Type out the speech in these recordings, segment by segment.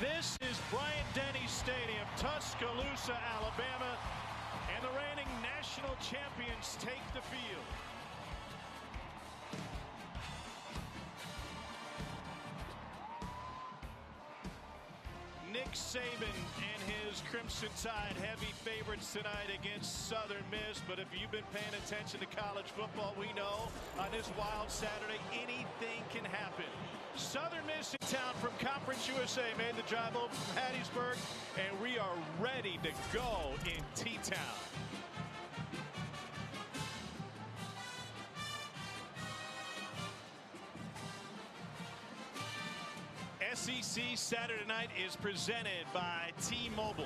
This is Bryant-Denny Stadium, Tuscaloosa, Alabama, and the reigning national champions take the field. Nick Saban and his Crimson Tide heavy favorites tonight against Southern Miss. But if you've been paying attention to college football, we know on this wild Saturday anything can happen. Southern Miss in town from Conference USA made the drive over from Hattiesburg, and we are ready to go in T-Town. SEC Saturday Night is presented by T-Mobile.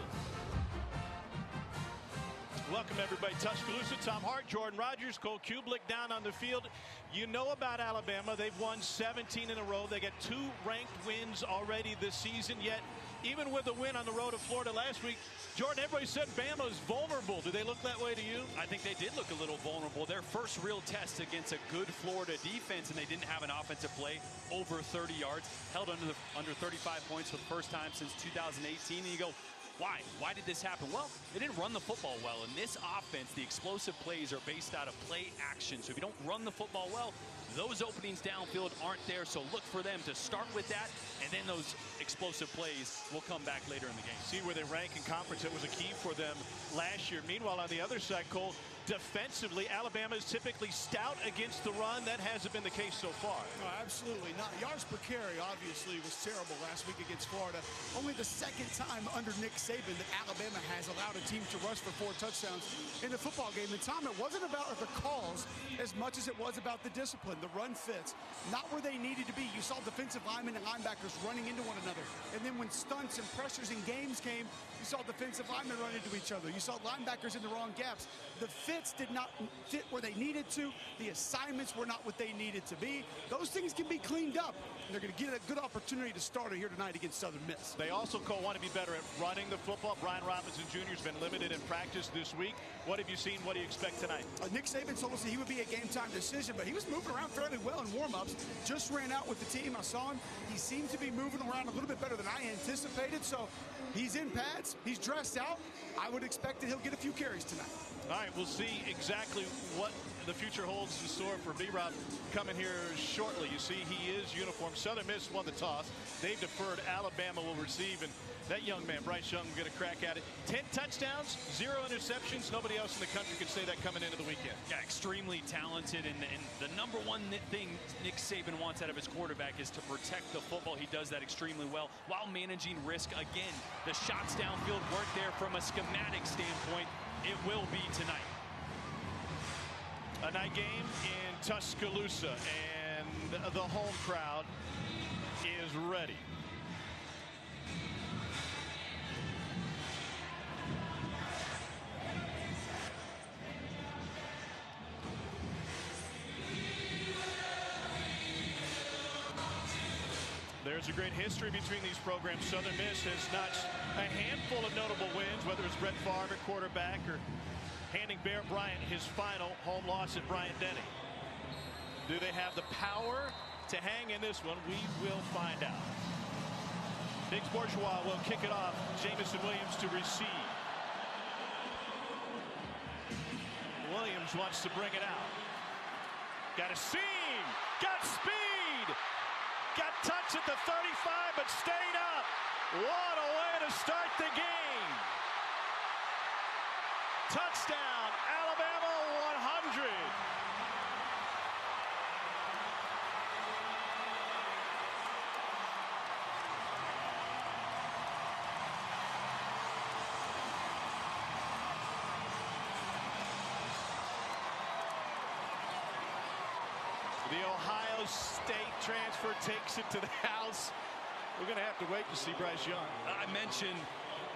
Welcome everybody. Tuscaloosa, Tom Hart, Jordan Rogers, Cole Kublik down on the field. You know about Alabama. They've won 17 in a row. They got 2 ranked wins already this season. Yet, even with a win on the road to Florida last week, Jordan, everybody said Bama's vulnerable. Do they look that way to you? I think they did look a little vulnerable. Their first real test against a good Florida defense, and they didn't have an offensive play over 30 yards, held under 35 points for the first time since 2018. And you go, why? Why did this happen? Well, they didn't run the football well. In this offense, the explosive plays are based out of play action. So if you don't run the football well, those openings downfield aren't there. So look for them to start with that, and then those explosive plays will come back later in the game. See where they rank in conference. It was a key for them last year. Meanwhile, on the other side, Cole, defensively, Alabama is typically stout against the run. That hasn't been the case so far. No, absolutely not. Yards per carry obviously was terrible last week against Florida. Only the second time under Nick Saban that Alabama has allowed a team to rush for 4 touchdowns in the football game. And Tom, it wasn't about the calls as much as it was about the discipline. The run fits, not where they needed to be. You saw defensive linemen and linebackers running into one another. And then when stunts and pressures in games came, you saw defensive linemen run into each other. You saw linebackers in the wrong gaps. The fits did not fit where they needed to. The assignments were not what they needed to be. Those things can be cleaned up. And they're going to get a good opportunity to start here tonight against Southern Miss. They also, Cole, want to be better at running the football. Brian Robinson Jr. has been limited in practice this week. What have you seen? What do you expect tonight? Nick Saban told us that he would be a game-time decision, but he was moving around fairly well in warm-ups. Just ran out with the team. I saw him. He seemed to be moving around a little bit better than I anticipated. So he's in pads. He's dressed out. I would expect that he'll get a few carries tonight. All right, we'll see exactly what the future holds in store for B-Rob coming here shortly. You see he is uniformed. Southern Miss won the toss. They've deferred. Alabama will receive, and that young man, Bryce Young, will get a crack at it. 10 touchdowns, 0 interceptions. Nobody else in the country could say that coming into the weekend. Yeah, extremely talented, and the number one thing Nick Saban wants out of his quarterback is to protect the football. He does that extremely well while managing risk. Again, the shots downfield weren't there from a schematic standpoint. It will be tonight. A night game in Tuscaloosa, and the home crowd is ready. There's a great history between these programs. Southern Miss has notched a handful of notable wins, whether it's Brett Favre at quarterback or handing Bear Bryant his final home loss at Bryant-Denny. Do they have the power to hang in this one? We will find out. Biggs Bourgeois will kick it off. Jamison Williams to receive. Williams wants to bring it out. Got a seam. Got speed. Got touch at the 35, but stayed up. What a way to start the game. Touchdown, Alabama 100. The Ohio State transfer takes it to the house. We're going to have to wait to see Bryce Young. I mentioned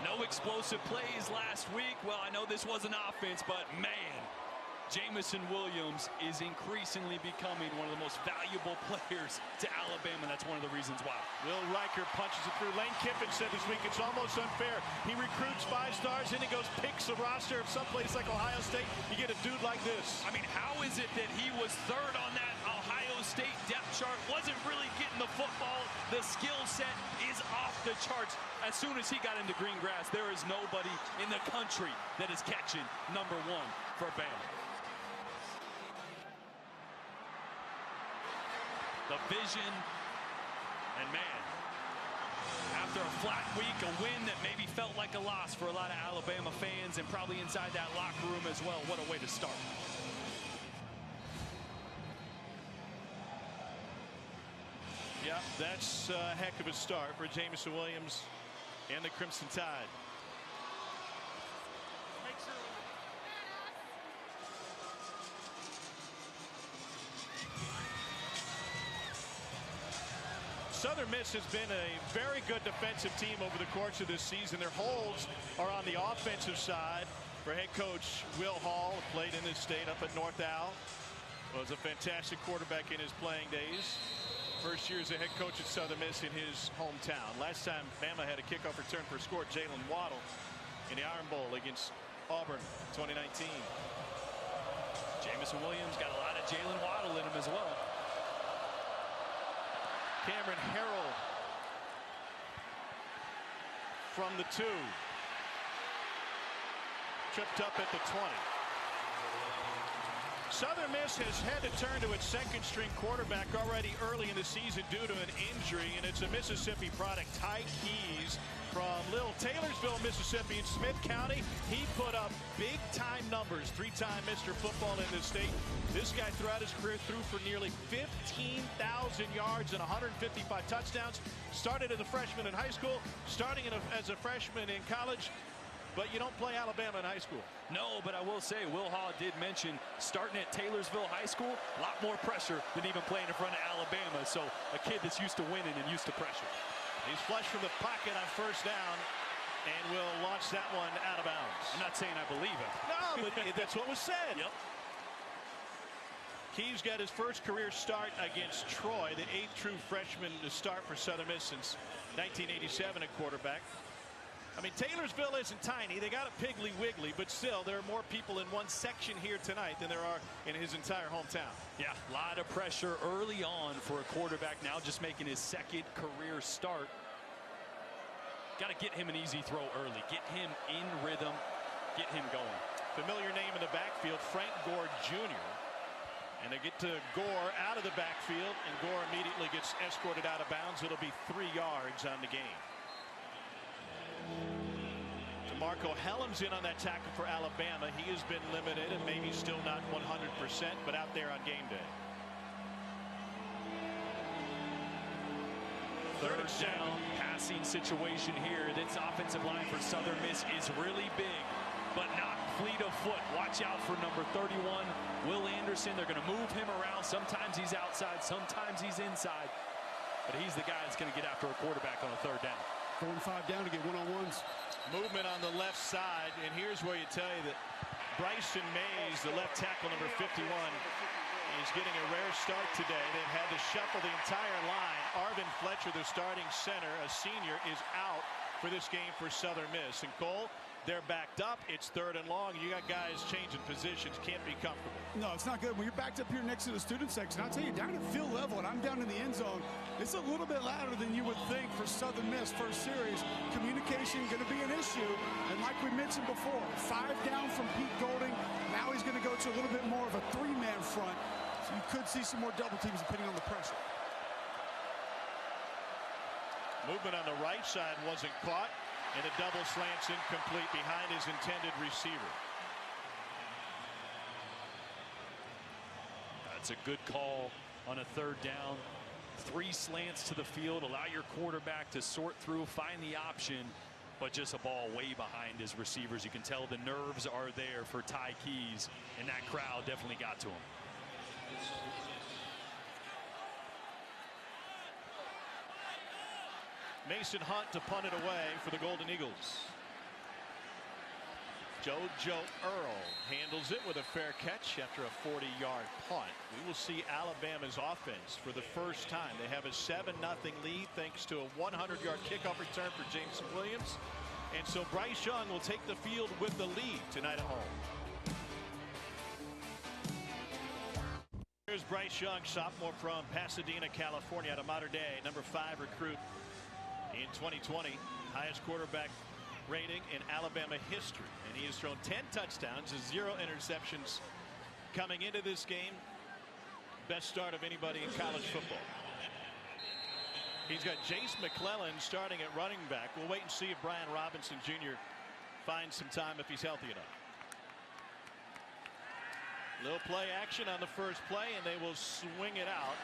no explosive plays last week. Well, I know this was an offense, but man, Jamison Williams is increasingly becoming one of the most valuable players to Alabama. That's one of the reasons why. Will Riker punches it through. Lane Kiffin said this week it's almost unfair. He recruits 5 stars, and he goes picks a roster of someplace like Ohio State. You get a dude like this. I mean, how is it that he was third on that Ohio State depth chart, wasn't really getting the football? The skill set is off the charts. As soon as he got into green grass, there is nobody in the country that is catching #1 for Bama. The vision, and man, after a flat week, a win that maybe felt like a loss for a lot of Alabama fans and probably inside that locker room as well. What a way to start. Yeah, that's a heck of a start for Jamison Williams and the Crimson Tide. Southern Miss has been a very good defensive team over the course of this season. Their holes are on the offensive side for head coach Will Hall, who played in this state up at North Al. Was a fantastic quarterback in his playing days. First year as a head coach at Southern Miss in his hometown. Last time Bama had a kickoff return for a score, Jalen Waddle in the Iron Bowl against Auburn 2019. Jamison Williams got a lot of Jalen Waddle in him as well. Cameron Harrell from the 2. Tripped up at the 20. Southern Miss has had to turn to its second-string quarterback already early in the season due to an injury, and it's a Mississippi product, Ty Keys, from Little Taylorsville, Mississippi in Smith County. He put up big-time numbers, 3-time Mr. Football in this state. This guy throughout his career threw for nearly 15,000 yards and 155 touchdowns. Started as a freshman in high school, starting as a freshman in college. But you don't play Alabama in high school. No, but I will say, Will Hall did mention starting at Taylorsville High School, a lot more pressure than even playing in front of Alabama. So a kid that's used to winning and used to pressure. He's flushed from the pocket on first down and will launch that one out of bounds. I'm not saying I believe it. No, but that's what was said. Yep. Keys got his first career start against Troy, the 8th true freshman to start for Southern Miss since 1987 at quarterback. I mean, Taylorsville isn't tiny. They got a Piggly Wiggly, but still, there are more people in one section here tonight than there are in his entire hometown. Yeah, a lot of pressure early on for a quarterback now just making his second career start. Got to get him an easy throw early. Get him in rhythm. Get him going. Familiar name in the backfield, Frank Gore Jr. And they get to Gore out of the backfield, and Gore immediately gets escorted out of bounds. It'll be 3 yards on the game. Marco Hellam's in on that tackle for Alabama. He has been limited and maybe still not 100%, but out there on game day. Third down, passing situation here. This offensive line for Southern Miss is really big, but not fleet of foot. Watch out for number 31, Will Anderson. They're going to move him around. Sometimes he's outside, sometimes he's inside, but he's the guy that's going to get after a quarterback on a third down. 4 and 5 down to get one-on-ones. Movement on the left side, and here's where you tell you that Bryson Mays, the left tackle, number 51, is getting a rare start today. They've had to shuffle the entire line. Arvin Fletcher, the starting center, a senior, is out for this game for Southern Miss. And Cole, they're backed up. It's 3rd and long. You got guys changing positions. Can't be comfortable. No, it's not good. When you're backed up here next to the student section, I'll tell you, down at field level, and I'm down in the end zone, it's a little bit louder than you would think for Southern Miss first series. Communication going to be an issue. And like we mentioned before, 5 down from Pete Golding. Now he's going to go to a little bit more of a 3-man front. So you could see some more double teams depending on the pressure. Movement on the right side wasn't caught, and a double slant's incomplete behind his intended receiver. That's a good call on a 3rd down. 3 slants to the field, allow your quarterback to sort through, find the option, but just a ball way behind his receivers. You can tell the nerves are there for Ty Keys, and that crowd definitely got to him. Mason Hunt to punt it away for the Golden Eagles. JoJo Earl handles it with a fair catch after a 40-yard punt. We will see Alabama's offense for the first time. They have a 7-0 lead thanks to a 100-yard kickoff return for Jameson Williams. And so Bryce Young will take the field with the lead tonight at home. Here's Bryce Young, sophomore from Pasadena, California, out of Mater Dei, number 5 recruit in 2020, highest quarterback rating in Alabama history, and he has thrown 10 touchdowns and 0 interceptions coming into this game. Best start of anybody in college football. He's got Jace McClellan starting at running back. We'll wait and see if Brian Robinson Jr. finds some time if he's healthy enough. Little play action on the first play, and they will swing it out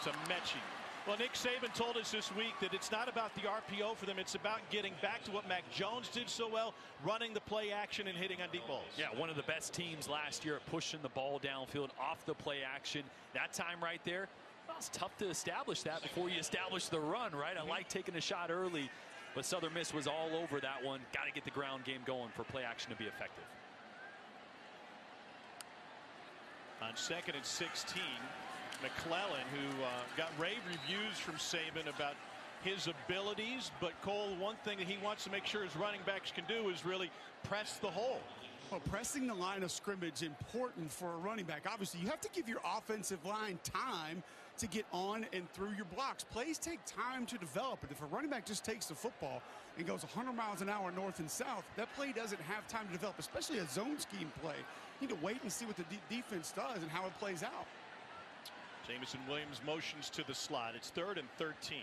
to Mechie. Well, Nick Saban told us this week that it's not about the RPO for them. It's about getting back to what Mac Jones did so well, running the play action and hitting on deep balls. Yeah, one of the best teams last year at pushing the ball downfield off the play action. That time right there, well, it's tough to establish that before you establish the run, right? I like taking a shot early, but Southern Miss was all over that one. Got to get the ground game going for play action to be effective. On 2nd and 16, McClellan, who got rave reviews from Saban about his abilities, but Cole, one thing that he wants to make sure his running backs can do is really press the hole. Well, pressing the line of scrimmage important for a running back. Obviously, you have to give your offensive line time to get on and through your blocks. Plays take time to develop, but if a running back just takes the football and goes 100 miles an hour north and south, that play doesn't have time to develop, especially a zone scheme play. You need to wait and see what the defense does and how it plays out. Jameson Williams motions to the slot. It's 3rd and 13.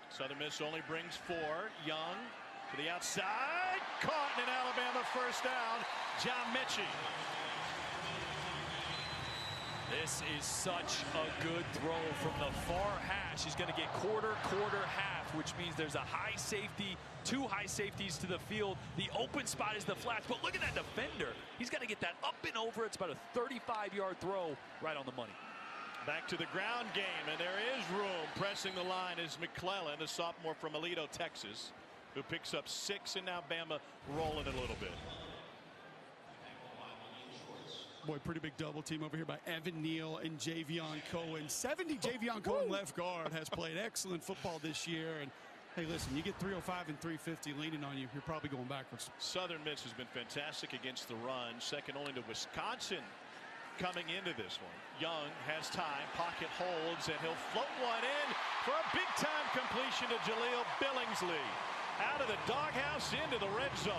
Southern Miss only brings 4. Young to the outside. Caught in Alabama first down. John Mechie. This is such a good throw from the far hash. He's going to get quarter, half, which means there's a high safety, 2 high safeties to the field. The open spot is the flats, but look at that defender. He's got to get that up and over. It's about a 35-yard throw right on the money. Back to the ground game, and there is room. Pressing the line is McClellan, the sophomore from Aledo, Texas, who picks up 6, and now Bama rolling it a little bit. Boy, pretty big double team over here by Evan Neal and Javion Cohen. 70 Javion Cohen left guard has played excellent football this year. And hey, listen, you get 305 and 350 leaning on you, you're probably going backwards. Southern Miss has been fantastic against the run, second only to Wisconsin coming into this one. Young has time, pocket holds, and he'll float one in for a big-time completion to Jaleel Billingsley. Out of the doghouse into the red zone.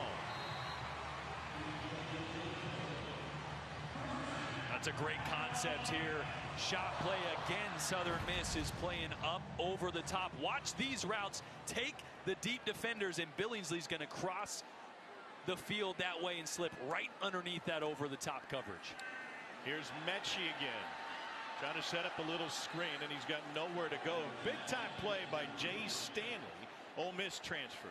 That's a great concept here. Shot play again. Southern Miss is playing up over the top. Watch these routes take the deep defenders, and Billingsley's going to cross the field that way and slip right underneath that over the top coverage. Here's Mechie again, trying to set up a little screen, and he's got nowhere to go. Big time play by Jay Stanley, Ole Miss transfer.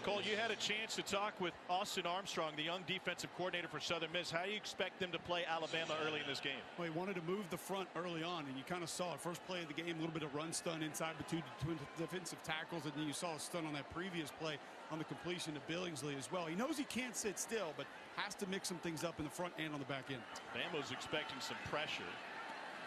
Cole, you had a chance to talk with Austin Armstrong, the young defensive coordinator for Southern Miss. How do you expect them to play Alabama early in this game? Well, he wanted to move the front early on, and you kind of saw it. First play of the game, a little bit of run stun inside between defensive tackles, and then you saw a stun on that previous play on the completion to Billingsley as well. He knows he can't sit still, but has to mix some things up in the front and on the back end. Bama's expecting some pressure.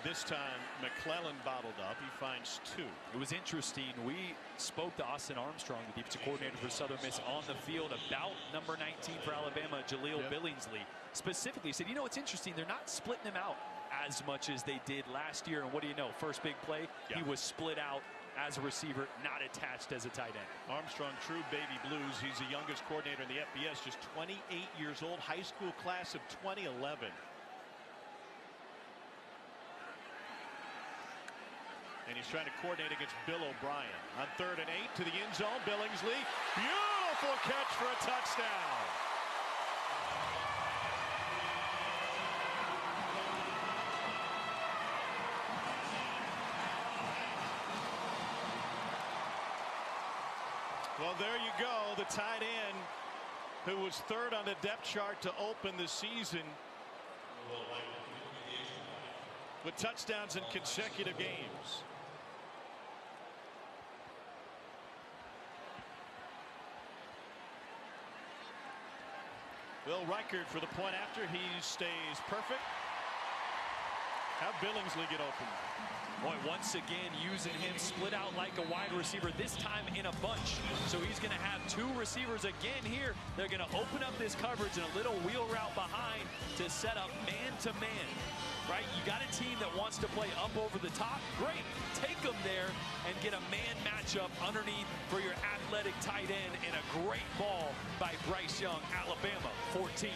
This time, McClellan bottled up. He finds 2. It was interesting. We spoke to Austin Armstrong, the defensive coordinator for Southern Miss, on the field about number 19 for Alabama, Jaleel Billingsley. Specifically, he said, you know, it's interesting. They're not splitting him out as much as they did last year. And what do you know? First big play, he was split out as a receiver, not attached as a tight end. Armstrong, true baby blues. He's the youngest coordinator in the FBS, just 28 years old, high school class of 2011. And he's trying to coordinate against Bill O'Brien. On 3rd and 8 to the end zone, Billingsley. Beautiful catch for a touchdown. Well, there you go. The tight end who was 3rd on the depth chart to open the season with touchdowns in consecutive games. Will Reichert for the point after. He stays perfect. Have Billingsley get open. Boy, once again using him split out like a wide receiver, this time in a bunch. So he's going to have two receivers again here. They're going to open up this coverage and a little wheel route behind to set up man-to-man. Right? You got a team that wants to play up over the top. Great. Take them there and get a man matchup underneath for your athletic tight end, and a great ball by Bryce Young, Alabama, 14.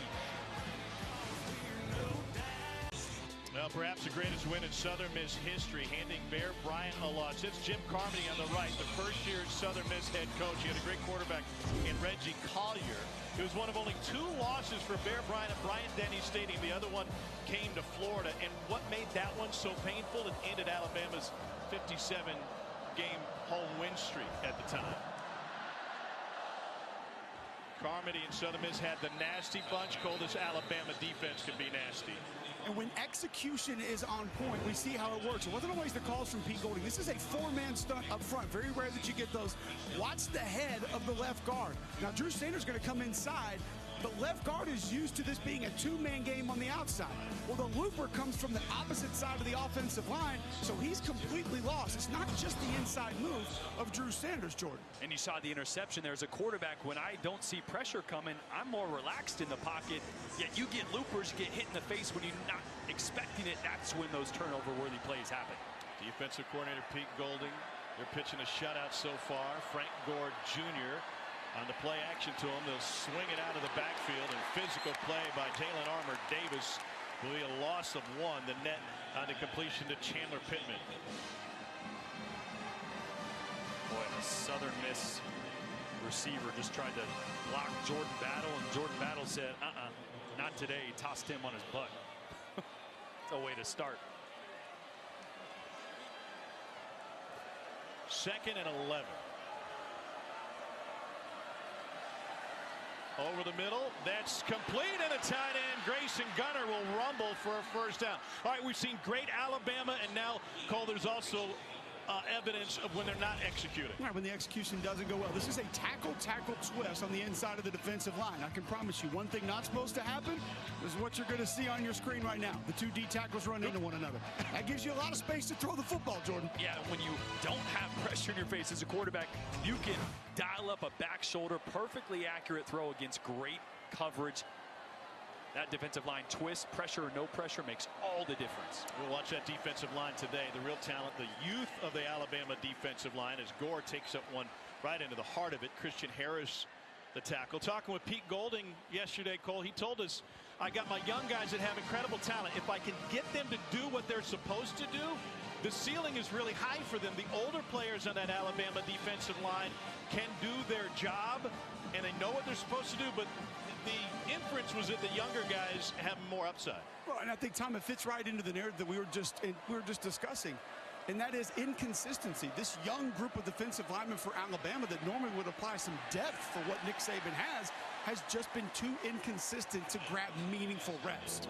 Well, perhaps the greatest win in Southern Miss history, handing Bear Bryant a loss. It's Jim Carmody on the right, the first-year Southern Miss head coach. He had a great quarterback in Reggie Collier. It was one of only 2 losses for Bear Bryant at Bryant-Denny Stadium. The other one came to Florida. And what made that one so painful? It ended Alabama's 57-game home win streak at the time. Carmody and Southern Miss had the nasty bunch. Coldest Alabama defense can be nasty. And when execution is on point, we see how it works. It wasn't always the calls from Pete Golding. This is a 4-man stunt up front. Very rare that you get those. Watch the head of the left guard. Now, Drew Sanders is going to come inside. The left guard is used to this being a 2-man game on the outside. Well, the looper comes from the opposite side of the offensive line, so he's completely lost. It's not just the inside move of Drew Sanders, Jordan. And you saw the interception there as a quarterback. When I don't see pressure coming, I'm more relaxed in the pocket. Yet you get loopers, you get hit in the face when you're not expecting it. That's when those turnover-worthy plays happen. Defensive coordinator Pete Golding. They're pitching a shutout so far. Frank Gore Jr. on the play action to him. They'll swing it out of the backfield, and physical play by Jalen Armour Davis will be a loss of 1. The net on the completion to Chandler Pittman. Boy, a Southern Miss receiver just tried to block Jordan Battle, and Jordan Battle said, not today. He tossed him on his butt. It's a way to start. 2nd and 11. Over the middle, that's complete, and a tight end, Grayson Gunner, will rumble for a first down. All right, we've seen great Alabama, and now, Cole, there's also evidence of when they're not executing. Right, when the execution doesn't go well. This is a tackle twist on the inside of the defensive line. I can promise you, one thing not supposed to happen is what you're going to see on your screen right now. The 2 D tackles run into one another. That gives you a lot of space to throw the football, Jordan. Yeah, when you don't have pressure in your face as a quarterback, you can dial up a back shoulder, perfectly accurate throw against great coverage. That defensive line twist, pressure or no pressure, makes all the difference. We'll watch that defensive line today. The real talent, the youth of the Alabama defensive line, as Gore takes up one right into the heart of it. Christian Harris, the tackle. Talking with Pete Golding yesterday, Cole, he told us, I got my young guys that have incredible talent. If I can get them to do what they're supposed to do, the ceiling is really high for them. The older players on that Alabama defensive line can do their job, and they know what they're supposed to do, but the inference was that the younger guys have more upside. Well, and I think, Tom, it fits right into the narrative that we were just discussing, and that is inconsistency. This young group of defensive linemen for Alabama that normally would apply some depth for what Nick Saban has just been too inconsistent to grab meaningful reps.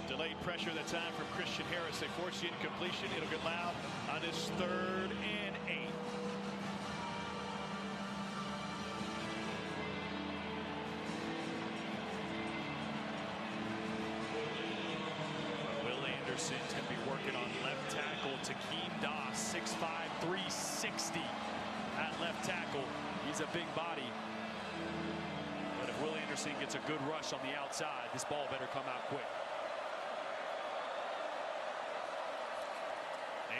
Delayed pressure that time from Christian Harris. They force the incompletion. It'll get loud on this 3rd and 8. Anderson's going to be working on left tackle. Takeem Doss, 6'5", 360 at left tackle. He's a big body. But if Will Anderson gets a good rush on the outside, this ball better come out quick.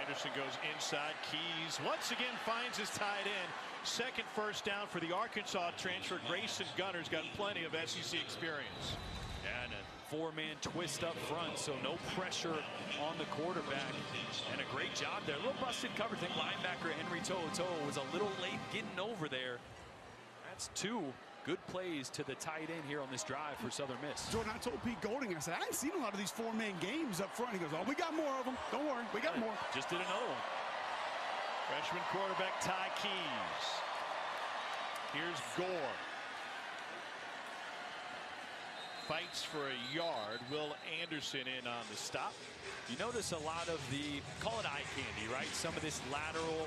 Anderson goes inside. Keys once again finds his tight end. 2nd first down for the Arkansas transfer. Grayson Gunner's got plenty of SEC experience. And a 4-man twist up front, so no pressure on the quarterback. And a great job there. A little busted coverage. I think linebacker Henry To'oTo'o was a little late getting over there. That's 2 good plays to the tight end here on this drive for Southern Miss. Jordan, I told Pete Golding, I said, I haven't seen a lot of these 4-man games up front. He goes, oh, we got more of them. Don't worry, we got more. Just did another one. Freshman quarterback Ty Keys. Here's Gore. Fights for a yard. Will Anderson in on the stop. You notice a lot of the, call it eye candy, right? Some of this lateral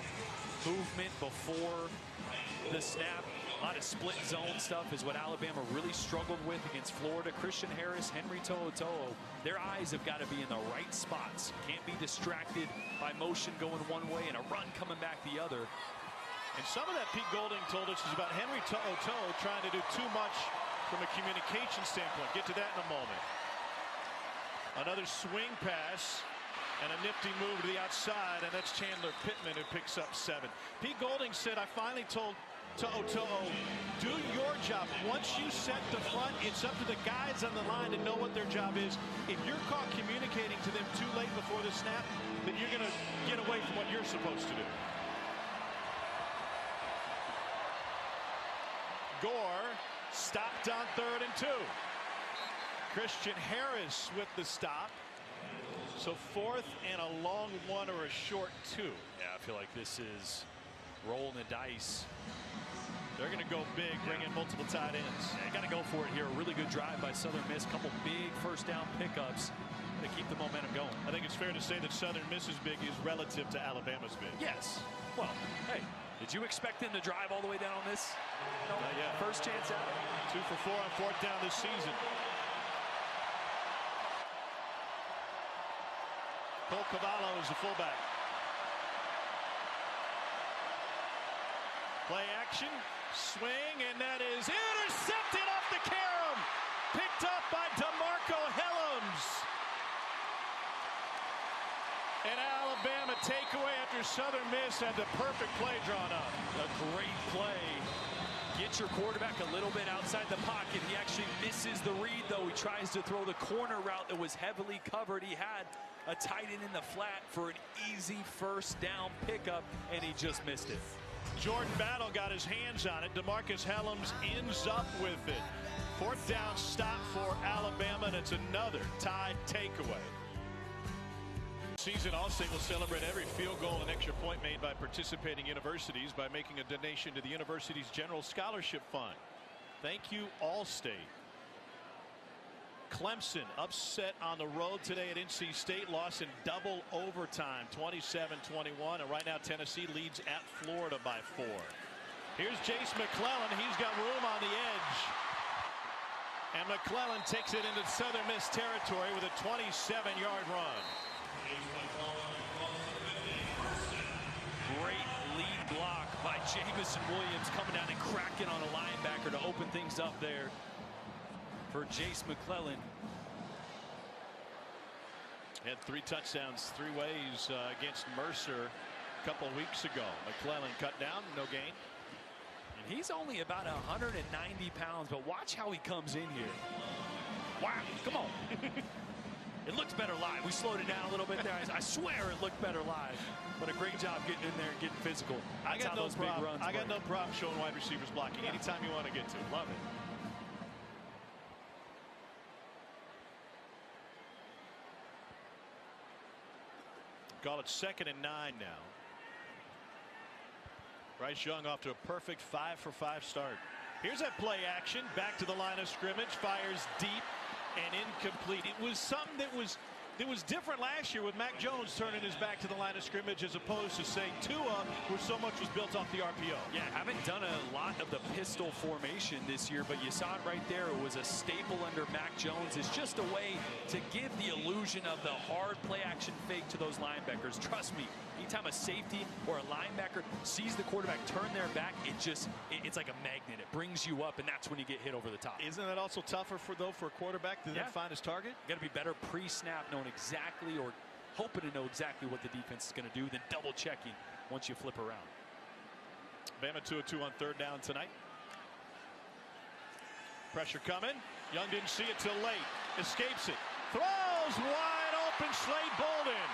movement before the snap. A lot of split zone stuff is what Alabama really struggled with against Florida. Christian Harris, Henry To'oTo'o, their eyes have got to be in the right spots. Can't be distracted by motion going one way and a run coming back the other. And some of that Pete Golding told us is about Henry To'oTo'o trying to do too much from a communication standpoint. Get to that in a moment. Another swing pass and a nifty move to the outside, and that's Chandler Pittman who picks up 7. Pete Golding said, I finally told To'oTo'o, do your job. Once you set the front, it's up to the guys on the line to know what their job is. If you're caught communicating to them too late before the snap, then you're going to get away from what you're supposed to do. Gore stopped on 3rd and 2. Christian Harris with the stop. So 4th and a long 1 or a short 2. Yeah, I feel like this is rolling the dice. They're going to go big, bring in multiple tight ends. They got to go for it here. A really good drive by Southern Miss. Couple big first down pickups to keep the momentum going. I think it's fair to say that Southern Miss's big is relative to Alabama's big. Yes. Well, hey, did you expect them to drive all the way down on this? No. Not yet. First chance out. 2 for 4 on 4th down this season. Cole Cavallo is the fullback. Play action, swing, and that is intercepted off the carom. Picked up by DeMarco Helms. An Alabama takeaway after Southern Miss had the perfect play drawn up. A great play. Get your quarterback a little bit outside the pocket. He actually misses the read, though. He tries to throw the corner route that was heavily covered. He had a tight end in the flat for an easy first down pickup, and he just missed it. Jordan Battle got his hands on it. DeMarcus Helms ends up with it. 4th down stop for Alabama, and it's another tied takeaway. Season Allstate will celebrate every field goal and extra point made by participating universities by making a donation to the university's General Scholarship Fund. Thank you, Allstate. Clemson upset on the road today at NC State, loss in double overtime, 27-21, and right now Tennessee leads at Florida by 4. Here's Jace McClellan. He's got room on the edge, and McClellan takes it into Southern Miss territory with a 27-yard run. Great lead block by Jamison Williams, coming down and cracking on a linebacker to open things up there for Jace McClellan. Had 3 touchdowns 3 ways against Mercer a couple weeks ago. McClellan cut down, no gain. And he's only about 190 pounds, but watch how he comes in here. Wow, come on. It looks better live. We slowed it down a little bit there. I swear it looked better live. But a great job getting in there and getting physical. That's I got no problem showing wide receivers blocking anytime you want to get to. Love it. Call it 2nd and 9 now. Bryce Young off to a perfect 5-for-5 start. Here's that play action. Back to the line of scrimmage. Fires deep and incomplete. It was something that was different last year with Mac Jones turning his back to the line of scrimmage as opposed to, say, Tua, where so much was built off the RPO. Yeah, haven't done a lot of the pistol formation this year, but you saw it right there. It was a staple under Mac Jones. It's just a way to give the illusion of the hard play action fake to those linebackers. Trust me, anytime a safety or a linebacker sees the quarterback turn their back, it's like a magnet. It brings you up, and that's when you get hit over the top. Isn't that also tougher for a quarterback to then find his target? Got to be better pre-snap, knowing exactly or hoping to know exactly what the defense is going to do, then double checking once you flip around. Bama 2-2 on 3rd down tonight. Pressure coming. Young didn't see it till late. Escapes it. Throws wide open. Slade Bolden.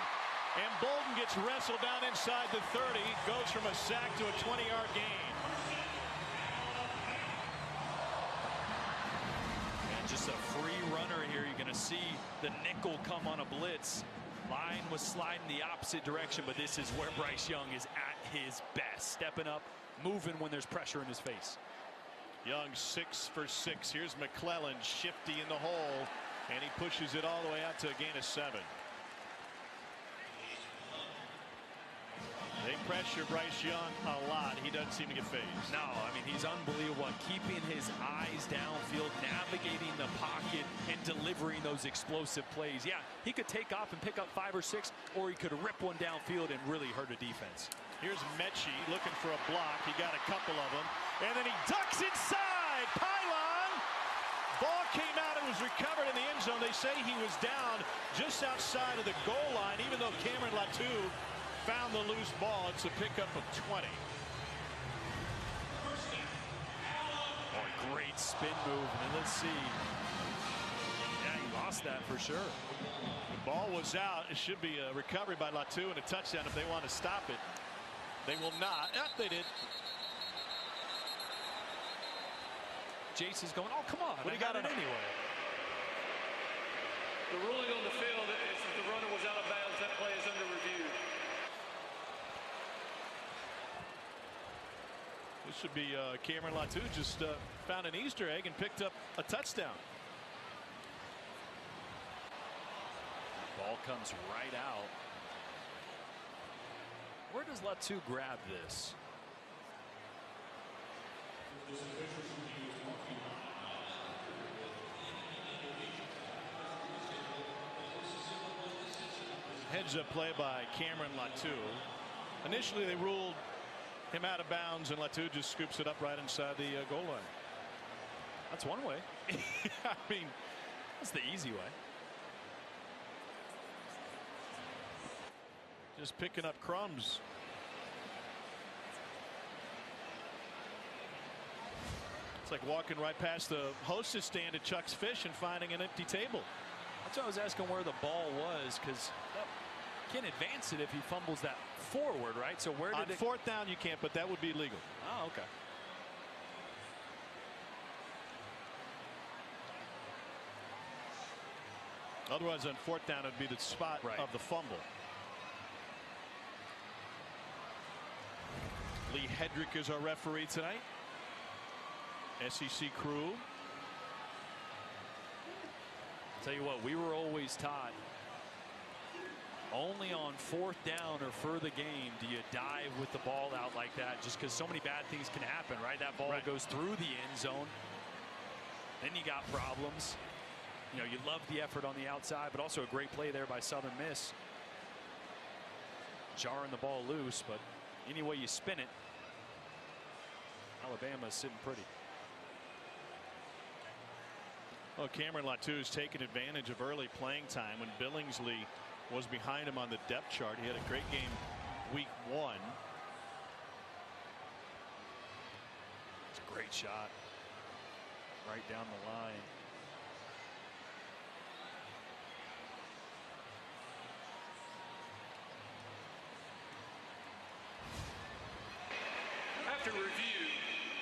And Bolden gets wrestled down inside the 30. Goes from a sack to a 20-yard gain. And just a free runner here. You're going to see the nickel come on a blitz. Line was sliding the opposite direction, but this is where Bryce Young is at his best. Stepping up, moving when there's pressure in his face. Young 6 for 6. Here's McClellan, shifty in the hole, and he pushes it all the way out to a gain of 7. They pressure Bryce Young a lot. He doesn't seem to get phased. No, I mean, he's unbelievable at keeping his eyes downfield, navigating the pocket, and delivering those explosive plays. Yeah, he could take off and pick up 5 or 6, or he could rip one downfield and really hurt a defense. Here's Mechie looking for a block. He got a couple of them. And then he ducks inside. Pylon. Ball came out and was recovered in the end zone. They say he was down just outside of the goal line, even though Cameron Latu found the loose ball. It's a pickup of 20. Oh, great spin move. And let's see. Yeah, he lost that for sure. The ball was out. It should be a recovery by Latu and a touchdown if they want to stop it. They will not. They did. Jace is going, oh, come on. What do you got on anyway? The ruling on the field is that the runner was out of bounds. That play is under review. This should be Cameron Latu just found an Easter egg and picked up a touchdown. Ball comes right out. Where does Latu grab this? Heads up play by Cameron Latu. Initially they ruled him out of bounds, and Latu just scoops it up right inside the goal line. That's one way. I mean, that's the easy way. Just picking up crumbs. It's like walking right past the hostess stand at Chuck's Fish and finding an empty table. That's why I was asking where the ball was, because you can't advance it if he fumbles that forward, right? So where did on fourth down you can't, but that would be legal. Oh, okay. Otherwise, on fourth down, it would be the spot of the fumble. Lee Hedrick is our referee tonight. SEC crew. Tell you what, we were always taught only on fourth down or further game do you dive with the ball out like that, just because so many bad things can happen, right? That ball goes through the end zone. Then you got problems. You know, you love the effort on the outside, but also a great play there by Southern Miss. Jarring the ball loose, but any way you spin it, Alabama's sitting pretty. Well, Cameron Latu has taken advantage of early playing time when Billingsley was behind him on the depth chart. He had a great game week 1. It's a great shot right down the line. After review,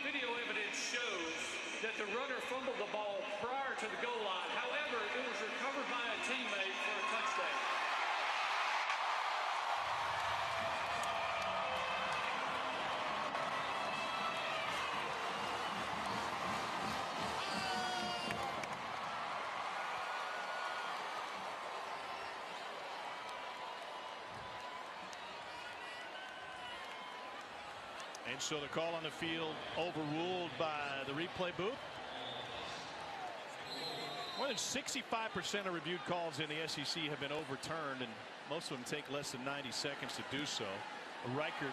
video evidence shows that the runner fumbled the ball prior to the goal line. However, it was recovered by a teammate for a touchdown. And so the call on the field overruled by the replay booth. More than 65% of reviewed calls in the SEC have been overturned, and most of them take less than 90 seconds to do so. Reichert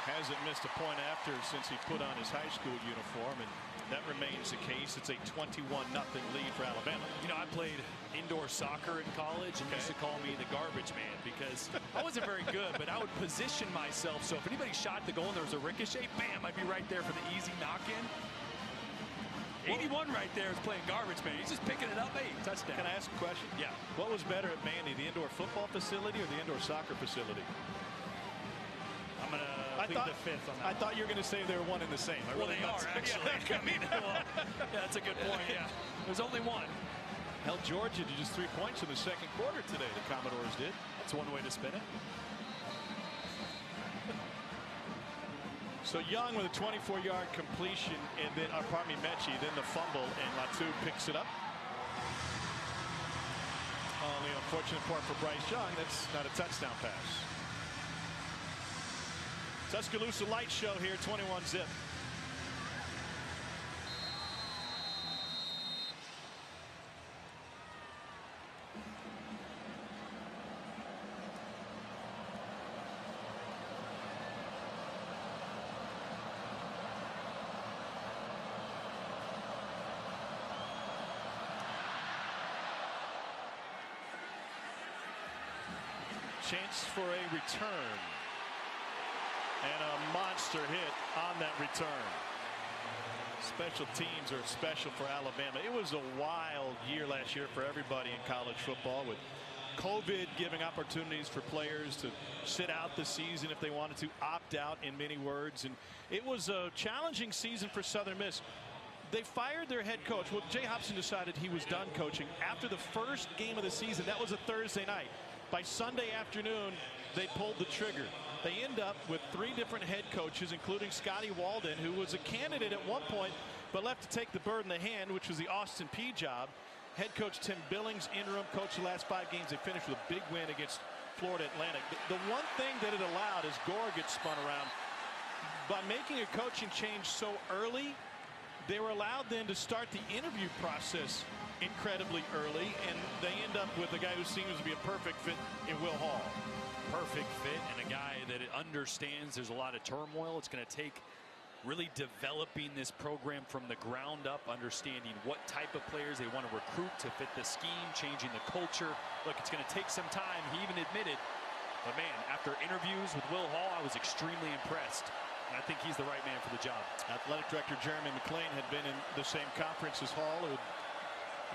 hasn't missed a point after since he put on his high school uniform, and that remains the case. It's a 21-0 lead for Alabama. You know, I played indoor soccer in college, and used to call me the garbage man because I wasn't very good, but I would position myself so if anybody shot the goal and there was a ricochet, bam, I'd be right there for the easy knock-in. 81 right there is playing garbage man. He's just picking it up. Hey, touchdown. Can I ask a question? Yeah. What was better at Mandy, the indoor football facility or the indoor soccer facility? I'm going to plead the fifth on that. I thought you were going to say they were one and the same. Well, they are, actually. I mean, well, yeah, that's a good point, yeah. There's only one. Held Georgia to just 3 points in the second quarter today, the Commodores did. That's one way to spin it. So Young with a 24-yard completion, and then, pardon me, Mechie, then the fumble, and Latu picks it up. Only unfortunate part for Bryce Young, that's not a touchdown pass. Tuscaloosa light show here, 21-zip. Chance for a return. And a monster hit on that return. Special teams are special for Alabama. It was a wild year last year for everybody in college football, with COVID giving opportunities for players to sit out the season if they wanted to, opt out in many words. And it was a challenging season for Southern Miss. They fired their head coach. Well, Jay Hobson decided he was done coaching after the first game of the season. That was a Thursday night. By Sunday afternoon, they pulled the trigger. They end up with 3 different head coaches, including Scotty Walden, who was a candidate at one point, but left to take the bird in the hand, which was the Austin Peay job. Head coach Tim Billings, interim coach the last 5 games. They finished with a big win against Florida Atlantic. The one thing that it allowed is Gore gets spun around. By making a coaching change so early, they were allowed then to start the interview process incredibly early, and they end up with a guy who seems to be a perfect fit in Will Hall. Perfect fit, and a guy that understands there's a lot of turmoil. It's going to take really developing this program from the ground up, understanding what type of players they want to recruit to fit the scheme, changing the culture. Look, it's going to take some time, he even admitted, but man, after interviews with Will Hall, I was extremely impressed. And I think he's the right man for the job. Athletic director Jeremy McClain had been in the same conference as Hall, who had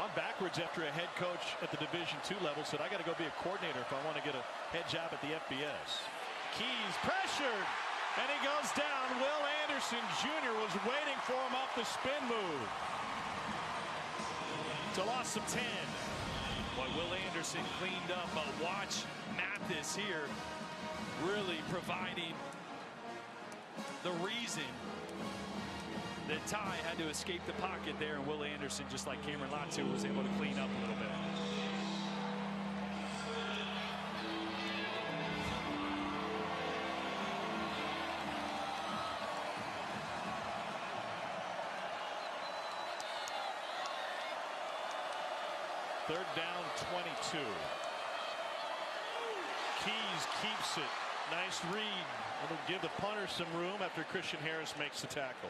gone backwards after a head coach at the Division II level, said, I got to go be a coordinator if I want to get a head job at the FBS. Keys pressured, and he goes down. Will Anderson Jr. was waiting for him off the spin move. It's a loss of 10. Boy, Will Anderson cleaned up, but watch Mathis here really providing the reason that Ty had to escape the pocket there, and Will Anderson, just like Cameron Latu, was able to clean up a little bit. Third down, 22. Keys keeps it. Nice read. It'll give the punter some room after Christian Harris makes the tackle.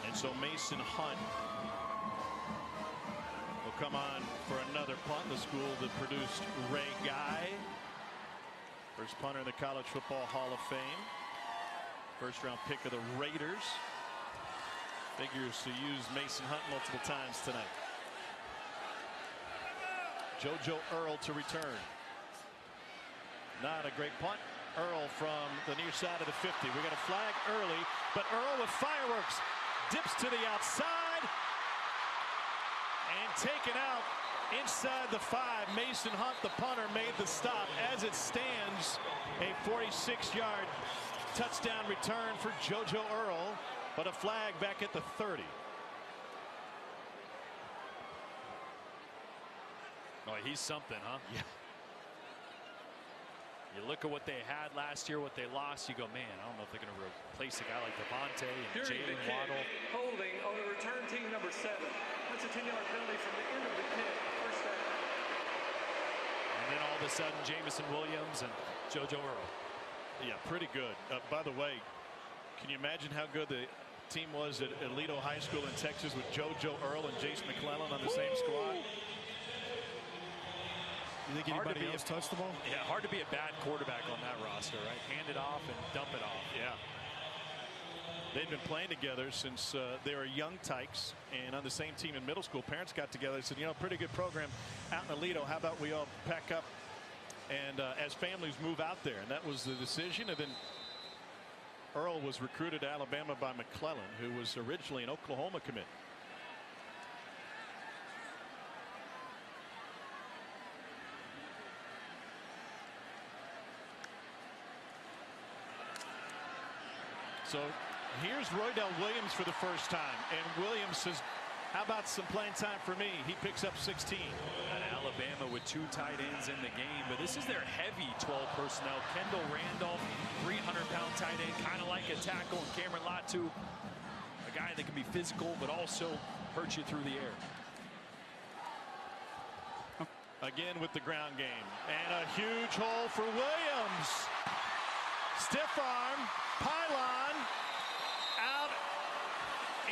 And so Mason Hunt will come on for another punt. The school that produced Ray Guy, first punter in the College Football Hall of Fame, first round pick of the Raiders. Figures to use Mason Hunt multiple times tonight. JoJo Earl to return. Not a great punt. Earl from the near side of the 50. We got a flag early, but Earl with fireworks dips to the outside and taken out inside the 5. Mason Hunt, the punter, made the stop. As it stands, a 46-yard touchdown return for JoJo Earl, but a flag back at the 30. Oh, he's something, huh? Yeah. You look at what they had last year, what they lost, you go, man, I don't know if they're going to replace a guy like Devontae and Jalen Waddle. Holding on the return team number 7. That's a 10-yard penalty from the end of the kick. First down. And then all of a sudden, Jamison Williams and JoJo Earl. Yeah, pretty good. By the way, can you imagine how good the team was at Aledo High School in Texas with JoJo Earl and Jace McClellan on the same squad? You think anybody else touched the ball? Yeah, hard to be a bad quarterback on that roster, right? Hand it off and dump it off. Yeah. They'd been playing together since they were young tykes and on the same team in middle school. Parents got together and said, you know, pretty good program out in Aledo. How about we all pack up and as families move out there? And that was the decision. And then Earl was recruited to Alabama by McClellan, who was originally an Oklahoma commit. So here's Roydell Williams for the first time, and Williams has How about some playing time for me? He picks up 16. Alabama with 2 tight ends in the game, but this is their heavy 12 personnel. Kendall Randolph, 300-pound tight end, kind of like a tackle, and Cameron Latu, a guy that can be physical but also hurt you through the air. Again with the ground game, and a huge hole for Williams. Stiff arm, pylon, out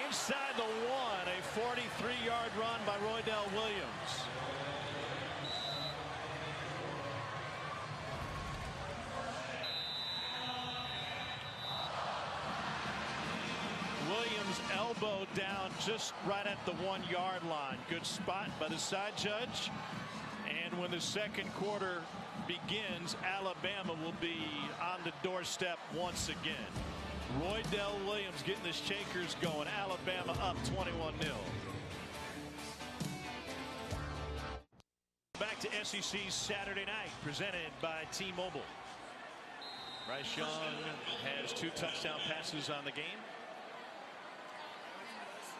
inside the 1. A 43-yard run by Roydell Williams. Williams elbow down just right at the 1-yard line. Good spot by the side judge. And when the second quarter begins, Alabama will be on the doorstep once again. Roydell Williams getting the Shakers going. Alabama up 21-0. Back to SEC Saturday night, presented by T-Mobile. Bryce Young has 2 touchdown passes on the game.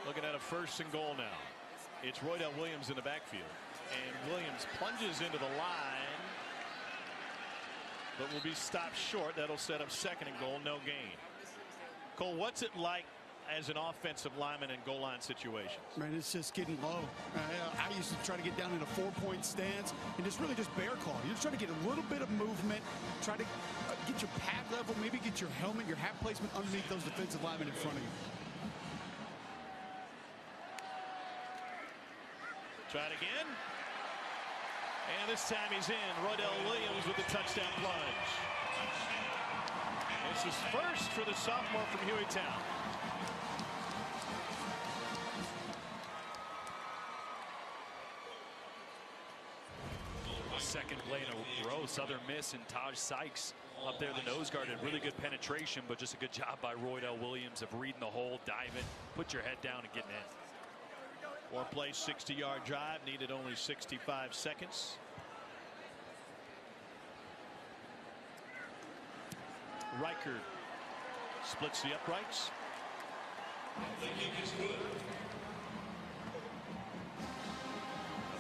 Looking at a 1st and goal now. It's Roydell Williams in the backfield. And Williams plunges into the line, but will be stopped short. That'll set up 2nd and goal, no gain. Cole, what's it like as an offensive lineman in goal line situations? Man, it's just getting low. I used to try to get down in a 4-point stance and just really just bear claw. You're just trying to get a little bit of movement, try to get your pad level, maybe get your helmet, your hat placement underneath those defensive linemen in front of you. Try it again. And this time he's in. Roydell Williams with the touchdown plunge. This is first for the sophomore from Hueytown. Second play in a row. Southern Miss and Taj Sykes up there, the nose guard, had really good penetration, but just a good job by Roydell Williams of reading the hole, diving, put your head down and getting in. 4-play, 60-yard drive, needed only 65 seconds. Riker splits the uprights.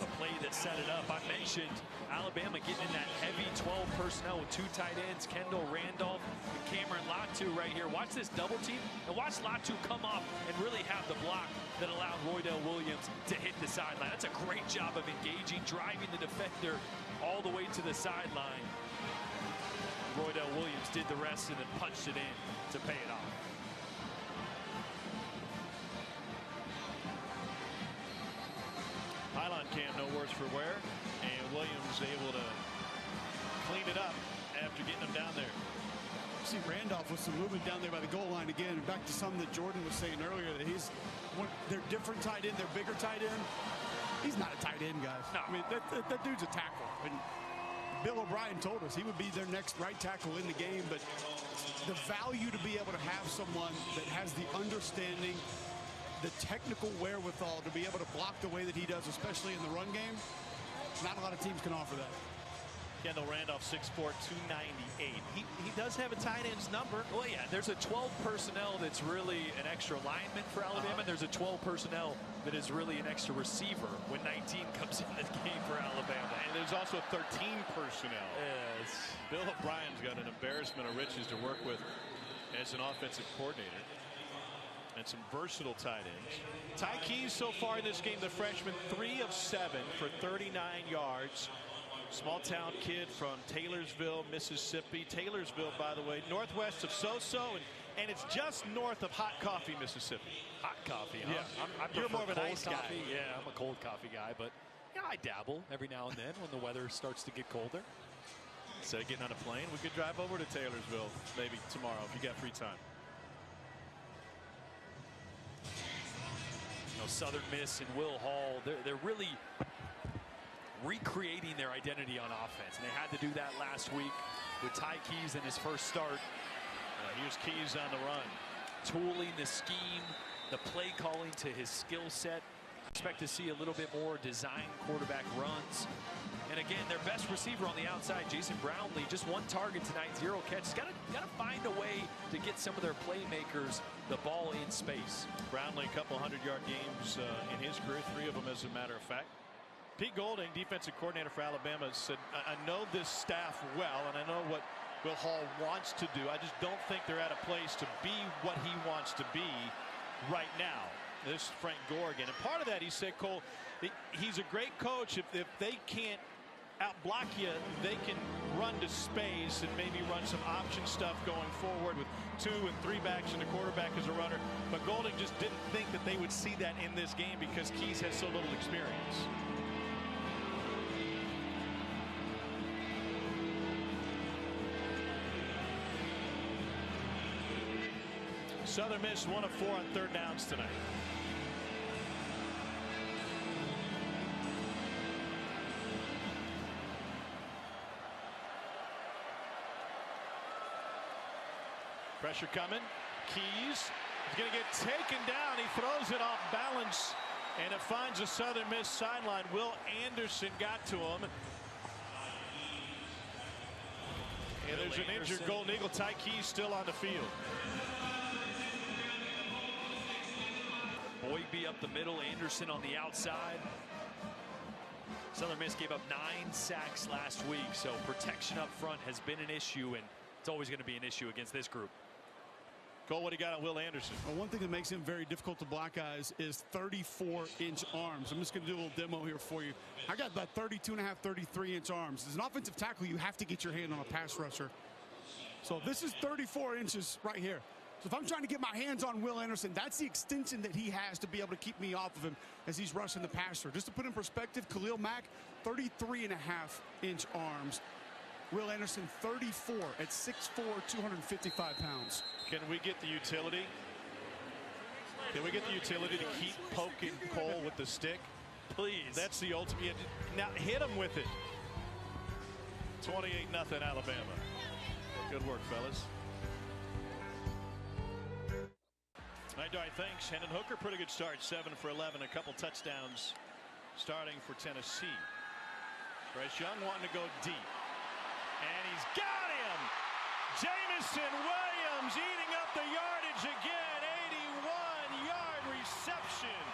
The play that set it up. I mentioned Alabama getting in that heavy 12 personnel with 2 tight ends, Kendall Randolph and Cameron Latu right here. Watch this double team and watch Latu come up and really have the block that allowed Roydell Williams to hit the sideline. That's a great job of engaging, driving the defender all the way to the sideline. Roydell Williams did the rest and then punched it in to pay it off. Pylon cam no worse for wear, and Williams able to clean it up after getting him down there. See Randolph with some movement down there by the goal line again. Back to something that Jordan was saying earlier, that they're different tight end, they're bigger tight end. He's not a tight end, guys. No. I mean, that dude's a tackle. And Bill O'Brien told us he would be their next right tackle in the game, but the value to be able to have someone that has the understanding, the technical wherewithal to be able to block the way that he does, especially in the run game, not a lot of teams can offer that. Kendall Randolph, 6'4", 298. He does have a tight end's number. Well, yeah, there's a 12 personnel that's really an extra lineman for Alabama. There's a 12 personnel that is really an extra receiver when 19 comes in the game for Alabama. And there's also 13 personnel. Yes. Bill O'Brien's got an embarrassment of riches to work with as an offensive coordinator. And some versatile tight ends. Ty Keys so far in this game, the freshman, 3 of 7 for 39 yards. Small town kid from Taylorsville, Mississippi. Taylorsville, by the way, northwest of Soso, and it's just north of Hot Coffee, Mississippi. Hot coffee, huh? Yeah. You're more of an ice guy. Yeah, I'm a cold coffee guy, but yeah, I dabble every now and then when the weather starts to get colder. Instead of getting on a plane, we could drive over to Taylorsville maybe tomorrow if you got free time. You know, Southern Miss and Will Hall, they're really recreating their identity on offense, and they had to do that last week with Ty Keys in his first start. Here's Keys on the run. Tooling the scheme, the play calling to his skill set. Expect to see a little bit more design quarterback runs. And again, their best receiver on the outside, Jason Brownlee, just 1 target tonight, 0 catches. Got to find a way to get some of their playmakers the ball in space. Brownlee, a couple 100-yard games in his career, 3 of them as a matter of fact. Pete Golding, defensive coordinator for Alabama, said, I know this staff well, and I know what Will Hall wants to do. I just don't think they're at a place to be what he wants to be right now. This is Frank Gorgan. And part of that, he said, Cole, he's a great coach. If they can't outblock you, they can run to space and maybe run some option stuff going forward with 2 and 3 backs and the quarterback as a runner. But Golding just didn't think that they would see that in this game because Keys has so little experience. Southern Miss 1 of 4 on 3rd downs tonight. Pressure coming. Keys is going to get taken down. He throws it off balance, and it finds the Southern Miss sideline. Will Anderson got to him. And there's an injured Golden Eagle. Ty Keys still on the field. Boygby up the middle, Anderson on the outside. Southern Miss gave up 9 sacks last week, so protection up front has been an issue, and it's always going to be an issue against this group. Cole, what do you got on Will Anderson? Well, one thing that makes him very difficult to block guys is 34-inch arms. I'm just going to do a little demo here for you. I got about 32.5, 33-inch arms. As an offensive tackle, you have to get your hand on a pass rusher. So this is 34 inches right here. So if I'm trying to get my hands on Will Anderson, that's the extension that he has to be able to keep me off of him as he's rushing the passer. Just to put in perspective, Khalil Mack, 33.5-inch arms. Will Anderson, 34 at 6'4", 255 pounds. Can we get the utility? Can we get the utility to keep poking Cole with the stick? Please. That's the ultimate. Now hit him with it. 28-0 Alabama. Good work, fellas. All right, thanks. Hendon Hooker, pretty good start. 7 for 11, a couple touchdowns starting for Tennessee. Bryce Young wanting to go deep. And he's got him! Jamison Williams eating up the yardage again. 81-yard reception.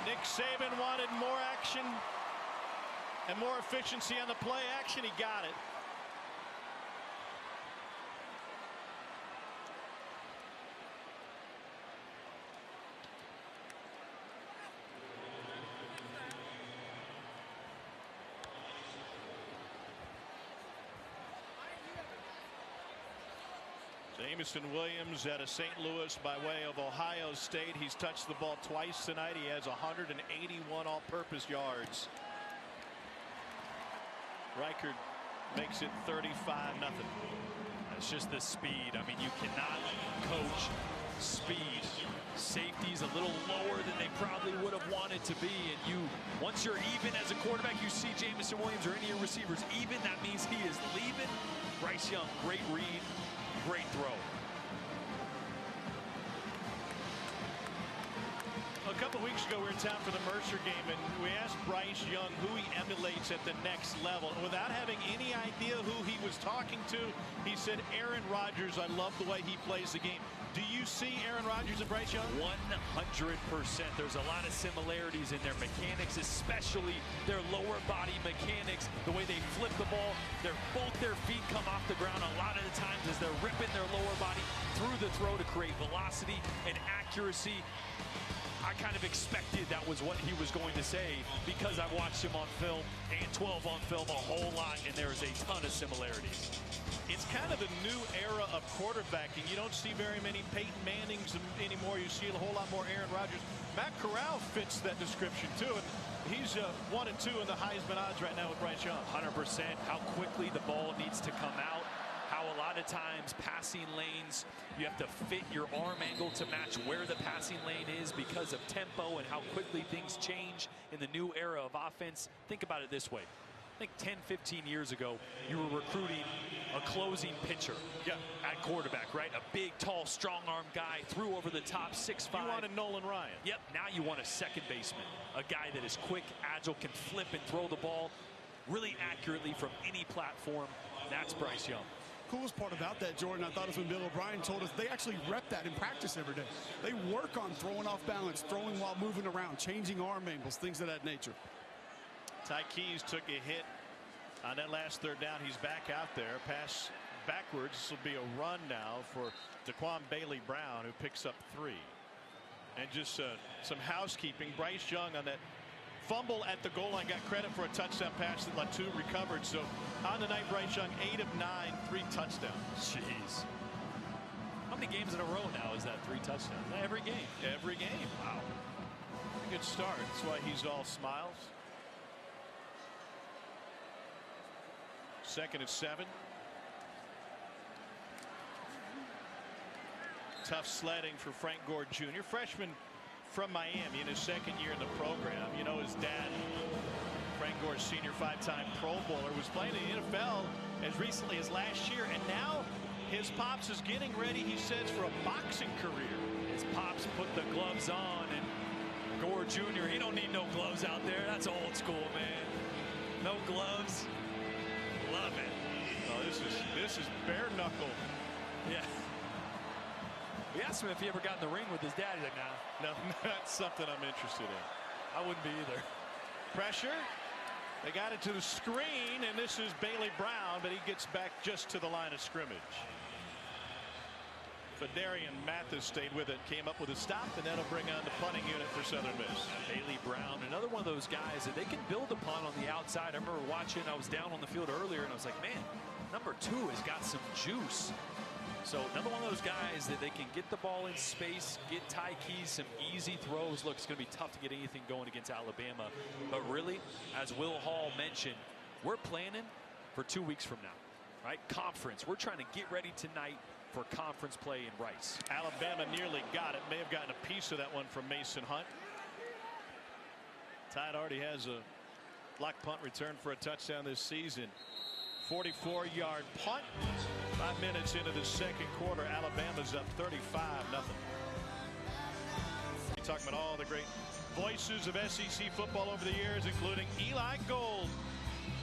Nick Saban wanted more action and more efficiency on the play action. He got it. Jamison Williams out of St. Louis by way of Ohio State. He's touched the ball twice tonight. He has 181 all-purpose yards. Reichard makes it 35-0. It's just the speed. I mean, you cannot coach speed. Safety's a little lower than they probably would have wanted to be. And once you're even as a quarterback, you see Jamison Williams or any of your receivers even, that means he is leaving. Bryce Young, great read, great throw. A couple weeks ago, we were in town for the Mercer game, and we asked Bryce Young who he emulates at the next level. And without having any idea who he was talking to, he said, Aaron Rodgers, I love the way he plays the game. Do you see Aaron Rodgers and Bryce Young? 100%. There's a lot of similarities in their mechanics, especially their lower body mechanics, the way they flip the ball. Both their feet come off the ground a lot of the times as they're ripping their lower body through the throw to create velocity and accuracy. I kind of expected that was what he was going to say because I've watched him on film and 12 on film a whole lot, and there is a ton of similarities. It's kind of the new era of quarterbacking. You don't see very many Peyton Mannings anymore. You see a whole lot more Aaron Rodgers. Matt Corral fits that description too, and he's 1 and 2 in the Heisman odds right now with Bryce Young. 100%. How quickly the ball needs to come out. How a lot of times passing lanes, you have to fit your arm angle to match where the passing lane is because of tempo and how quickly things change in the new era of offense. Think about it this way. I think 10, 15 years ago, you were recruiting a closing pitcher at quarterback, right? A big, tall, strong-arm guy, threw over the top, 6'5". You wanted Nolan Ryan. Yep, now you want a second baseman, a guy that is quick, agile, can flip and throw the ball really accurately from any platform. That's Bryce Young. Coolest part about that, Jordan, I thought, is when Bill O'Brien told us they actually rep that in practice every day. They work on throwing off balance, throwing while moving around, changing arm angles, things of that nature. Ty Keys took a hit on that last third down. He's back out there. Pass backwards. This will be a run now for Daquan Bailey Brown, who picks up 3. And just some housekeeping. Bryce Young on that fumble at the goal line got credit for a touchdown pass that Latu recovered. So on the night, Bryce Young 8 of 9, 3 touchdowns. Jeez. How many games in a row now is that 3 touchdowns? Every game. Every game. Wow. Good start. That's why he's all smiles. 2nd and 7. Tough sledding for Frank Gore Jr., freshman from Miami in his 2nd year in the program. You know, his dad, Frank Gore Sr., 5-time Pro Bowler, was playing in the NFL as recently as last year, and now his pops is getting ready, he says, for a boxing career. His pops put the gloves on, and Gore Jr., he don't need no gloves out there. That's old school, man. No gloves. Love it. Oh, this is bare knuckle. Yeah. We asked him if he ever got in the ring with his dad. He's like, nah. No, that's something I'm interested in. I wouldn't be either. Pressure. They got it to the screen, and this is Bailey Brown, but he gets back just to the line of scrimmage. But Darian Mathis stayed with it, came up with a stop, and that'll bring on the punting unit for Southern Miss. Bailey Brown, another one of those guys that they can build upon on the outside. I remember watching, I was down on the field earlier, and I was like, man, number 2 has got some juice. So another one of those guys that they can get the ball in space, get Ty Keys some easy throws. Look, it's going to be tough to get anything going against Alabama. But really, as Will Hall mentioned, we're planning for 2 weeks from now, right? Conference. We're trying to get ready tonight for conference play in Rice. Alabama nearly got it. May have gotten a piece of that one from Mason Hunt. Tide already has a block punt return for a touchdown this season. 44-yard punt. 5 minutes into the 2nd quarter. Alabama's up 35-0. We're talking about all the great voices of SEC football over the years, including Eli Gold,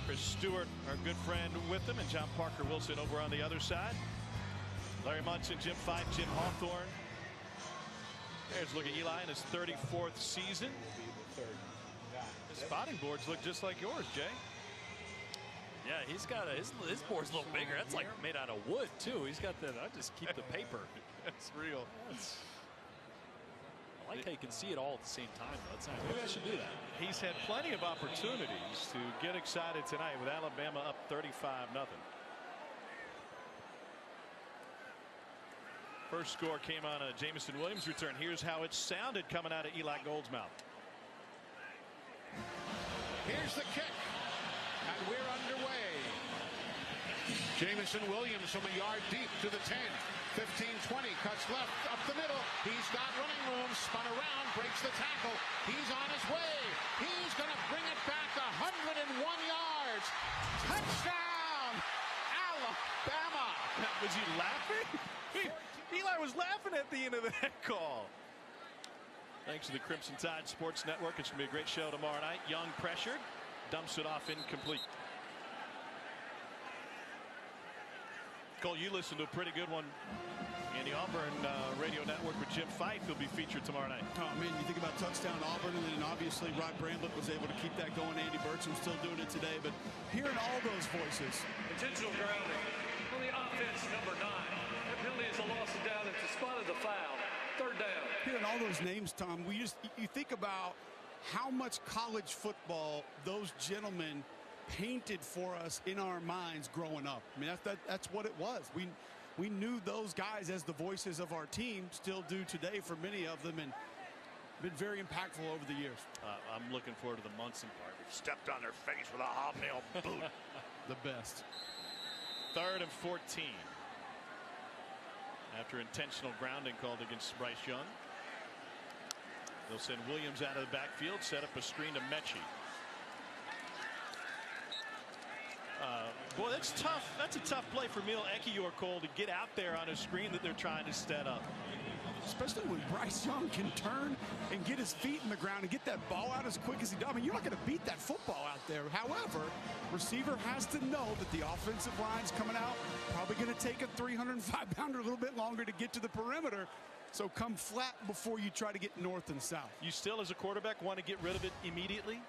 Chris Stewart, our good friend, with them, and John Parker Wilson over on the other side. Larry Munson, Jim Fife, Jim Hawthorne. There's a look at Eli in his 34th season. His spotting boards look just like yours, Jay. Yeah, he's got his board's a little bigger. That's like made out of wood too. He's got that. I just keep the paper. That's real. I like how you can see it all at the same time. That's nice. Maybe I should do that. He's had plenty of opportunities to get excited tonight with Alabama up 35-0. First score came on a Jamison Williams return. Here's how it sounded coming out of Eli Gold's mouth. Here's the kick, and we're underway. Jamison Williams from a yard deep to the 10. 15-20, cuts left, up the middle. He's got running room, spun around, breaks the tackle. He's on his way. He's going to bring it back 101 yards. Touchdown, Alabama. Was he laughing? Eli was laughing at the end of that call. Thanks to the Crimson Tide Sports Network. It's going to be a great show tomorrow night. Young pressured, dumps it off incomplete. Cole, you listened to a pretty good one in the Auburn radio network with Jim Fife. He'll be featured tomorrow night. Oh, man, you think about touchdown Auburn, and then obviously Rod Bramblett was able to keep that going. Andy Burcham still doing it today. But hearing all those voices. Intentional grounding on the offense, number 9. That penalty is a loss of down at the spot of the foul. 3rd down. Hearing all those names, Tom, you think about how much college football those gentlemen painted for us in our minds growing up. I mean, that's what it was. We knew those guys as the voices of our team, still do today for many of them, and been very impactful over the years. I'm looking forward to the Munson part. Stepped on their face with a hobnail boot. The best. 3rd and 14. After intentional grounding called against Bryce Young. They'll send Williams out of the backfield, set up a screen to Mechie. Boy, that's tough. That's a tough play for Emil Ekiyor-Cole to get out there on a screen that they're trying to set up. Especially when Bryce Young can turn and get his feet in the ground and get that ball out as quick as he does. I mean, you're not going to beat that football out there. However, receiver has to know that the offensive line's coming out. Probably going to take a 305-pounder a little bit longer to get to the perimeter. So come flat before you try to get north and south. You still, as a quarterback, want to get rid of it immediately?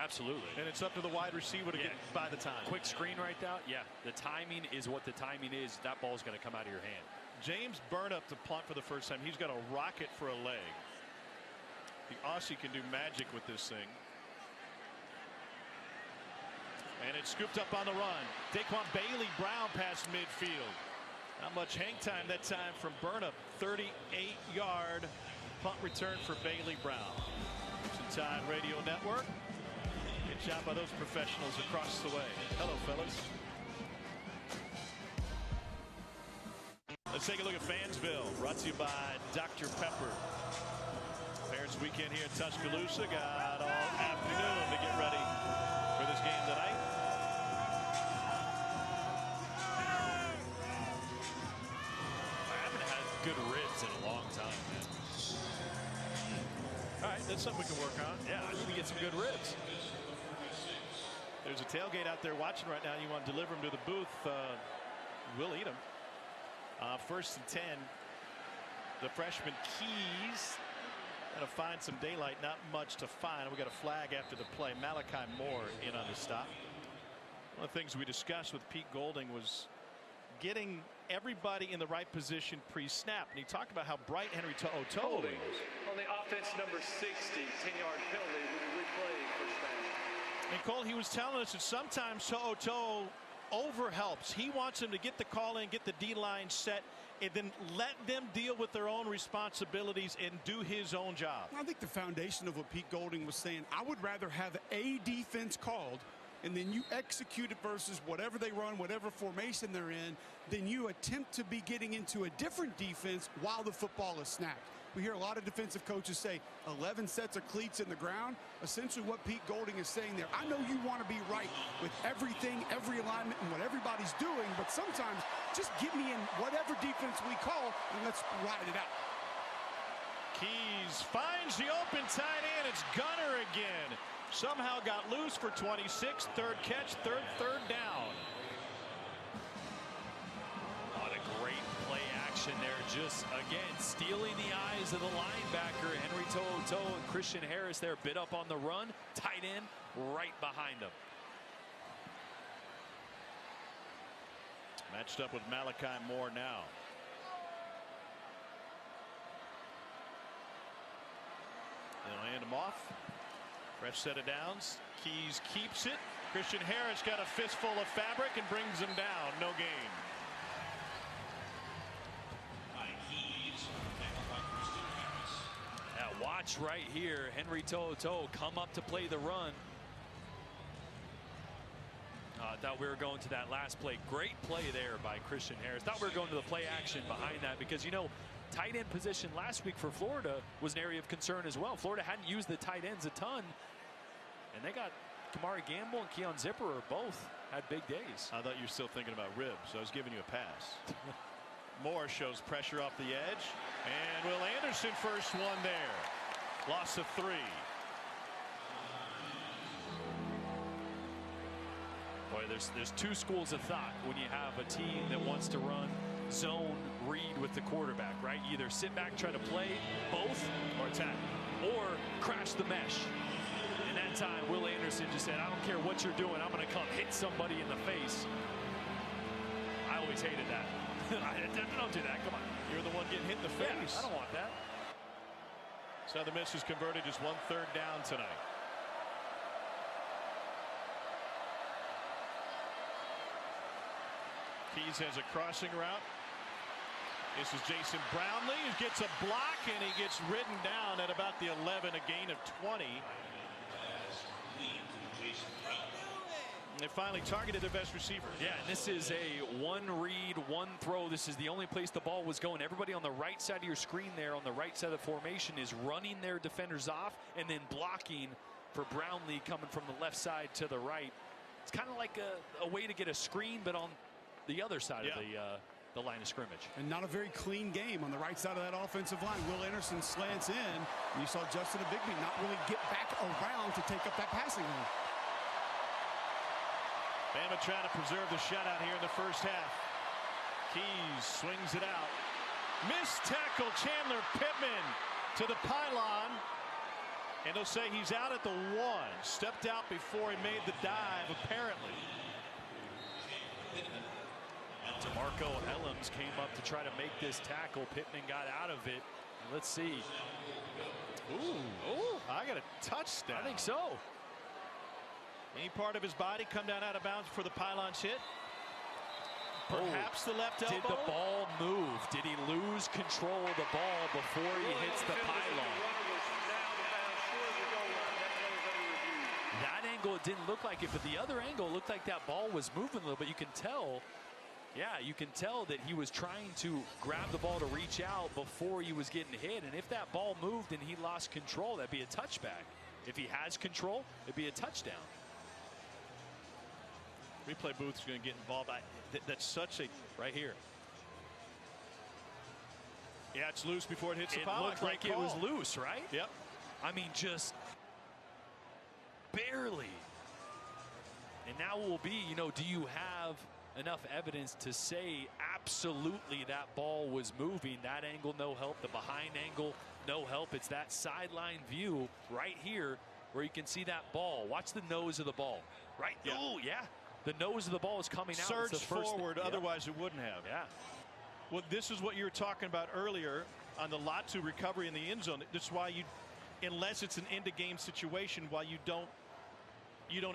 Absolutely. And it's up to the wide receiver to get by the time. Quick screen right out. Yeah, the timing is what the timing is. That ball's going to come out of your hand. James Burnup to punt for the first time. He's got a rocket for a leg. The Aussie can do magic with this thing. And it's scooped up on the run. Daquan Bailey-Brown past midfield. Not much hang time that time from Burnap. 38-yard punt return for Bailey-Brown. Crimson Tide Radio Network. Good job by those professionals across the way. Hello, fellas. Let's take a look at Fansville, brought to you by Dr. Pepper. Parents weekend here in Tuscaloosa. Got all afternoon to get ready for this game tonight. I haven't had good ribs in a long time, man. All right, that's something we can work on. Yeah, I need to get some good ribs. There's a tailgate out there watching right now. You want to deliver them to the booth, we'll eat them. First and 10. The freshman Keys going to find some daylight. Not much to find. We got a flag after the play. Malachi Moore in on the stop. One of the things we discussed with Pete Golding was getting everybody in the right position pre-snap. And he talked about how bright Henry To'o is. On the offense number 60, 10-yard penalty with a replay first down. And Cole, he was telling us that sometimes To'o over helps. He wants him to get the call in, get the D-line set, and then let them deal with their own responsibilities and do his own job. I think the foundation of what Pete Golding was saying, I would rather have a defense called and then you execute it versus whatever they run, whatever formation they're in, then you attempt to be getting into a different defense while the football is snapped. We hear a lot of defensive coaches say 11 sets of cleats in the ground. Essentially what Pete Golding is saying there, I know you want to be right with everything, every alignment, and what everybody's doing, but sometimes just get me in whatever defense we call and let's ride it out. Keys finds the open tight end. It's Gunner again. Somehow got loose for 26. Third catch, third down. What a great play action there. Just, again, stealing the eyes of the linebacker. Henry To'o and Christian Harris there, bit up on the run. Tight end right behind him. Matched up with Malachi Moore now. They'll hand him off. Fresh set of downs. Keys keeps it. Christian Harris got a fistful of fabric and brings him down. No gain. Now watch right here. Henry To'o come up to play the run. I thought we were going to that last play. Great play there by Christian Harris. Thought we were going to the play action behind that because, you know, tight end position last week for Florida was an area of concern as well. Florida hadn't used the tight ends a ton, and they got Kamari Gamble and Keon Zipper both had big days. I thought you were still thinking about ribs. I was giving you a pass. Moore shows pressure off the edge, and Will Anderson first one there. Loss of 3. Boy, there's two schools of thought when you have a team that wants to run zone read with the quarterback, right? Either sit back, try to play both, or attack, or crash the mesh. And that time, Will Anderson just said, I don't care what you're doing, I'm going to come hit somebody in the face. I always hated that. Don't do that, come on. You're the one getting hit in the face. Yeah, I don't want that. Southern Miss has converted just 1 3rd down tonight. Keys has a crossing route. This is Jason Brownlee, who gets a block, and he gets ridden down at about the 11, a gain of 20. And they finally targeted their best receiver. Yeah, and this is a one read, one throw. This is the only place the ball was going. Everybody on the right side of your screen there, on the right side of the formation, is running their defenders off and then blocking for Brownlee coming from the left side to the right. It's kind of like a way to get a screen, but on the other side of the line of scrimmage. And not a very clean game on the right side of that offensive line. Will Anderson slants in, and you saw Justin Bigby not really get back around to take up that passing lane. Bama trying to preserve the shutout here in the first half. Keys swings it out. Missed tackle, Chandler Pittman to the pylon. And they'll say he's out at the 1. Stepped out before he made the dive, apparently. DeMarco Ellams came up to try to make this tackle. Pittman got out of it. And let's see. Ooh, I got a touchdown. I think so. Any part of his body come down out of bounds for the pylon's hit? Perhaps the left elbow. Did the ball move? Did he lose control of the ball before he hits the pylon? That angle, it didn't look like it, but the other angle looked like that ball was moving a little bit. You can tell, you can tell that he was trying to grab the ball to reach out before he was getting hit. And if that ball moved and he lost control, that'd be a touchback. If he has control, it'd be a touchdown. Replay booth is going to get involved. That's such a right here. Yeah, it's loose before it hits the pylon. It looked like it was loose, right? Yep. I mean, just barely. And now will be, do you have enough evidence to say absolutely that ball was moving? That angle, no help. The behind angle, no help. It's that sideline view right here where you can see that ball. Watch the nose of the ball. Right? Yeah. Oh, yeah. The nose of the ball is coming out. Surge forward, otherwise it wouldn't have. Yeah. Well, this is what you were talking about earlier on the Latu recovery in the end zone. That's why you, unless it's an end-of-game situation, why you don't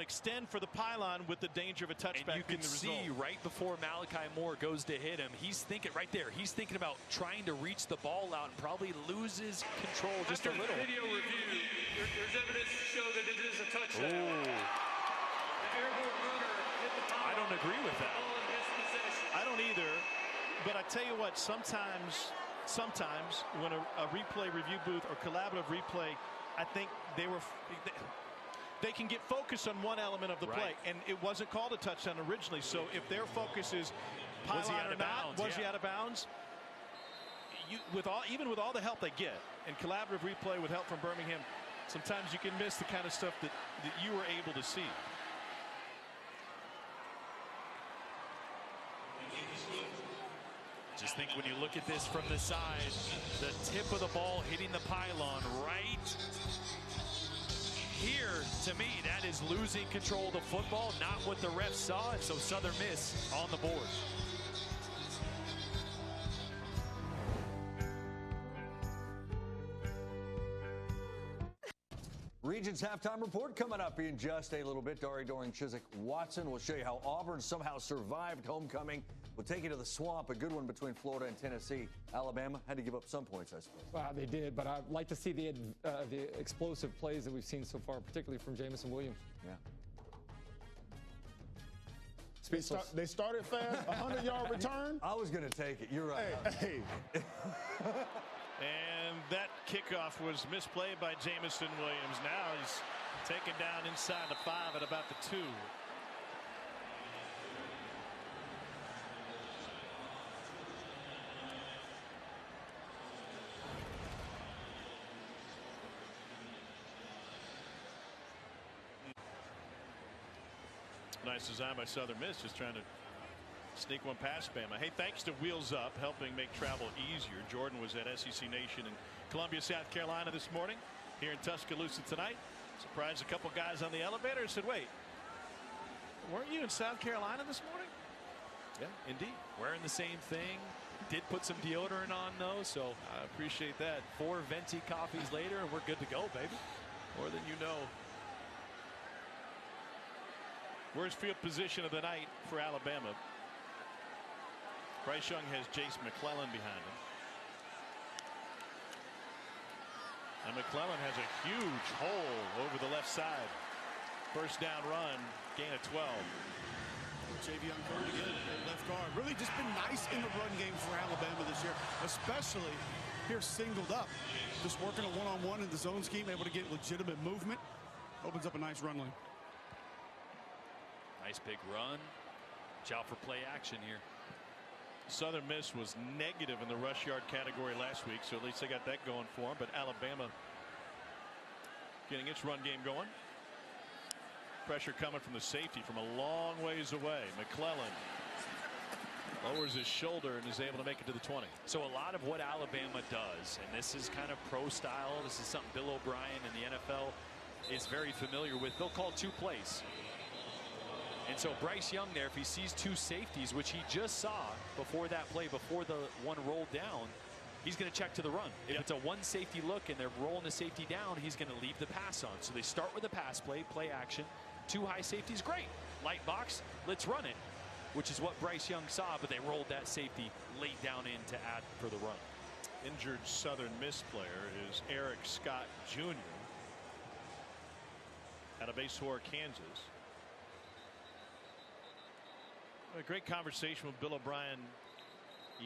extend for the pylon with the danger of a touchback. And you can see right before Malachi Moore goes to hit him, he's thinking right there. He's thinking about trying to reach the ball out and probably loses control just a little. After video review, there's evidence to show that it is a touchdown. Ooh. The airborne runner hit the pylon. I don't agree with that. I don't either. But I tell you what, sometimes when a replay review booth or collaborative replay, I think they can get focused on one element of the play, and it wasn't called a touchdown originally. So if their focus is pylon or not, was he out of bounds? Even with all the help they get and collaborative replay with help from Birmingham, sometimes you can miss the kind of stuff that you were able to see. Just think when you look at this from the side, the tip of the ball hitting the pylon right here, to me, that is losing control of the football, not what the refs saw, and so Southern Miss on the board. Regions halftime report coming up in just a little bit. Dari Doring-Chiswick-Watson will show you how Auburn somehow survived homecoming. We'll take you to the swamp, a good one between Florida and Tennessee. Alabama had to give up some points, I suppose. Well, they did, but I'd like to see the explosive plays that we've seen so far, particularly from Jamison Williams. Yeah. They started fast, 100-yard return. I was going to take it. You're right. Hey. And that kickoff was misplayed by Jamison Williams. Now he's taken down inside the 5 at about the 2. Nice design by Southern Miss, just trying to sneak one past Bama. Hey, thanks to Wheels Up, helping make travel easier. Jordan was at SEC Nation in Columbia, South Carolina this morning. Here in Tuscaloosa tonight. Surprised a couple guys on the elevator and said, wait, weren't you in South Carolina this morning? Yeah, indeed. Wearing the same thing. Did put some deodorant on, though, so I appreciate that. 4 venti coffees later, and we're good to go, baby. More than you know. Worst field position of the night for Alabama. Bryce Young has Jace McClellan behind him. And McClellan has a huge hole over the left side. First down run, gain of 12. Javion Curry again at left guard. Really just been nice in the run game for Alabama this year, especially here singled up. Just working a one-on-one in the zone scheme, able to get legitimate movement. Opens up a nice run lane. Nice big run. Watch out for play action here. Southern Miss was negative in the rush yard category last week, so at least they got that going for them. But Alabama getting its run game going. Pressure coming from the safety from a long ways away. McClellan lowers his shoulder and is able to make it to the 20. So a lot of what Alabama does, and this is kind of pro style, this is something Bill O'Brien and the NFL is very familiar with. They'll call 2 plays. And so Bryce Young there, if he sees 2 safeties, which he just saw before that play, before the one rolled down, he's going to check to the run. If it's a 1 safety look and they're rolling the safety down, he's going to leave the pass on. So they start with a pass play, play action, 2 high safeties, great. Light box, let's run it, which is what Bryce Young saw, but they rolled that safety late down in to add for the run. Injured Southern Miss player is Eric Scott Jr. out of Base Horror, Kansas. A great conversation with Bill O'Brien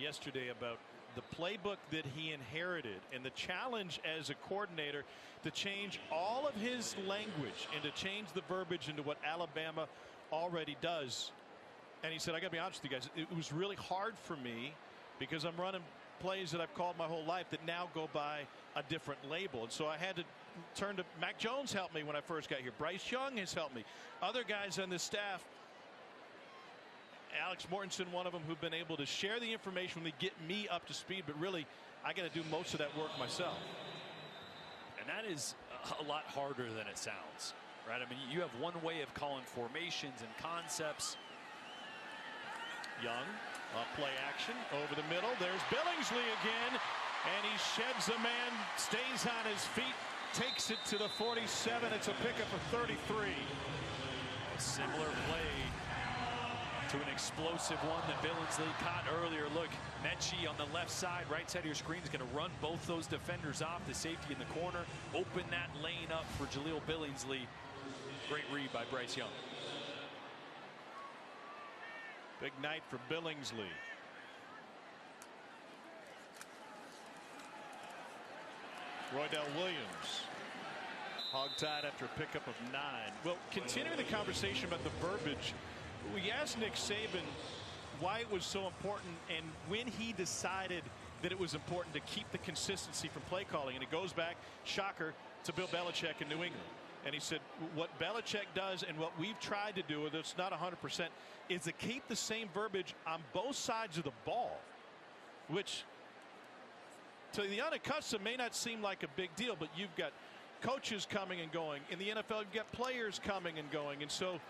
yesterday about the playbook that he inherited and the challenge as a coordinator to change all of his language and to change the verbiage into what Alabama already does. And he said, I got to be honest with you guys, it was really hard for me because I'm running plays that I've called my whole life that now go by a different label. And so I had to turn to Mac Jones helped me when I first got here. Bryce Young has helped me. Other guys on the staff, Alex Mortensen, one of them, who've been able to share the information when they get me up to speed. But really, I got to do most of that work myself. And that is a lot harder than it sounds, right? I mean, you have one way of calling formations and concepts. Young, play action over the middle. There's Billingsley again, and he sheds a man, stays on his feet, takes it to the 47. It's a pickup of 33. A similar play to an explosive one that Billingsley caught earlier. Look, Mechie on the left side, right side of your screen is going to run both those defenders off. The safety in the corner, open that lane up for Jaleel Billingsley. Great read by Bryce Young. Big night for Billingsley. Roydell Williams hogtied after a pickup of 9. Well, continuing the conversation about the verbiage, we asked Nick Saban why it was so important and when he decided that it was important to keep the consistency from play calling. And it goes back, shocker, to Bill Belichick in New England. And he said what Belichick does and what we've tried to do, it's not 100%, is to keep the same verbiage on both sides of the ball, which to the unaccustomed may not seem like a big deal, but you've got coaches coming and going. In the NFL, you've got players coming and going. And so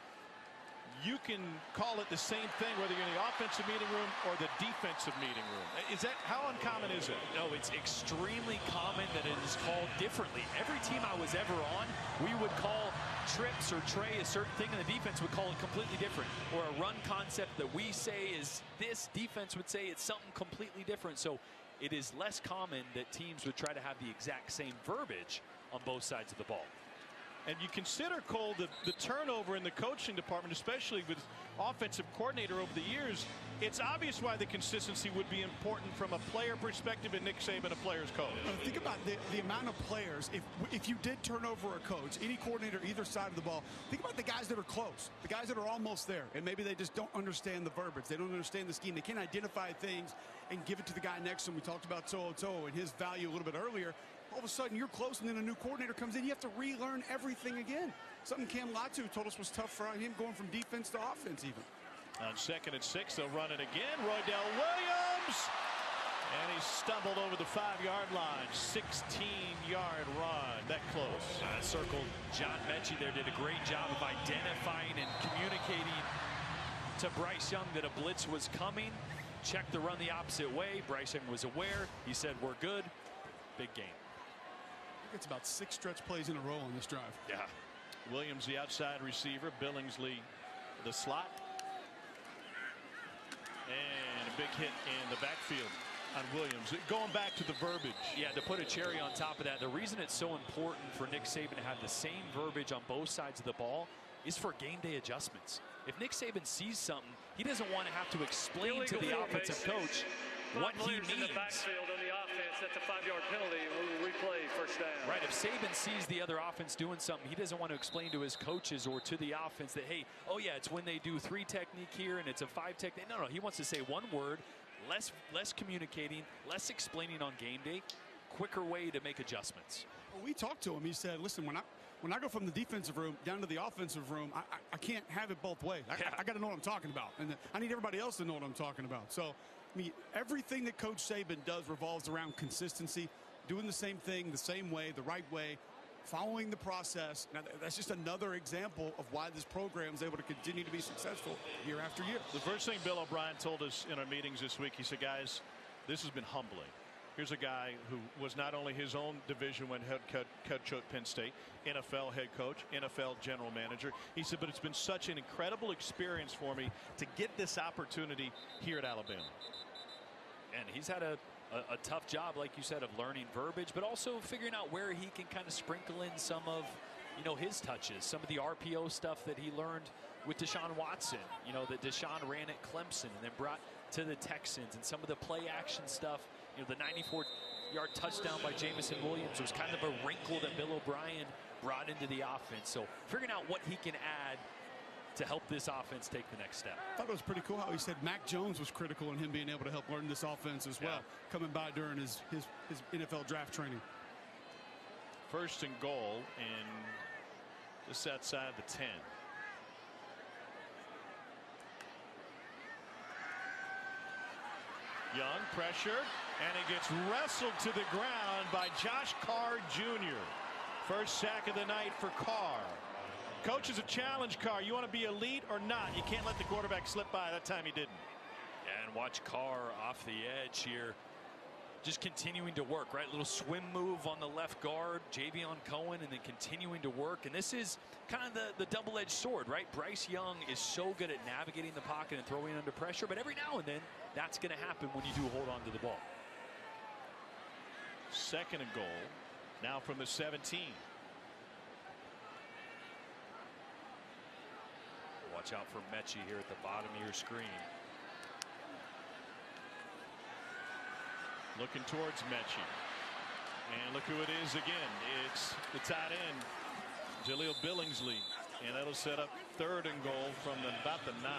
you can call it the same thing whether you're in the offensive meeting room or the defensive meeting room. Is that, how uncommon is it? No, it's extremely common that it is called differently. Every team I was ever on, we would call trips or tray a certain thing, and the defense would call it completely different. Or a run concept that we say is this, defense would say it's something completely different. So it is less common that teams would try to have the exact same verbiage on both sides of the ball. And you consider, Cole, the turnover in the coaching department, especially with offensive coordinator over the years, it's obvious why the consistency would be important from a player perspective and Nick Saban, a player's coach. Think about the amount of players. If you did turn over a coach, any coordinator, either side of the ball, think about the guys that are close, the guys that are almost there, and maybe they just don't understand the verbiage. They don't understand the scheme. They can't identify things and give it to the guy next to them. We talked about To'o and his value a little bit earlier. All of a sudden, you're close, and then a new coordinator comes in. You have to relearn everything again. Something Cam Latu told us was tough for him going from defense to offense even. On 2nd and 6, they'll run it again. Roydell Williams. And he stumbled over the 5-yard line. 16-yard run. That close. Circled John Mechie there, did a great job of identifying and communicating to Bryce Young that a blitz was coming. Checked the run the opposite way. Bryce Young was aware. He said, we're good. Big game. It's about 6 stretch plays in a row on this drive. Yeah. Williams, the outside receiver. Billingsley, the slot. And a big hit in the backfield on Williams. Going back to the verbiage. Yeah, to put a cherry on top of that, the reason it's so important for Nick Saban to have the same verbiage on both sides of the ball is for game day adjustments. If Nick Saban sees something, he doesn't want to have to explain to the offensive coach, what he players in the means. backfield on the offense. That's a 5-yard penalty, and we will replay first down. Right, if Saban sees the other offense doing something, he doesn't want to explain to his coaches or to the offense that, hey, oh yeah, it's when they do 3 technique here and it's a 5 technique. No, he wants to say one word, less communicating, less explaining on game day, quicker way to make adjustments. Well, we talked to him. He said, listen, when I go from the defensive room down to the offensive room, I can't have it both ways. I got to know what I'm talking about. And I need everybody else to know what I'm talking about. So, I mean, everything that Coach Saban does revolves around consistency, doing the same thing the same way, the right way, following the process. Now, that's just another example of why this program is able to continue to be successful year after year. The first thing Bill O'Brien told us in our meetings this week, he said, guys, this has been humbling. Here's a guy who was not only his own Division I head coach at Penn State, NFL head coach, NFL general manager. He said, but it's been such an incredible experience for me to get this opportunity here at Alabama. And he's had a tough job, like you said, of learning verbiage, but also figuring out where he can kind of sprinkle in some of, his touches, some of the RPO stuff that he learned with Deshaun Watson, that Deshaun ran at Clemson and then brought to the Texans, and some of the play action stuff. The 94-yard touchdown by Jamison Williams was kind of a wrinkle that Bill O'Brien brought into the offense. So figuring out what he can add to help this offense take the next step. I thought it was pretty cool how he said Mac Jones was critical in him being able to help learn this offense as well, coming by during his NFL draft training. First and goal, and just outside the 10. Young pressured, and it gets wrestled to the ground by Josh Carr Jr. First sack of the night for Carr. Coach is a challenge, Carr. You want to be elite or not? You can't let the quarterback slip by. That time he didn't. And watch Carr off the edge here. Just continuing to work, right? Little swim move on the left guard, Javion Cohen, and then continuing to work. And this is kind of the double-edged sword, right? Bryce Young is so good at navigating the pocket and throwing under pressure, but every now and then that's going to happen when you do hold on to the ball. Second and goal, now from the 17. Watch out for Mechie here at the bottom of your screen. Looking towards Mechie. And look who it is again. It's the tight end, Jaleel Billingsley. And that'll set up third and goal from about the 9.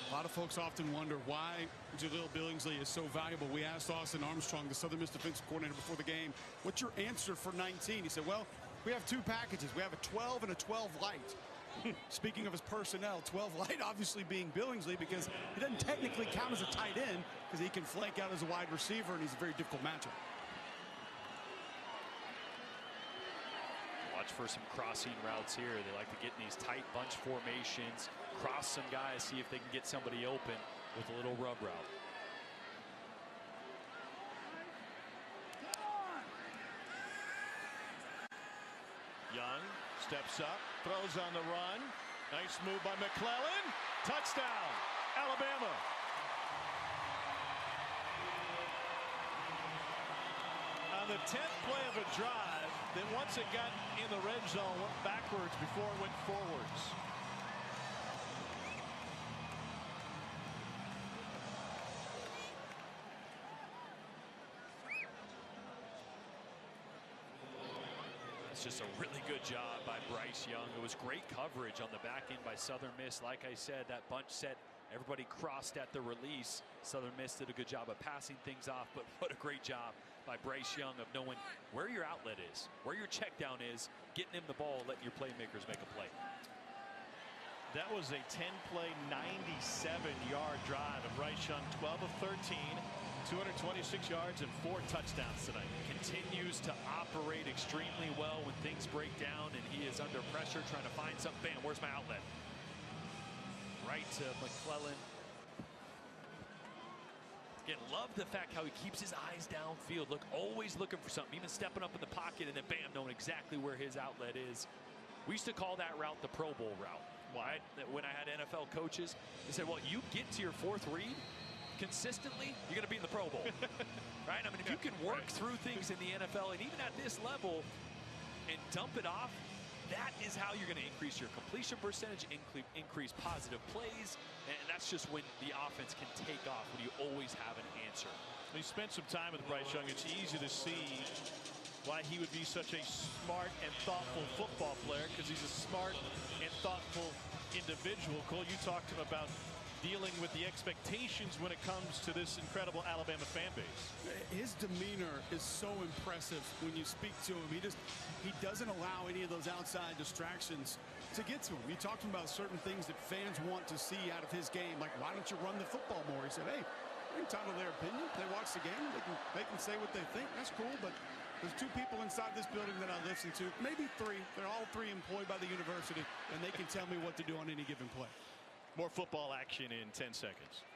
A lot of folks often wonder why Jaleel Billingsley is so valuable. We asked Austin Armstrong, the Southern Miss defensive coordinator, before the game, what's your answer for 19? He said, well, we have 2 packages. We have a 12 and a 12 light. Speaking of his personnel, 12 light obviously being Billingsley, because he doesn't technically count as a tight end because he can flank out as a wide receiver, and he's a very difficult matchup. Watch for some crossing routes here. They like to get in these tight bunch formations, cross some guys, see if they can get somebody open with a little rub route. Young steps up, throws on the run. Nice move by McClellan. Touchdown, Alabama. On the 10th play of a drive that once it got in the red zone went backwards before it went forwards. Just a really good job by Bryce Young. It was great coverage on the back end by Southern Miss. Like I said, that bunch set, everybody crossed at the release. Southern Miss did a good job of passing things off, but what a great job by Bryce Young of knowing where your outlet is, where your check down is, getting him the ball, letting your playmakers make a play. That was a 10-play, 97-yard drive of Bryce Young, 12 of 13. 226 yards and 4 touchdowns tonight. Continues to operate extremely well when things break down and he is under pressure trying to find something. Bam, where's my outlet? Right to McClellan. Again, love the fact how he keeps his eyes downfield. Always looking for something, even stepping up in the pocket and then bam, knowing exactly where his outlet is. We used to call that route the Pro Bowl route. Why? When I had NFL coaches, they said, well, you get to your 4th read consistently, you're going to be in the Pro Bowl. Right? I mean, if you can work through things in the NFL and even at this level and dump it off that is how you're going to increase your completion percentage, increase positive plays, and that's just when the offense can take off, when you always have an answer. He spent some time with Bryce Young. It's easy to see why he would be such a smart and thoughtful football player, because he's a smart and thoughtful individual. Cole, you talked to him about dealing with the expectations when it comes to this incredible Alabama fan base. His demeanor is so impressive when you speak to him. He doesn't allow any of those outside distractions to get to him. You talked to him about certain things that fans want to see out of his game, like why don't you run the football more? He said, hey, they're entitled to their opinion. They watch the game. They can say what they think. That's cool, but there's two people inside this building that I listen to, maybe three. They're all three employed by the university, and they can tell me what to do on any given play. More football action in 10 seconds.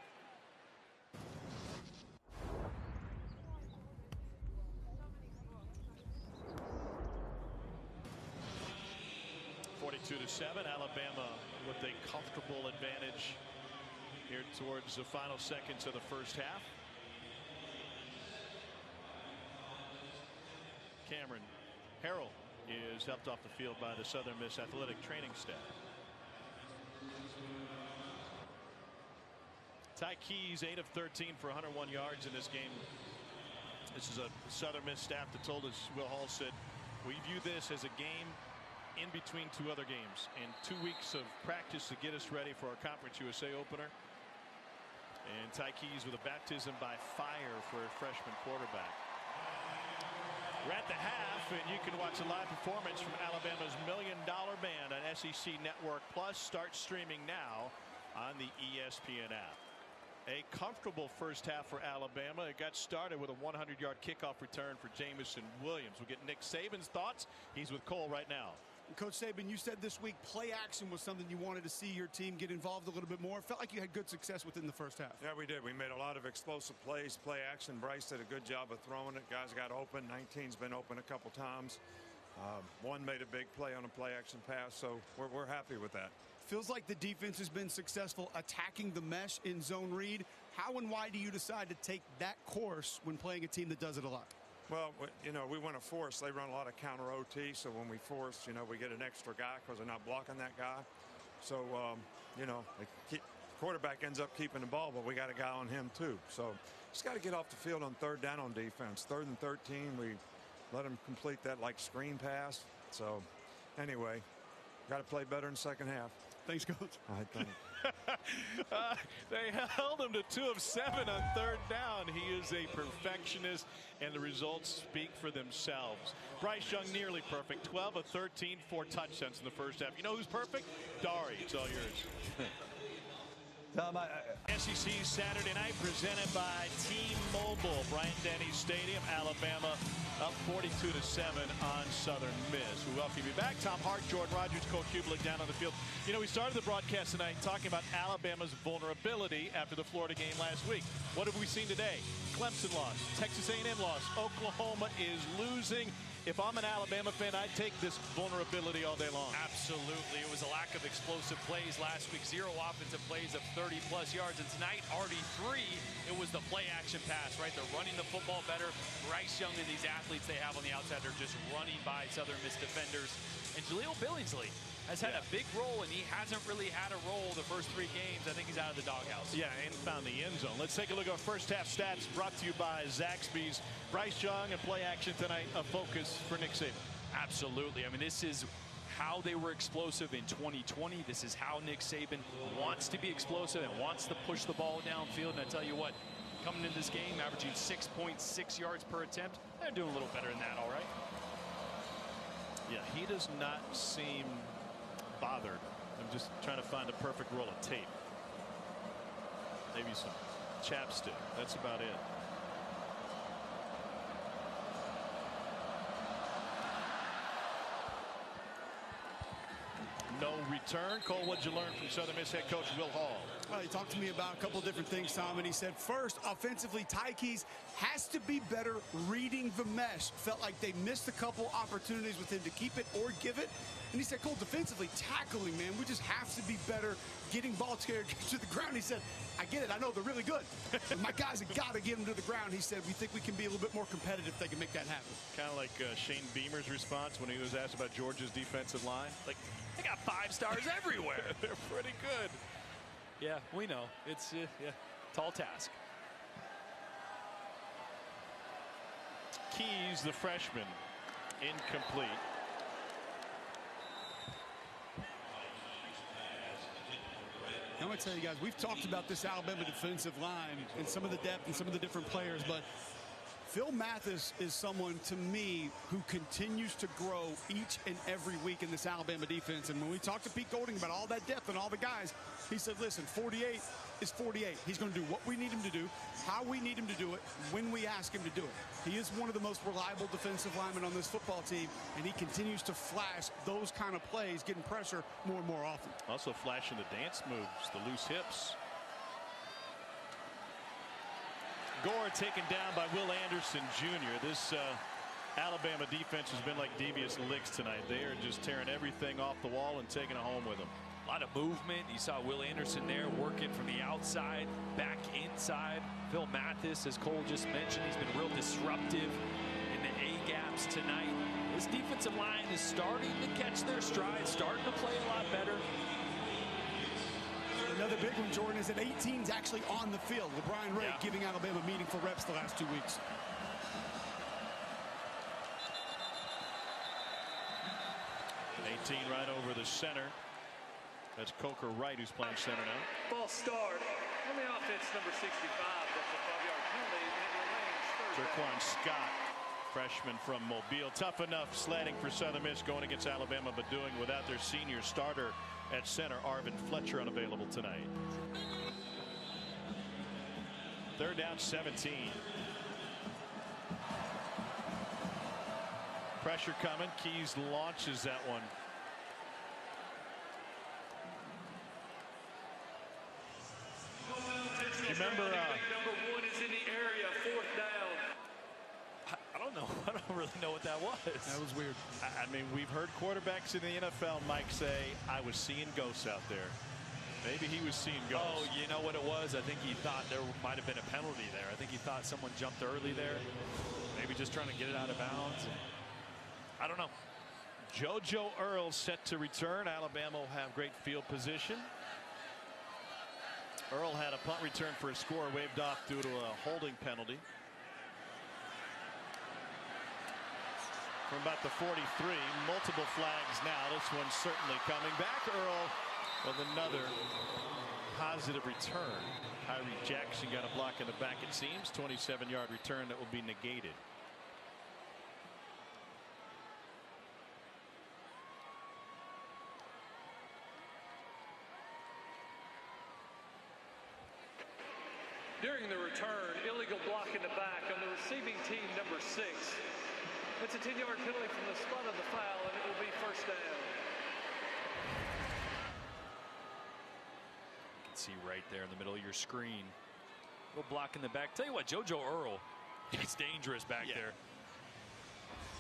(42-7). Alabama with a comfortable advantage here towards the final seconds of the first half. Cameron Harrell is helped off the field by the Southern Miss athletic training staff. Ty Keys 8 of 13 for 101 yards in this game. This is a Southern Miss staff that told us, Will Hall said, we view this as a game in between two other games, and 2 weeks of practice to get us ready for our Conference USA opener. And Ty Keys with a baptism by fire for a freshman quarterback. We're at the half, and you can watch a live performance from Alabama's $1 Million Band on SEC Network Plus. Start streaming now on the ESPN app. A comfortable first half for Alabama. It got started with a 100-yard kickoff return for Jamison Williams. We'll get Nick Saban's thoughts. He's with Cole right now. Coach Saban, you said this week play action was something you wanted to see your team get involved a little bit more. Felt like you had good success within the first half. Yeah, we did. We made a lot of explosive plays, play action. Bryce did a good job of throwing it. Guys got open. 19's been open a couple times. One made a big play on a play action pass, so we're happy with that. Feels like the defense has been successful attacking the mesh in zone read. How and why do you decide to take that course when playing a team that does it a lot? Well, you know, we want to force. They run a lot of counter OT, so when we force, you know, we get an extra guy because they're not blocking that guy. So, you know, quarterback ends up keeping the ball, but we got a guy on him too. So just got to get off the field on third down on defense. 3rd and 13, we let them complete that like screen pass. So anyway, got to play better in the second half. Thanks, Coach. I think. They held him to 2 of 7 on 3rd down. He is a perfectionist, and the results speak for themselves. Bryce Young nearly perfect. 12 of 13, 4 touchdowns in the first half. You know who's perfect? Dari. It's all yours. Tom, SEC Saturday night presented by T-Mobile. Bryant-Denny Stadium, Alabama up 42-7 on Southern Miss. We welcome you back. Tom Hart, Jordan Rogers, Cole Kublik down on the field. You know, we started the broadcast tonight talking about Alabama's vulnerability after the Florida game last week. What have we seen today? Clemson lost. Texas A&M lost. Oklahoma is losing. If I'm an Alabama fan, I'd take this vulnerability all day long. Absolutely. It was a lack of explosive plays last week. 0 offensive plays of 30-plus yards. And tonight, RD3, it was the play-action pass, right? They're running the football better. Bryce Young and these athletes they have on the outside are just running by Southern Miss defenders. And Jaleel Billingsley has had a big role, and he hasn't really had a role the first 3 games. I think he's out of the doghouse. Yeah, and found the end zone. Let's take a look at our first half stats brought to you by Zaxby's. Bryce Young and play action tonight, a focus for Nick Saban. Absolutely. I mean, this is how they were explosive in 2020. This is how Nick Saban wants to be explosive and wants to push the ball downfield. And I tell you what, coming into this game, averaging 6.6 yards per attempt, they're doing a little better than that, all right? Yeah, he does not seem bothered. I'm just trying to find a perfect roll of tape. Maybe some chapstick. That's about it. No no return. Cole, what'd you learn from Southern Miss head coach Will Hall? Well, he talked to me about a couple different things, Tom, and he said, first, offensively, Tykees has to be better reading the mesh. Felt like they missed a couple opportunities with him to keep it or give it. And he said, Cole, defensively, tackling, man, we just have to be better getting ball to the ground. He said, I get it. I know they're really good. But my guys have got to get them to the ground. He said, we think we can be a little bit more competitive if they can make that happen. Kind of like Shane Beamer's response when he was asked about Georgia's defensive line. Like, they got 5 stars everywhere. They're pretty good. Yeah, we know. It's tall task. Keys, the freshman, incomplete. I'm going to tell you guys, we've talked about this Alabama defensive line and some of the depth and some of the different players, but Phil Mathis is someone, to me, who continues to grow each and every week in this Alabama defense. And when we talked to Pete Golding about all that depth and all the guys, he said, listen, 48 is 48. He's going to do what we need him to do, how we need him to do it, when we ask him to do it. He is one of the most reliable defensive linemen on this football team, and he continues to flash those kind of plays, getting pressure more and more often. Also flashing the dance moves, the loose hips. Gore taken down by Will Anderson Jr. This Alabama defense has been like devious licks tonight. They are just tearing everything off the wall and taking it home with them. A lot of movement. You saw Will Anderson there working from the outside back inside. Phil Mathis, as Cole just mentioned, he's been real disruptive in the A-gaps tonight. This defensive line is starting to catch their stride, starting to play a lot better. Another big one, Jordan, is that 18's actually on the field. LeBron Ray giving Alabama meaningful reps the last 2 weeks. Right over the center. That's Coker Wright who's playing center now. False start on the offense, number 65. That's a 5-yard penalty, and it remains third Terquan down. Scott, freshman from Mobile. Tough enough sledding for Southern Miss going against Alabama, but doing without their senior starter at center, Arvin Fletcher, unavailable tonight. Third down, 17. Pressure coming. Keys launches that one. You remember? Number 1 is in the area, 4th down. I don't know. I don't really know what that was. That was weird. I mean, we've heard quarterbacks in the NFL, Mike, say, I was seeing ghosts out there. Maybe he was seeing ghosts. Oh, you know what it was? I think he thought there might have been a penalty there. I think he thought someone jumped early there. Maybe just trying to get it out of bounds. I don't know. JoJo Earl set to return. Alabama will have great field position. Earl had a punt return for a score waved off due to a holding penalty. From about the 43, multiple flags now. This one's certainly coming back. Earl with another positive return. Tyree Jackson got a block in the back, it seems. 27-yard return that will be negated. During the return, illegal block in the back on the receiving team, number 6. It's a 10-yard penalty from the spot of the foul, and it will be first down. You can see right there in the middle of your screen. Little block in the back. Tell you what, JoJo Earl, he's dangerous back there.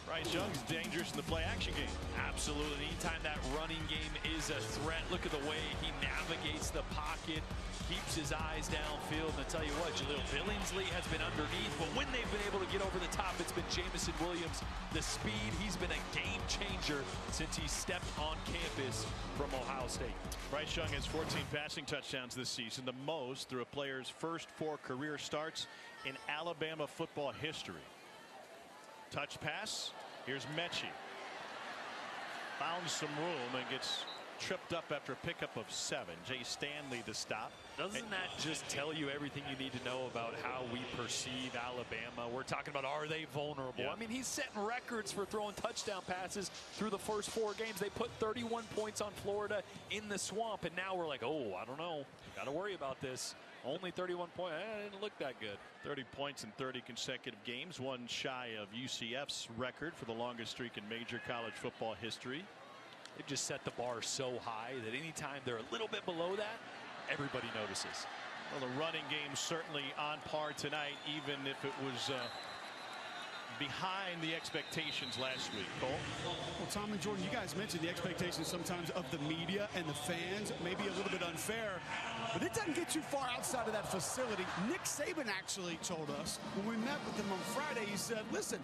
Bryce Young's dangerous in the play-action game. Absolutely. Anytime that running game is a threat, look at the way he navigates the pocket, keeps his eyes downfield. And I tell you what, Jaleel Billingsley has been underneath, but when they've been able to get over the top, it's been Jamison Williams. The speed, he's been a game changer since he stepped on campus from Ohio State. Bryce Young has 14 passing touchdowns this season, the most through a player's first 4 career starts in Alabama football history. Touch pass. Here's Mechie. Found some room and gets tripped up after a pickup of 7. Jay Stanley the stop. Doesn't that just tell you everything you need to know about how we perceive Alabama? We're talking about, are they vulnerable? Yeah. I mean, he's setting records for throwing touchdown passes through the first 4 games. They put 31 points on Florida in the swamp, and now we're like, oh, I don't know. Got to worry about this. Only 31 points. It didn't look that good. 30 points in 30 consecutive games, one shy of UCF's record for the longest streak in major college football history. They've just set the bar so high that anytime they're a little bit below that, everybody notices. Well, the running game certainly on par tonight, even if it was behind the expectations last week. Cole? Well, Tom and Jordan, you guys mentioned the expectations sometimes of the media and the fans, maybe a little bit unfair, but it doesn't get too far outside of that facility. Nick Saban actually told us when we met with him on Friday, he said, listen,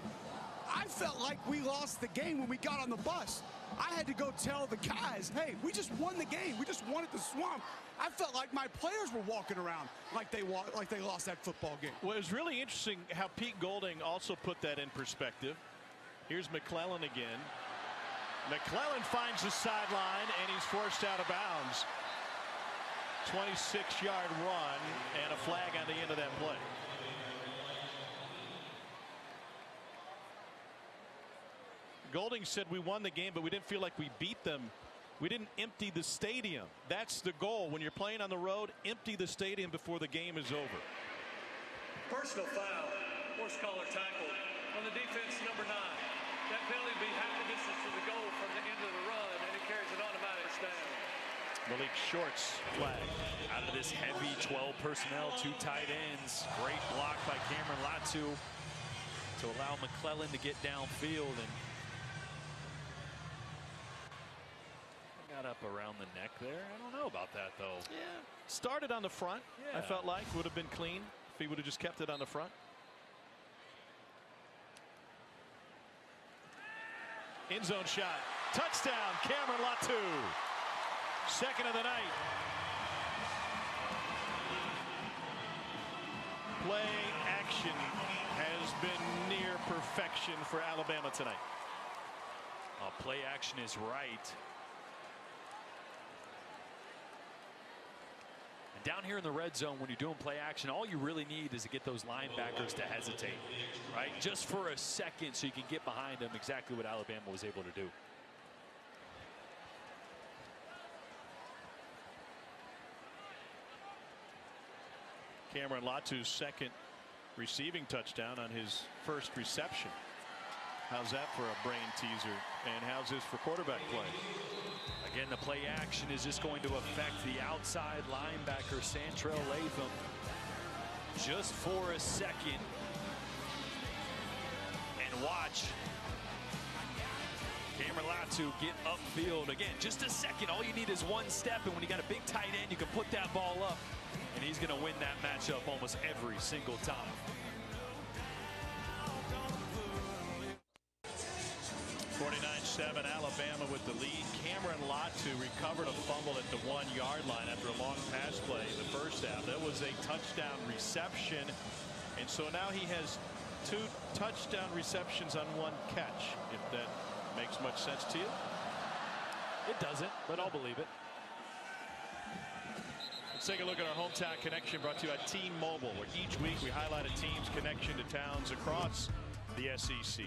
I felt like we lost the game when we got on the bus. I had to go tell the guys, hey, we just won the game. We just won at the Swamp. I felt like my players were walking around like they lost that football game. Well, it was really interesting how Pete Golding also put that in perspective. Here's McClellan again. McClellan finds the sideline, and he's forced out of bounds. 26-yard run and a flag on the end of that play. Golding said we won the game, but we didn't feel like we beat them. We didn't empty the stadium. That's the goal. When you're playing on the road, empty the stadium before the game is over. Personal foul. Horse collar tackle on the defense, number 9. That penalty will be half the distance to the goal from the end of the run, and it carries an automatic down. Malik Short's flag. Out of this heavy 12 personnel, 2 tight ends. Great block by Cameron Latu to allow McClellan to get downfield, and got up around the neck there. I don't know about that, though. Yeah. Started on the front. Yeah. I felt like would have been clean if he would have just kept it on the front. End zone shot. Touchdown, Cameron Latu. Second of the night. Play action has been near perfection for Alabama tonight. Play action is right. Down here in the red zone, when you're doing play action, all you really need is to get those linebackers to hesitate, right? Just for a second so you can get behind them, exactly what Alabama was able to do. Cameron Latu's second receiving touchdown on his first reception. How's that for a brain teaser? And how's this for quarterback play? Again, the play action is just going to affect the outside linebacker, Santrell Latham, just for a second. And watch Cameron Latu get upfield. Again, just a second. All you need is one step, and when you got a big tight end, you can put that ball up, and he's going to win that matchup almost every single time. 49-7 Alabama with the lead. Cameron Latu recovered a fumble at the 1-yard line after a long pass play in the first half. That was a touchdown reception, and so now he has 2 touchdown receptions on 1 catch, if that makes much sense to you. It doesn't, but I'll believe it. Let's take a look at our Hometown Connection, brought to you by T-Mobile, where each week we highlight a team's connection to towns across the SEC.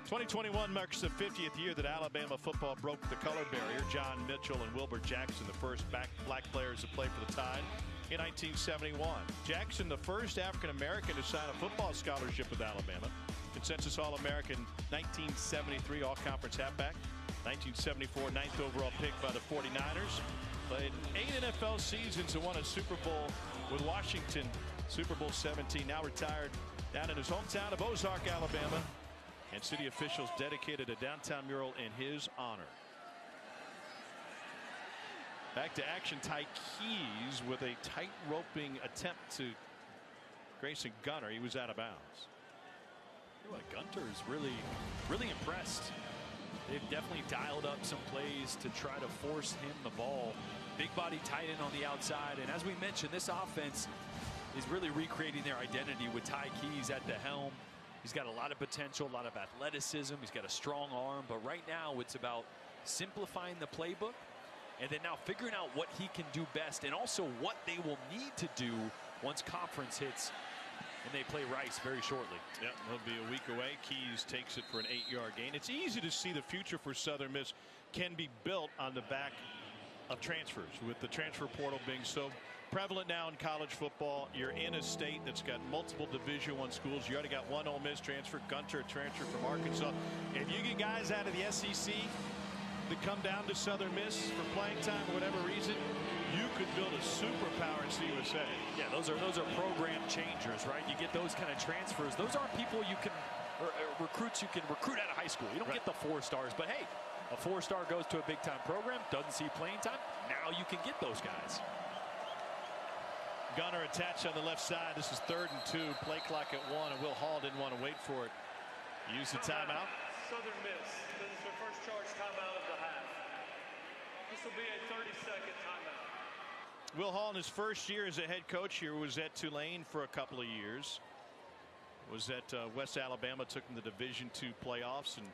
2021 marks the 50th year that Alabama football broke the color barrier. John Mitchell and Wilbur Jackson, the first black players to play for the Tide in 1971. Jackson, the first African-American to sign a football scholarship with Alabama. Consensus All-American 1973 All-Conference halfback. 1974 9th overall pick by the 49ers. Played 8 NFL seasons and won a Super Bowl with Washington. Super Bowl 17. Now retired down in his hometown of Ozark, Alabama. And city officials dedicated a downtown mural in his honor. Back to action, Ty Keys with a tight roping attempt to Grayson Gunter. He was out of bounds. Gunter is really impressed. They've definitely dialed up some plays to try to force him the ball. Big body tight end on the outside. And as we mentioned, this offense is really recreating their identity with Ty Keys at the helm. He's got a lot of potential, a lot of athleticism. He's got a strong arm. But right now it's about simplifying the playbook and then now figuring out what he can do best and also what they will need to do once conference hits and they play Rice very shortly. Yep, he'll be a week away. Keys takes it for an 8-yard gain. It's easy to see the future for Southern Miss can be built on the back of transfers, with the transfer portal being so prevalent now in college football. You're in a state that's got multiple Division I schools. You already got one Ole Miss transfer, Gunter, a transfer from Arkansas. If you get guys out of the SEC, that come down to Southern Miss for playing time for whatever reason, you could build a superpower in CUSA. Yeah, those are program changers, right? You get those kind of transfers. Those aren't people you can recruits you can recruit out of high school. You don't get the 4 stars, but hey, a 4-star goes to a big time program, doesn't see playing time. Now you can get those guys. Gunner attached on the left side. This is 3rd and 2. Play clock at 1, and Will Hall didn't want to wait for it. Use the timeout. Southern Miss. This is their first charge timeout of the half. This will be a 30-second timeout. Will Hall in his first year as a head coach here was at Tulane for a couple of years. Was at West Alabama, took him to Division II playoffs, and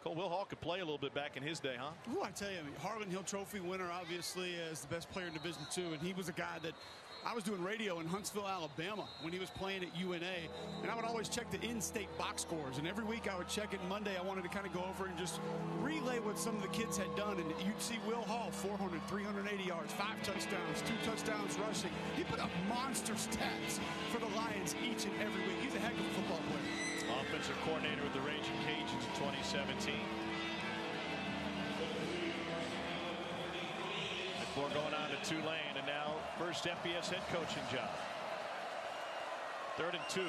Will Hall could play a little bit back in his day, huh? Ooh, I tell you, Harlan Hill Trophy winner, obviously, as the best player in Division II, and he was a guy that I was doing radio in Huntsville, Alabama, when he was playing at UNA, and I would always check the in-state box scores, and every week I would check it. Monday I wanted to kind of go over and just relay what some of the kids had done, and you'd see Will Hall 400, 380 yards, 5 touchdowns, 2 touchdowns rushing. He put up monster stats for the Lions each and every week. He's a heck of a football player. Offensive coordinator with the Raging Cajuns in 2017. Before going on to Tulane, and now first FBS head coaching job. 3rd and 2.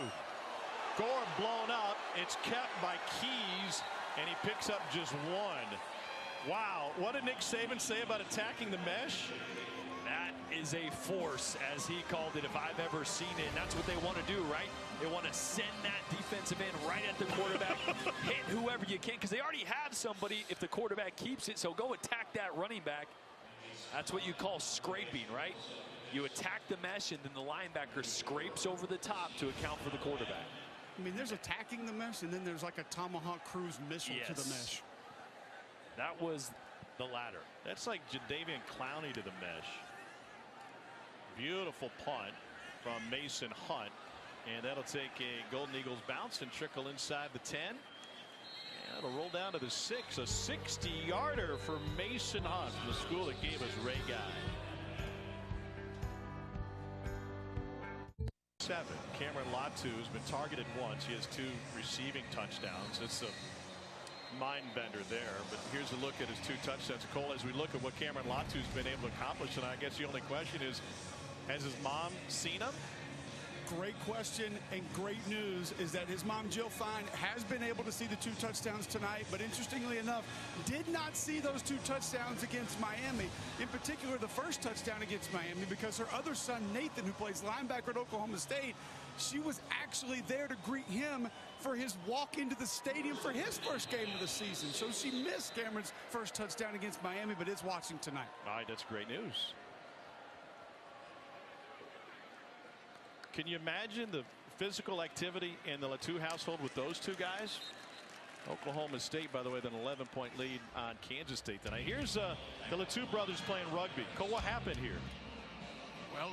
Gore blown up. It's kept by Keys, and he picks up just 1. Wow, what did Nick Saban say about attacking the mesh? That is a force, as he called it, if I've ever seen it. And that's what they want to do, right? They want to send that defensive end right at the quarterback, hit whoever you can, because they already have somebody if the quarterback keeps it. So go attack that running back. That's what you call scraping, right? You attack the mesh, and then the linebacker scrapes over the top to account for the quarterback. I mean, there's attacking the mesh, and then there's like a Tomahawk cruise missile to the mesh. That was the latter. That's like Jadeveon Clowney to the mesh. Beautiful punt from Mason Hunt, and that'll take a Golden Eagles bounce and trickle inside the 10. And it'll roll down to the 6. A 60-yarder for Mason Hunt from the school that gave us Ray Guy. 7. Cameron Latu has been targeted once. He has 2 receiving touchdowns. It's a mind bender there, but here's a look at his 2 touchdowns. Cole, as we look at what Cameron Latu's been able to accomplish, and I guess the only question is, has his mom seen him? Great question, and great news is that his mom, Jill Fine, has been able to see the 2 touchdowns tonight, but interestingly enough, did not see those 2 touchdowns against Miami. In particular, the first touchdown against Miami, because her other son, Nathan, who plays linebacker at Oklahoma State, she was actually there to greet him for his walk into the stadium for his first game of the season. So she missed Cameron's first touchdown against Miami, but is watching tonight. All right, that's great news. Can you imagine the physical activity in the Latu household with those 2 guys? Oklahoma State, by the way, with an 11-point lead on Kansas State tonight. Here's the Latu brothers playing rugby. Cole, what happened here? Well,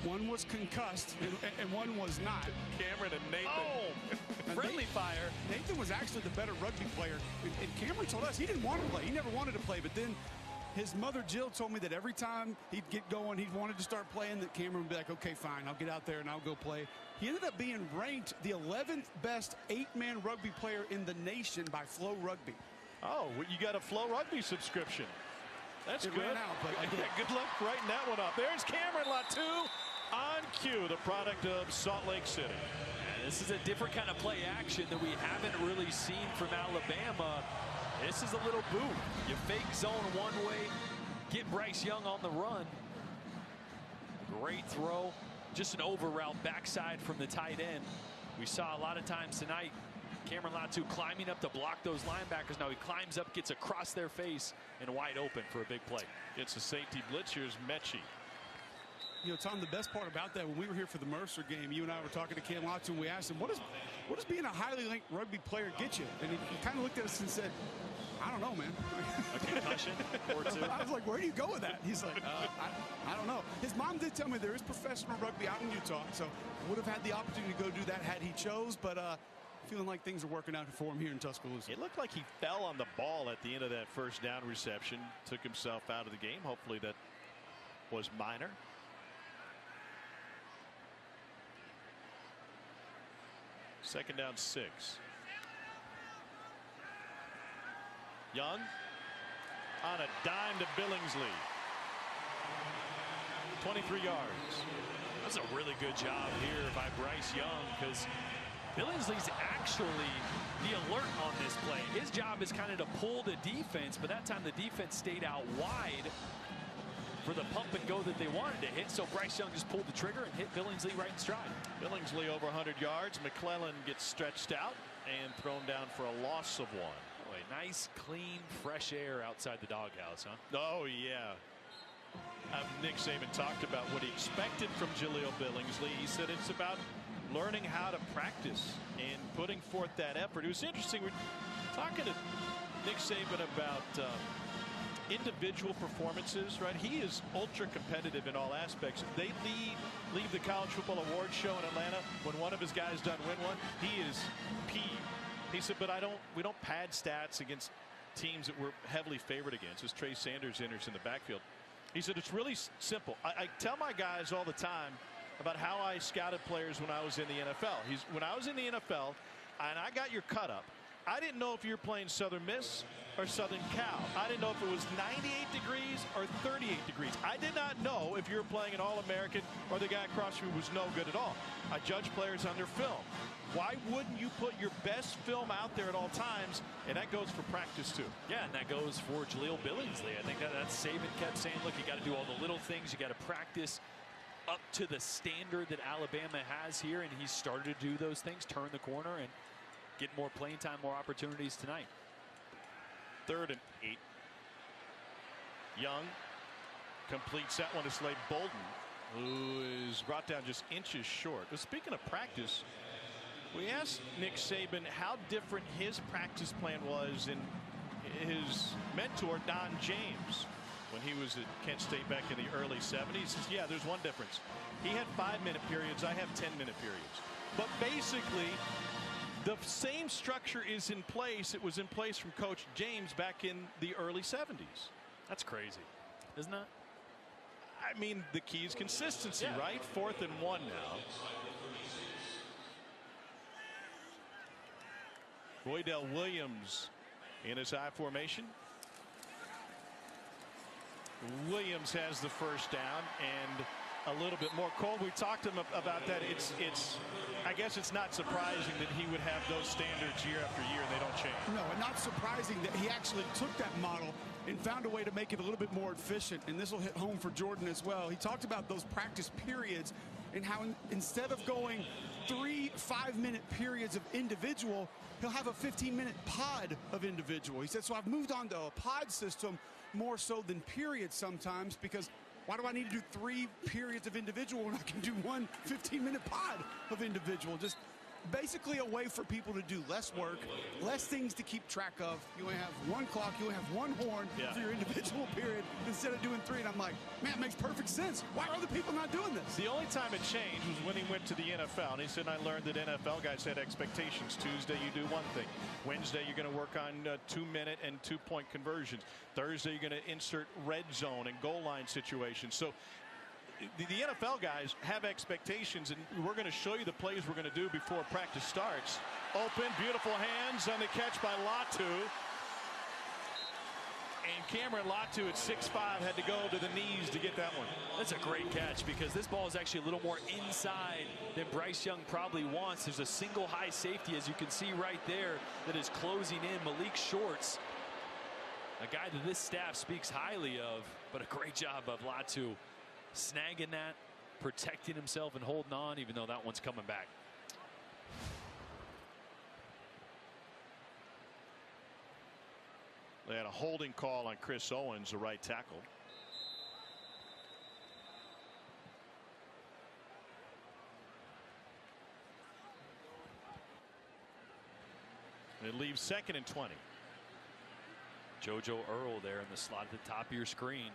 one was concussed and one was not. Cameron and Nathan. Oh, friendly fire. Nathan was actually the better rugby player. And Cameron told us he didn't want to play. He never wanted to play, but then his mother, Jill, told me that every time he'd get going, he wanted to start playing, that Cameron would be like, okay, fine, I'll get out there and I'll go play. He ended up being ranked the 11th best 8-man rugby player in the nation by Flow Rugby. Oh, you got a Flow Rugby subscription. That's good. Ran out, but good luck writing that one up. There's Cameron Latu on cue, the product of Salt Lake City. This is a different kind of play action that we haven't really seen from Alabama. This is a little boot. You fake zone one way, get Bryce Young on the run. Great throw. Just an over route backside from the tight end. We saw a lot of times tonight Cameron Latu climbing up to block those linebackers. Now he climbs up, gets across their face, and wide open for a big play. It's a safety blitz. Here's Mechie. You know, Tom, the best part about that, when we were here for the Mercer game, you and I were talking to Cam Latu, and we asked him, what does being a highly ranked rugby player get you? And he kind of looked at us and said, I don't know, man. A concussion or 2. I was like, where do you go with that? He's like, I don't know. His mom did tell me there is professional rugby out in Utah, so would have had the opportunity to go do that had he chose, but feeling like things are working out for him here in Tuscaloosa. It looked like he fell on the ball at the end of that first down reception, took himself out of the game. Hopefully that was minor. Second down 6. Young on a dime to Billingsley. 23 yards. That's a really good job here by Bryce Young, because Billingsley's actually the alert on this play. His job is kind of to pull the defense, but that time the defense stayed out wide for the pump and go that they wanted to hit. So Bryce Young just pulled the trigger and hit Billingsley right in stride. Billingsley over 100 yards. McClellan gets stretched out and thrown down for a loss of 1. Boy, nice, clean, fresh air outside the doghouse, huh? Oh, yeah. Nick Saban talked about what he expected from Jaleel Billingsley. He said it's about learning how to practice and putting forth that effort. It was interesting. We're talking to Nick Saban about individual performances, right? He is ultra competitive in all aspects. They leave the College Football Awards show in Atlanta when one of his guys doesn't win one. He is peeved. He said, but we don't pad stats against teams that we're heavily favored against, as Trey Sanders enters in the backfield. He said it's really simple. I tell my guys all the time about how I scouted players when I was in the NFL. When I was in the NFL and I got your cut up, I didn't know if you were playing Southern Miss or Southern Cal. I didn't know if it was 98 degrees or 38 degrees. I did not know if you were playing an All-American or the guy across from you was no good at all. I judge players on their film. Why wouldn't you put your best film out there at all times? And that goes for practice too. Yeah, and that goes for Jaleel Billingsley. I think that's Saban kept saying, look, you got to do all the little things. You got to practice up to the standard that Alabama has here, and he started to do those things, turn the corner, and get more playing time, more opportunities tonight. 3rd and 8. Young completes that one to Slade Bolden, who is brought down just inches short. But speaking of practice, we asked Nick Saban how different his practice plan was in his mentor, Don James, when he was at Kent State back in the early 70s. He says, yeah, there's one difference. He had 5-minute periods. I have 10-minute periods. But basically, the same structure is in place. It was in place from Coach James back in the early 70s. That's crazy, isn't it? I mean, the key is consistency, yeah. right? 4th and 1 now. Boydell Williams in his I formation. Williams has the first down and a little bit more. Cole, we talked to him about that. I guess it's not surprising that he would have those standards year after year and they don't change. No, and not surprising that he actually took that model and found a way to make it a little bit more efficient. And this will hit home for Jordan as well. He talked about those practice periods and how instead of going 3 5-minute periods of individual, he'll have a 15-minute pod of individual. He said, so I've moved on to a pod system more so than periods sometimes, because why do I need to do 3 periods of individual when I can do 1 15-minute pod of individual? Just basically a way for people to do less work, less things to keep track of. You only have 1 clock, you only have 1 horn for your individual period instead of doing 3. And I'm like, man, it makes perfect sense. Why are other people not doing this? The only time it changed was when he went to the NFL. And he said, I learned that NFL guys had expectations. Tuesday, you do one thing. Wednesday, you're going to work on 2-minute and 2-point conversions. Thursday, you're going to insert red zone and goal line situations. So the NFL guys have expectations, and we're going to show you the plays we're going to do before practice starts. Open, beautiful hands on the catch by Latu. And Cameron Latu at 6'5" had to go to the knees to get that one. That's a great catch, because this ball is actually a little more inside than Bryce Young probably wants. There's a single high safety, as you can see right there, that is closing in. Malik Shorts, a guy that this staff speaks highly of, but a great job of Latu snagging that, protecting himself and holding on, even though that one's coming back. They had a holding call on Chris Owens, the right tackle. It leaves 2nd and 20. JoJo Earl there in the slot at the top of your screen.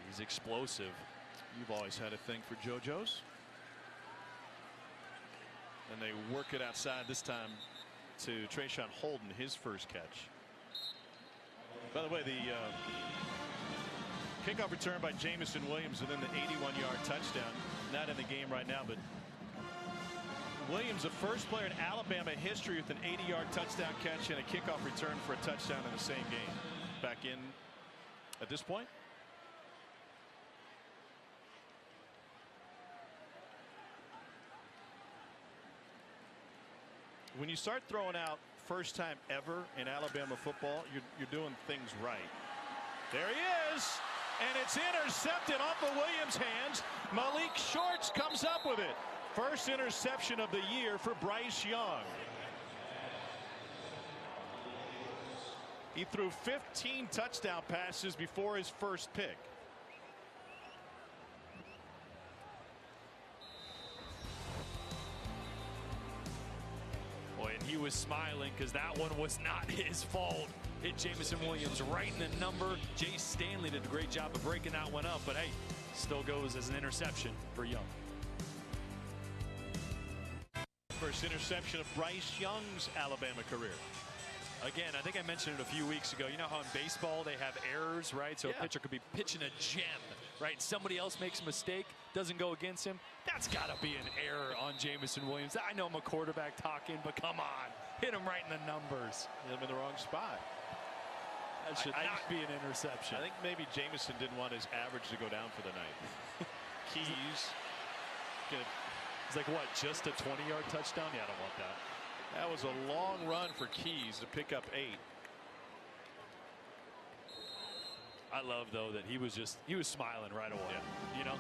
He's explosive. You've always had a thing for JoJo's. And they work it outside this time to Trayshawn Holden, his first catch. By the way, the kickoff return by Jamison Williams and then the 81-yard touchdown. Not in the game right now, but Williams, the first player in Alabama history with an 80-yard touchdown catch and a kickoff return for a touchdown in the same game. Back in at this point. When you start throwing out first time ever in Alabama football, you're doing things right. There he is, and it's intercepted off of Williams' hands. Malik Shorts comes up with it. First interception of the year for Bryce Young. He threw 15 touchdown passes before his first pick. Boy, and he was smiling because that one was not his fault. Hit Jameson Williams right in the number. Jay Stanley did a great job of breaking that one up, but hey, still goes as an interception for Young. First interception of Bryce Young's Alabama career. Again, I think I mentioned it a few weeks ago. You know how in baseball they have errors, right? So a pitcher could be pitching a gem, right? Somebody else makes a mistake, doesn't go against him. That's got to be an error on Jameson Williams. I know I'm a quarterback talking, but come on. Hit him right in the numbers. Hit him in the wrong spot. That should not be an interception. I think maybe Jameson didn't want his average to go down for the night. Keys. It's like, what, just a 20-yard touchdown? Yeah, I don't want that. That was a long run for Keys to pick up 8. I love, though, that he was smiling right away. Yeah. You know?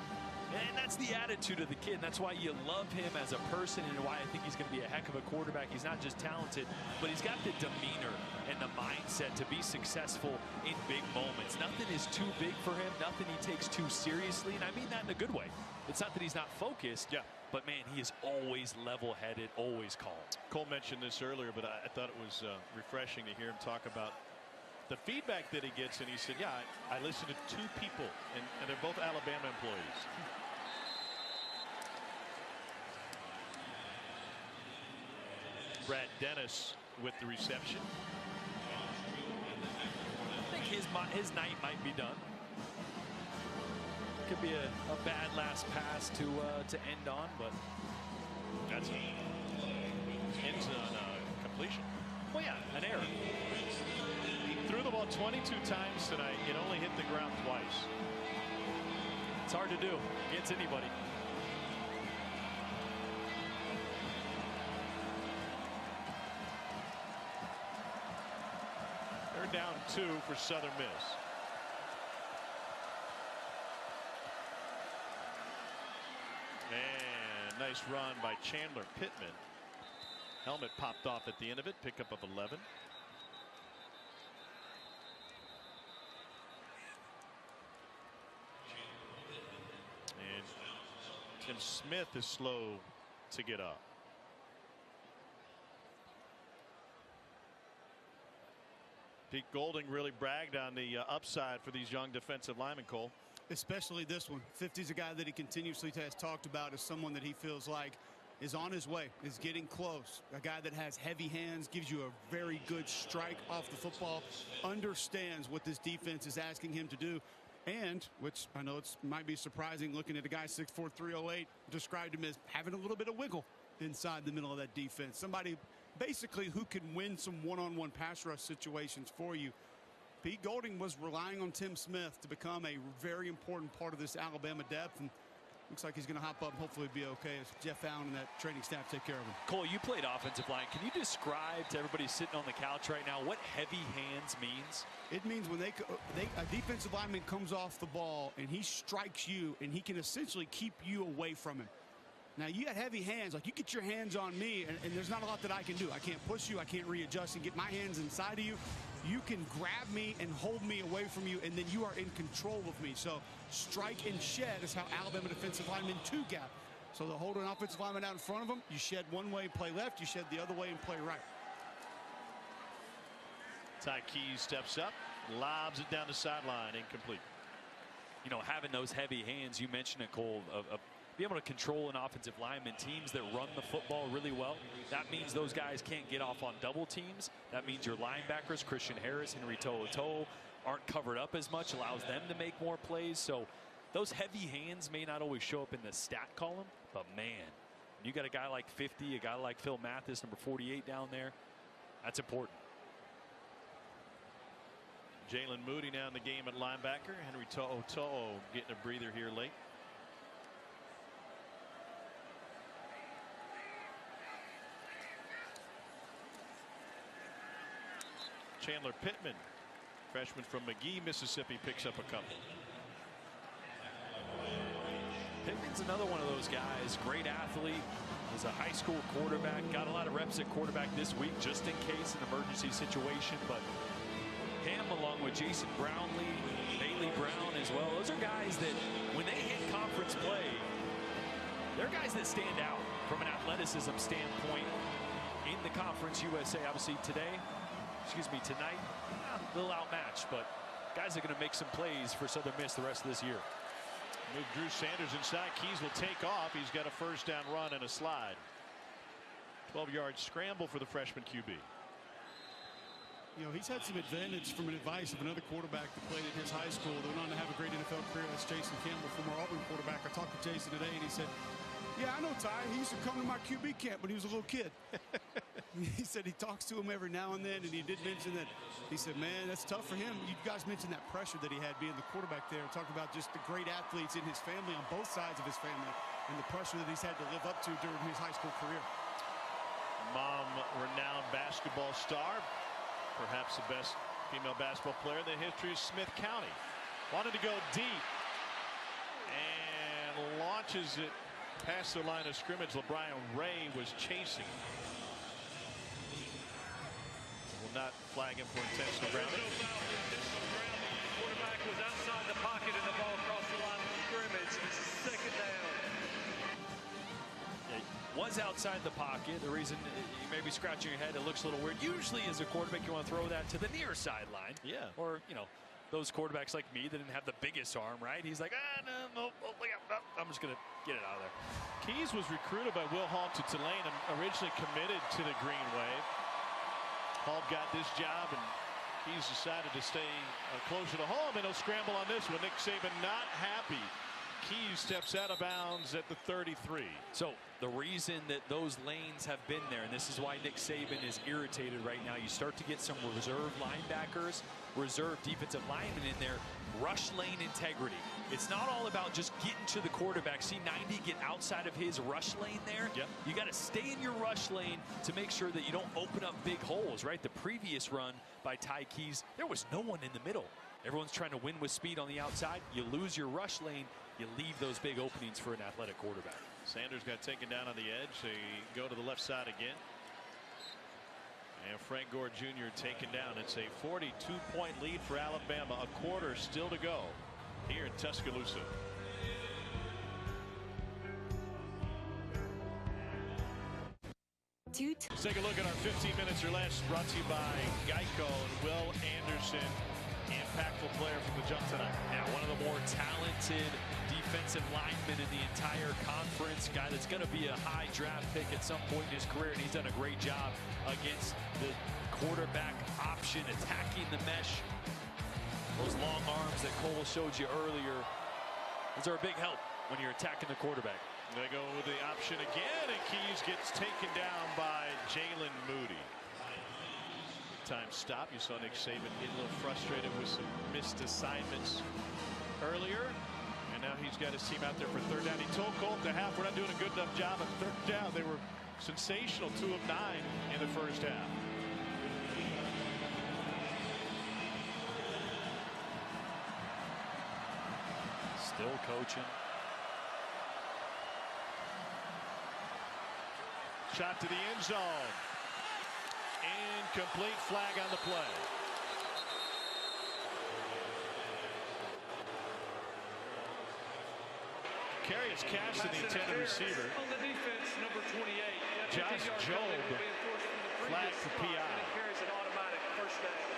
And that's the attitude of the kid. And that's why you love him as a person and why I think he's going to be a heck of a quarterback. He's not just talented, but he's got the demeanor and the mindset to be successful in big moments. Nothing is too big for him. Nothing he takes too seriously. And I mean that in a good way. It's not that he's not focused. Yeah. But, man, he is always level-headed, always calm. Cole mentioned this earlier, but I thought it was refreshing to hear him talk about the feedback that he gets. And he said, yeah, I listened to 2 people, and they're both Alabama employees. Brad Dennis with the reception. I think his night might be done. Could be a bad last pass to end on, but that's ends on completion. Well, yeah, an error. He threw the ball 22 times tonight. It only hit the ground twice. It's hard to do against anybody. They're down 2 for Southern Miss. And nice run by Chandler Pittman. Helmet popped off at the end of it. Pickup of 11. And Tim Smith is slow to get up. Pete Golding really bragged on the upside for these young defensive linemen, Cole. Especially this one. 50's a guy that he continuously has talked about as someone that he feels like is on his way, is getting close. A guy that has heavy hands, gives you a very good strike off the football, understands what this defense is asking him to do. And, which I know it might be surprising looking at a guy 6'4", 308, described him as having a little bit of wiggle inside the middle of that defense. Somebody basically who can win some one-on-one pass rush situations for you. Pete Golding was relying on Tim Smith to become a very important part of this Alabama depth, and looks like he's going to hop up and hopefully be okay as Jeff Allen and that training staff take care of him. Cole, you played offensive line. Can you describe to everybody sitting on the couch right now what heavy hands means? It means when a defensive lineman comes off the ball and he strikes you and he can essentially keep you away from him. Now, you got heavy hands. Like, you get your hands on me, and there's not a lot that I can do. I can't push you. I can't readjust and get my hands inside of you. You can grab me and hold me away from you, and then you are in control of me. So strike and shed is how Alabama defensive linemen two-gap. So they'll hold an offensive lineman out in front of them. You shed one way, play left. You shed the other way and play right. Ty Keys steps up, lobs it down the sideline, incomplete. You know, having those heavy hands, you mentioned it, Cole, be able to control an offensive lineman, teams that run the football really well. That means those guys can't get off on double teams. That means your linebackers, Christian Harris, Henry To'oTo'o, aren't covered up as much, allows them to make more plays. So those heavy hands may not always show up in the stat column, but man, You got a guy like 50, a guy like Phil Mathis, number 48 down there. That's important. Jalen Moody now in the game at linebacker. Henry To'o getting a breather here late. Chandler Pittman, freshman from McGee, Mississippi, picks up a couple. Pittman's another one of those guys, great athlete, was a high school quarterback, got a lot of reps at quarterback this week just in case an emergency situation, but him along with Jason Brownlee, Bailey Brown as well, those are guys that when they hit conference play, they're guys that stand out from an athleticism standpoint in the Conference USA. Obviously tonight, a little outmatched, but guys are going to make some plays for Southern Miss the rest of this year. Move Drew Sanders inside. Keys will take off. He's got a first down run and a slide. 12-yard scramble for the freshman QB. You know, he's had some advantage from an advice of another quarterback that played at his high school that went on to have a great NFL career. That's Jason Campbell, former Auburn quarterback. I talked to Jason today, and he said, yeah, I know Ty. He used to come to my QB camp when he was a little kid. He said he talks to him every now and then, and he did mention that. He said, man, that's tough for him. You guys mentioned that pressure that he had being the quarterback there. Talked about just the great athletes in his family, on both sides of his family, and the pressure that he's had to live up to during his high school career. Mom, renowned basketball star, perhaps the best female basketball player in the history of Smith County. Wanted to go deep and launches it past the line of scrimmage. LeBron Ray was chasing. Will not flag him for intentional grounding. Quarterback was outside the pocket and the ball crossed the line of scrimmage. Second down. Yeah, was outside the pocket. The reason you may be scratching your head, it looks a little weird. Usually as a quarterback you want to throw that to the near sideline. Yeah. Or, you know, those quarterbacks like me that didn't have the biggest arm, right? He's like, no, I'm just going to get it out of there. Keys was recruited by Will Hall to Tulane and originally committed to the Green Wave. Hall got this job, and he's decided to stay closer to home, and he'll scramble on this one. Nick Saban not happy. Keys steps out of bounds at the 33. So the reason that those lanes have been there, and this is why Nick Saban is irritated right now, you start to get some reserve linebackers, reserve defensive linemen in there, rush lane integrity. It's not all about just getting to the quarterback. See 90 get outside of his rush lane there. Yep. You got to stay in your rush lane to make sure that you don't open up big holes, right? The previous run by Ty Keys, there was no one in the middle. Everyone's trying to win with speed on the outside. You lose your rush lane, you leave those big openings for an athletic quarterback. Sanders got taken down on the edge. They go to the left side again. And Frank Gore Jr. taken down. It's a 42-point lead for Alabama. A quarter still to go here in Tuscaloosa. Let's take a look at our 15 minutes or less, brought to you by Geico and Will Anderson, impactful player from the jump tonight. Now, one of the more talented defensive linemen in the entire conference, guy that's going to be a high draft pick at some point in his career, and he's done a great job against the quarterback option, attacking the mesh. Those long arms that Cole showed you earlier, those are a big help when you're attacking the quarterback. They go with the option again, and Keys gets taken down by Jalen Moody. Time stop. You saw Nick Saban get a little frustrated with some missed assignments earlier, and now he's got his team out there for third down. He told Cole at the half, we're not doing a good enough job at third down. They were sensational, 2 of 9 in the first half. Still coaching. Shot to the end zone. Incomplete, flag on the play. Carry is cast to the intended receiver. On the defense, number 28. Josh Job, flag for PI. Carries an automatic first down.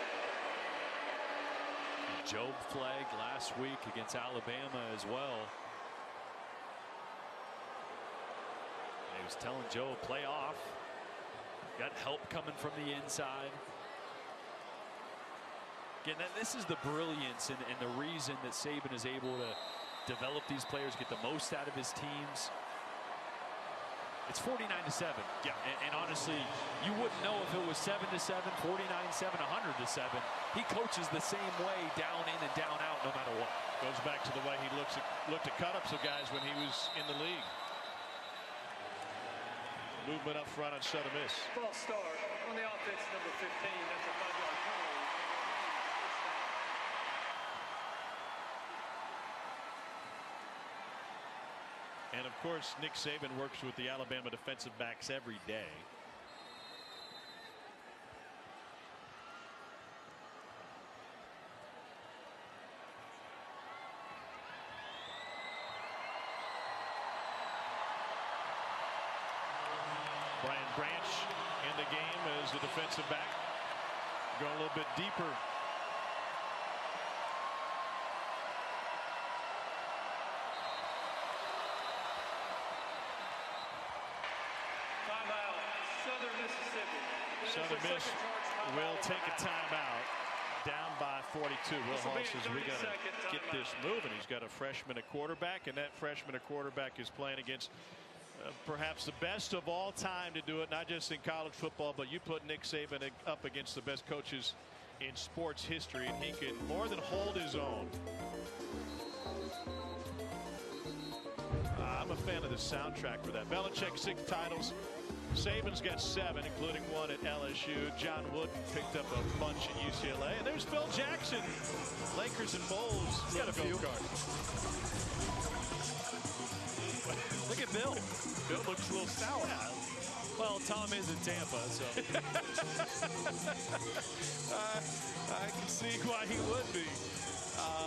Job flagged last week against Alabama as well. He was telling Joe, play off. Got help coming from the inside. Again, this is the brilliance and the reason that Saban is able to develop these players, get the most out of his teams. It's 49-7. Yeah. And honestly, you wouldn't know if it was 7-7, 49-7, 100-7. He coaches the same way, down in and down out, no matter what. Goes back to the way he looked at cut-ups of guys when he was in the league. Movement up front on Southern Miss. False start on the offense, number 15. That's a 5-yard penalty. And, of course, Nick Saban works with the Alabama defensive backs every day. Brian Branch in the game as the defensive back. Going a little bit deeper. Southern Miss will take a timeout, down by 42. Will Hall says we got to get this moving. He's got a freshman at quarterback, and that freshman at quarterback is playing against perhaps the best of all time to do it, not just in college football, but you put Nick Saban up against the best coaches in sports history, and he can more than hold his own. I'm a fan of the soundtrack for that. Belichick 6 titles. Saban's got 7, including 1 at LSU. John Wooden picked up a bunch at UCLA. And there's Phil Jackson. Lakers and Bulls. He's got a few. Look at Bill. Bill looks a little sour. Yeah. Well, Tom is in Tampa, so. I can see why he would be.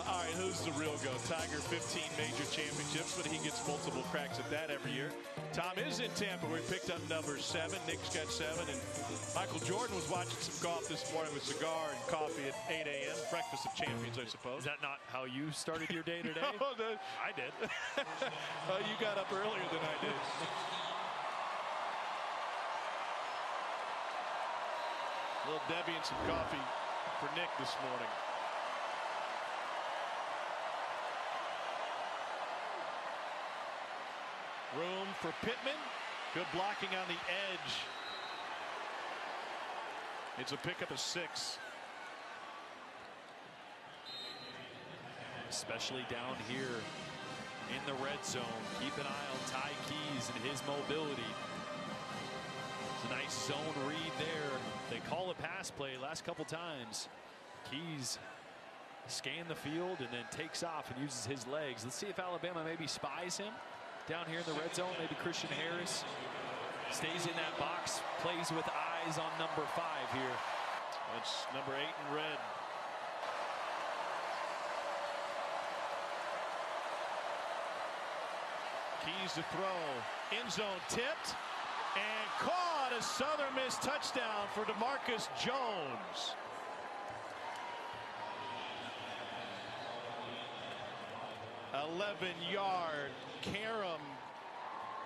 All right, who's the real GOAT? Tiger, 15 major championships, but he gets multiple cracks at that every year. Tom is in Tampa. We picked up number 7. Nick's got 7. And Michael Jordan was watching some golf this morning with cigar and coffee at 8 a.m. Breakfast of champions, I suppose. Is that not how you started your day today? No, I did. You got up earlier than I did. Little Debbie and some coffee for Nick this morning. Room for Pittman. Good blocking on the edge. It's a pickup of 6. Especially down here in the red zone. Keep an eye on Ty Keys and his mobility. It's a nice zone read there. They call it pass play last couple times. Keys scan the field and then takes off and uses his legs. Let's see if Alabama maybe spies him down here in the red zone. Maybe Christian Harris stays in that box, plays with eyes on number 5 here. That's number 8 in red. Keys to throw. End zone tipped and caught. A Southern Miss touchdown for DeMarcus Jones. $11-yard carom.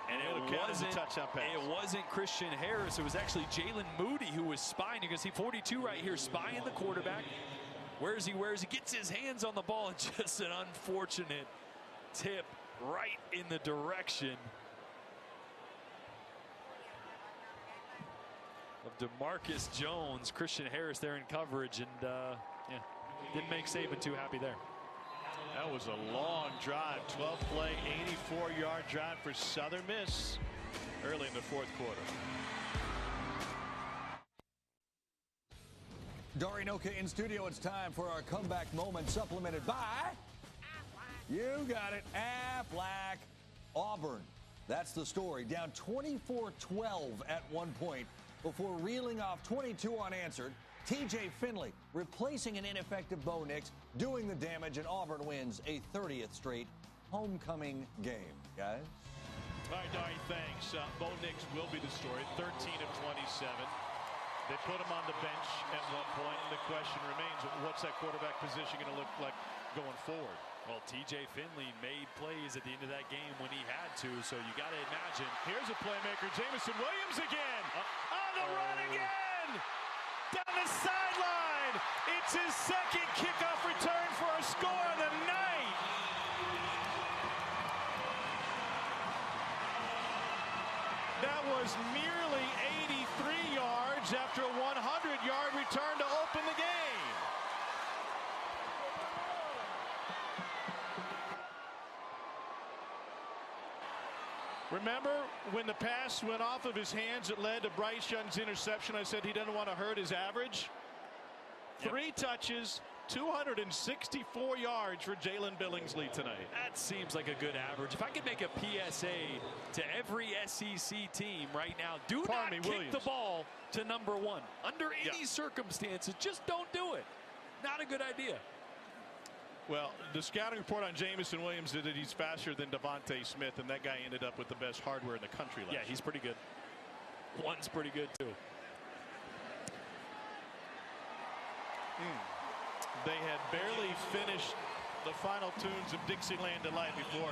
And it wasn't Christian Harris. It was actually Jalen Moody who was spying. You can see 42 right here, spying the quarterback. Where is he? Gets his hands on the ball, and just an unfortunate tip right in the direction of DeMarcus Jones. Christian Harris there in coverage, and yeah, didn't make Saban too happy there. That was a long drive. 12-play, 84-yard drive for Southern Miss early in the 4th quarter. Dari Noka in studio. It's time for our comeback moment, supplemented by, you got it, Aflac. Auburn. That's the story. Down 24-12 at one point before reeling off 22 unanswered. TJ Finley replacing an ineffective Bo Nix, doing the damage, and Auburn wins a 30th straight homecoming game. Guys? All right, Dari, thanks. Bo Nix will be the story. 13 of 27. They put him on the bench at one point, and the question remains, what's that quarterback position going to look like going forward? Well, TJ Finley made plays at the end of that game when he had to, so you got to imagine. Here's a playmaker, Jamison Williams again. On the run again! Down the sideline. It's his 2nd kickoff return for a score of the night. That scores nearly 83 yards after a 100-yard return to open the game. Remember when the pass went off of his hands, it led to Bryce Young's interception. I said he didn't want to hurt his average. Yep. 3 touches, 264 yards for Jalen Billingsley tonight. That seems like a good average. If I could make a PSA to every SEC team right now, do not kick the ball to number 1. Under any circumstances, just don't do it. Not a good idea. Well, the scouting report on Jamison Williams is that he's faster than Devontae Smith, and that guy ended up with the best hardware in the country last year. Yeah, he's pretty good. One's pretty good, too. They had barely finished the final tunes of Dixieland Delight before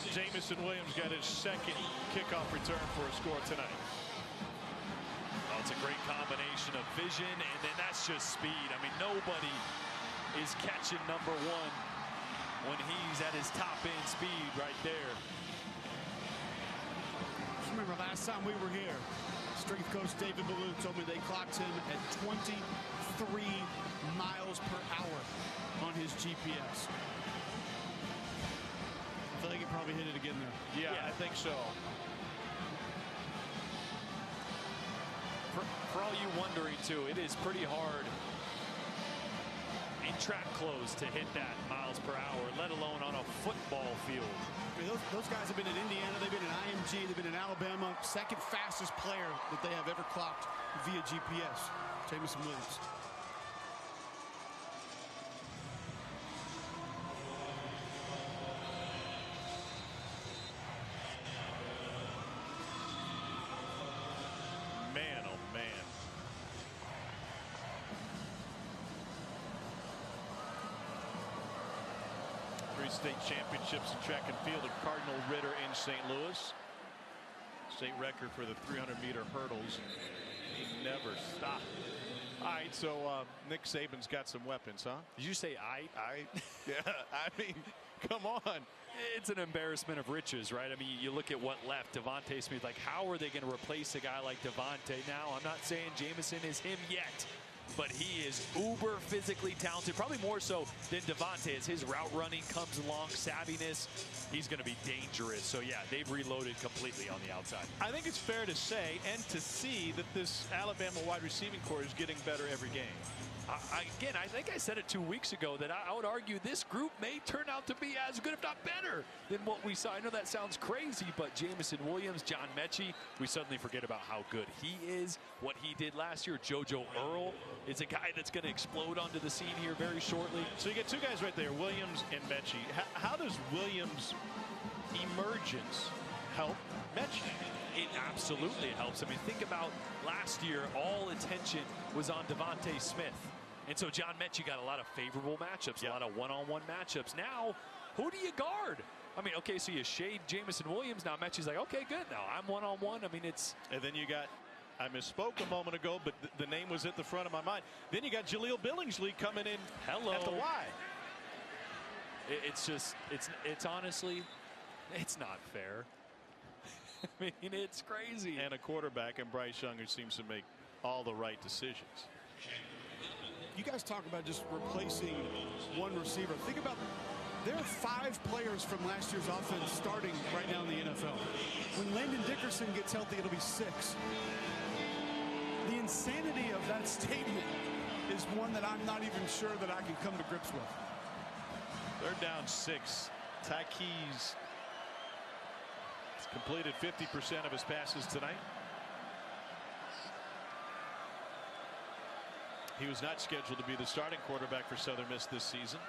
Jamison Williams got his second kickoff return for a score tonight. Oh, it's a great combination of vision, and then that's just speed. I mean, nobody is catching number 1 when he's at his top end speed right there. Just remember last time we were here, strength coach David Ballou told me they clocked him at 23 miles per hour on his GPS. I feel like he probably hit it again there. Yeah, I think so. For all you wondering too, it is pretty hard in track clothes to hit that miles per hour, let alone on a football field. I mean, those guys have been in Indiana, they've been in IMG, they've been in Alabama. Second fastest player that they have ever clocked via GPS, Jamison Williams. Man, oh man. State championships in track and field at Cardinal Ritter in St. Louis. State record for the 300-meter hurdles. He never stopped. All right, so Nick Saban's got some weapons, huh? Did you say yeah, I mean, come on. It's an embarrassment of riches, right? I mean, you look at what left. Devontae Smith, like, how are they going to replace a guy like Devontae now? I'm not saying Jamison is him yet, but he is uber physically talented, probably more so than Devontae. As his route running comes along, savviness, he's going to be dangerous. So yeah, they've reloaded completely on the outside. I think it's fair to say and to see that this Alabama wide receiving core is getting better every game. Again, I think I said it 2 weeks ago that I would argue this group may turn out to be as good, if not better, than what we saw. I know that sounds crazy, but Jamison Williams, John Mechie, we suddenly forget about how good he is, what he did last year. JoJo Earl is a guy that's going to explode onto the scene here very shortly. So you get 2 guys right there, Williams and Mechie. How does Williams' emergence help Mechie? It absolutely helps. I mean, think about last year, all attention was on Devontae Smith. And so John Mechie got a lot of favorable matchups, a lot of one-on-one matchups. Now, who do you guard? I mean, okay, so you shade Jamison Williams. Now Mechie's like, okay, good. Now I'm one-on-one. I mean, it's... And then you got, I misspoke a moment ago, but the name was at the front of my mind. Then you got Jaleel Billingsley coming in at the Y. It's just, it's honestly, it's not fair. I mean, it's crazy. And a quarterback in Bryce Young who seems to make all the right decisions. You guys talk about just replacing one receiver. Think about, there are 5 players from last year's offense starting right now in the NFL. When Landon Dickerson gets healthy, it'll be 6. The insanity of that statement is one that I'm not even sure that I can come to grips with. They're down 6. Tykees has completed 50% of his passes tonight. He was not scheduled to be the starting quarterback for Southern Miss this season.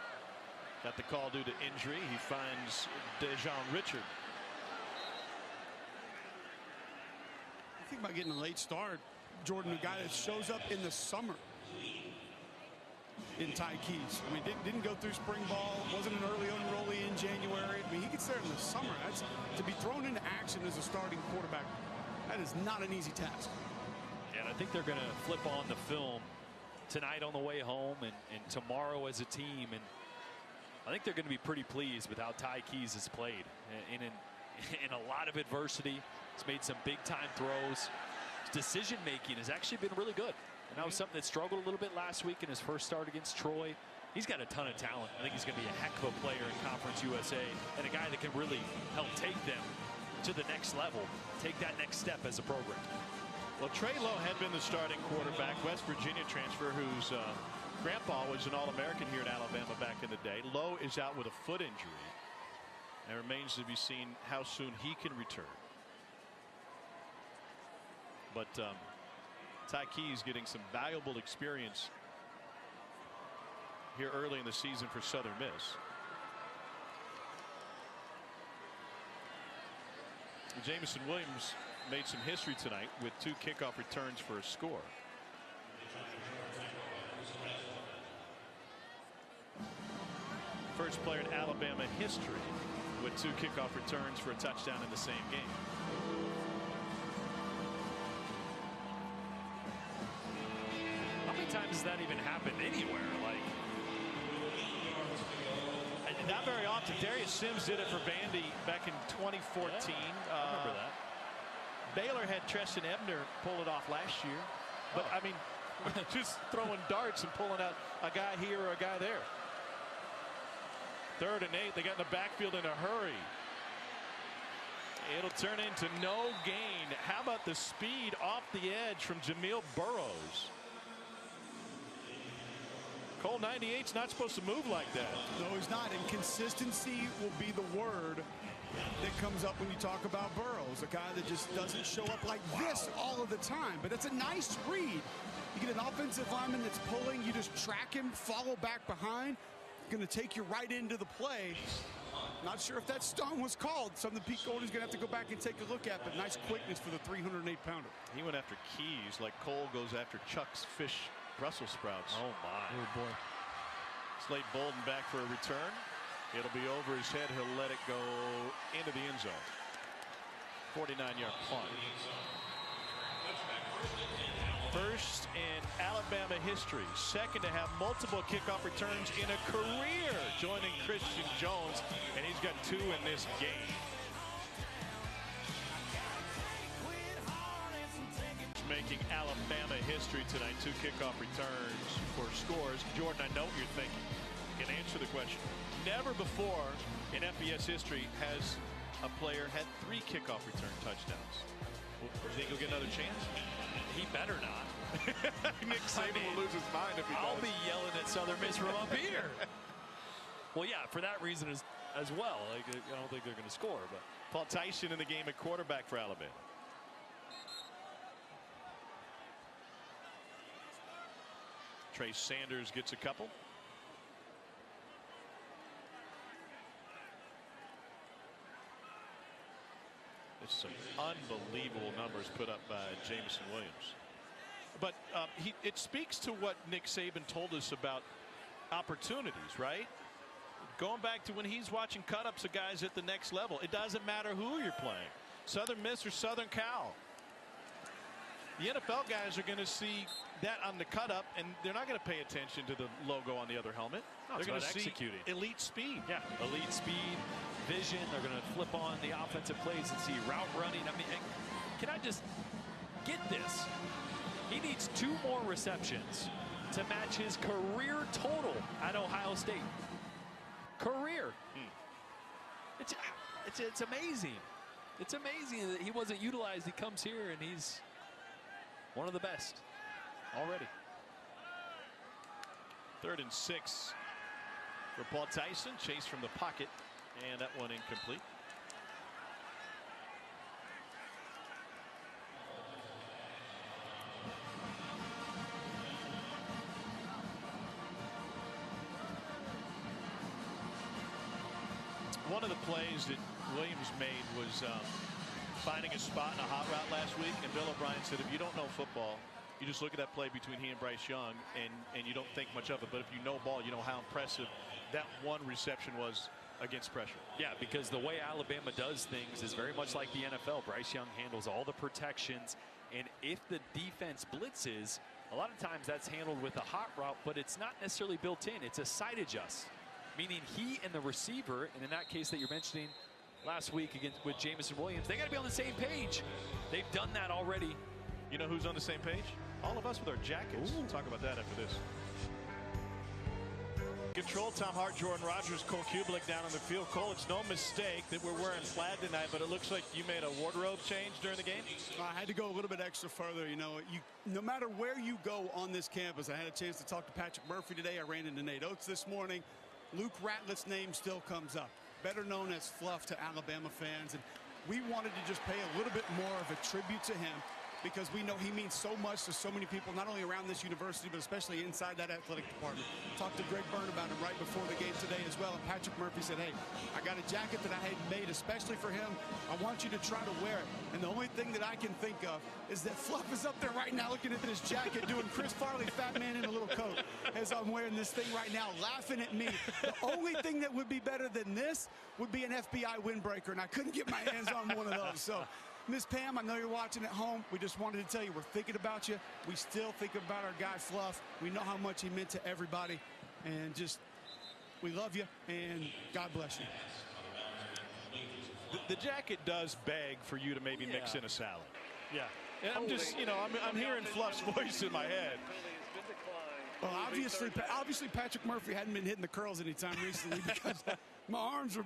Got the call due to injury. He finds Dejon Richard. Think about getting a late start, Jordan, a guy that shows up in the summer in Tykees. I mean, didn't go through spring ball, wasn't an early enrollee in January. I mean, he gets there in the summer. That's to be thrown into action as a starting quarterback. That is not an easy task. And I think they're going to flip on the film tonight on the way home and tomorrow as a team. And I think they're going to be pretty pleased with how Tykees has played. In an in a lot of adversity. He's made some big-time throws. His decision-making has actually been really good. And that was something that struggled a little bit last week in his first start against Troy. He's got a ton of talent. I think he's going to be a heck of a player in Conference USA and a guy that can really help take them to the next level, take that next step as a program. Well, Trey Lowe had been the starting quarterback, West Virginia transfer, whose grandpa was an All-American here at Alabama back in the day. Lowe is out with a foot injury. And it remains to be seen how soon he can return. But Ty Keyes getting some valuable experience here early in the season for Southern Miss. Jamison Williams made some history tonight with 2 kickoff returns for a score. First player in Alabama history with 2 kickoff returns for a touchdown in the same game. How many times has that even happened anywhere? Like, not very often. Darius Sims did it for Vandy back in 2014. Yeah, I remember that. Baylor had Treston Ebner pull it off last year. But, I mean, just throwing darts and pulling out a guy here or a guy there. 3rd and 8. They got in the backfield in a hurry. It'll turn into no gain. How about the speed off the edge from Jamil Burroughs? Cole 98's not supposed to move like that. No, he's not. And consistency will be the word that comes up when you talk about Burroughs, a guy that just doesn't show up like this all of the time. But that's a nice read. You get an offensive lineman that's pulling, you just track him, follow back behind. Going to take you right into the play. Not sure if that stunt was called. Something Pete Golding's going to have to go back and take a look at, but nice quickness for the 308-pounder. He went after Keyes like Cole goes after Chuck's fish Brussels sprouts. oh my. Oh, boy. Slade Bolden back for a return. It'll be over his head. He'll let it go into the end zone. 49-yard punt. First in Alabama history. Second to have multiple kickoff returns in a career, joining Christian Jones, and he's got 2 in this game. Making Alabama history tonight. 2 kickoff returns for scores. Jordan, I know what you're thinking. You can answer the question. Never before in FBS history has a player had 3 kickoff return touchdowns. You think he'll get another chance? He better not. Nick Saban will lose his mind if he I'll does. be yelling at Southern Miss from up here. Well, yeah, for that reason as well. Like, I don't think they're going to score. But Paul Tyson in the game at quarterback for Alabama. Trace Sanders gets a couple. It's some unbelievable numbers put up by Jamison Williams. But it speaks to what Nick Saban told us about opportunities, right? Going back to when he's watching cut-ups of guys at the next level. It doesn't matter who you're playing. Southern Miss or Southern Cal. The NFL guys are going to see that on the cut-up, and they're not going to pay attention to the logo on the other helmet. No, they're going to see executing. Elite speed. Yeah, elite speed, vision. They're going to flip on the offensive plays and see route running. I mean, can I just get this? He needs 2 more receptions to match his career total at Ohio State. Career. It's amazing. It's amazing that he wasn't utilized. He comes here and he's one of the best already. 3rd and 6 for Paul Tyson. Chase from the pocket, and that one incomplete. One of the plays that Williams made was finding a spot in a hot route last week, and Bill O'Brien said if you don't know football, you just look at that play between he and Bryce Young, and you don't think much of it. But if you know ball, you know how impressive that one reception was against pressure. Yeah, because the way Alabama does things is very much like the NFL. Bryce Young handles all the protections, and if the defense blitzes, a lot of times that's handled with a hot route, but it's not necessarily built in. It's a side adjust, meaning he and the receiver, and in that case that you're mentioning, last week with Jameson Williams. They got to be on the same page. They've done that already. You know who's on the same page? All of us with our jackets. We'll talk about that after this. Control, Tom Hart, Jordan Rogers, Cole Kubelik down on the field. Cole, it's no mistake that we're wearing plaid tonight, but it looks like you made a wardrobe change during the game. I had to go a little bit extra further. You know, no matter where you go on this campus, I had a chance to talk to Patrick Murphy today. I ran into Nate Oates this morning. Luke Ratlett's name still comes up, better known as Fluff to Alabama fans. And we wanted to just pay a little bit more of a tribute to him, because we know he means so much to so many people, not only around this university, but especially inside that athletic department. Talked to Greg Byrne about him right before the game today as well, and Patrick Murphy said, hey, I got a jacket that I had made especially for him. I want you to try to wear it. And the only thing that I can think of is that Fluff is up there right now looking at this jacket, doing Chris Farley, fat man in a little coat, as I'm wearing this thing right now, laughing at me. The only thing that would be better than this would be an FBI windbreaker, and I couldn't get my hands on one of those. So, Miss Pam, I know you're watching at home. We just wanted to tell you we're thinking about you. We still think about our guy Fluff. We know how much he meant to everybody. And just, we love you, and God bless you. The jacket does beg for you to maybe mix in a salad. Yeah. And I'm just, you know, I'm hearing Fluff's voice in my head. Well, obviously Patrick Murphy hadn't been hitting the curls anytime recently, because my arms are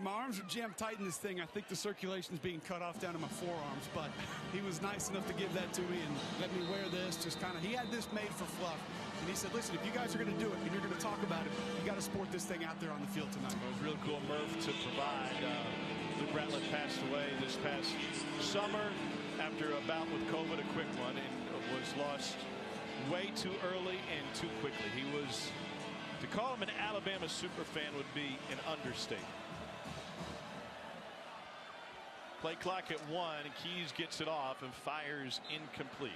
jammed tight in this thing. I think the circulation's being cut off down to my forearms, but he was nice enough to give that to me and let me wear this. Just kind of, he had this made for Fluff, and he said, listen, if you guys are going to do it and you're going to talk about it, you got to sport this thing out there on the field tonight. It was real cool, Murph, to provide. Luke Rattlett passed away this past summer after a bout with COVID, a quick one, and was lost way too early and too quickly. He was, to call him an Alabama superfan would be an understatement. Play clock at 1, and Keys gets it off and fires incomplete.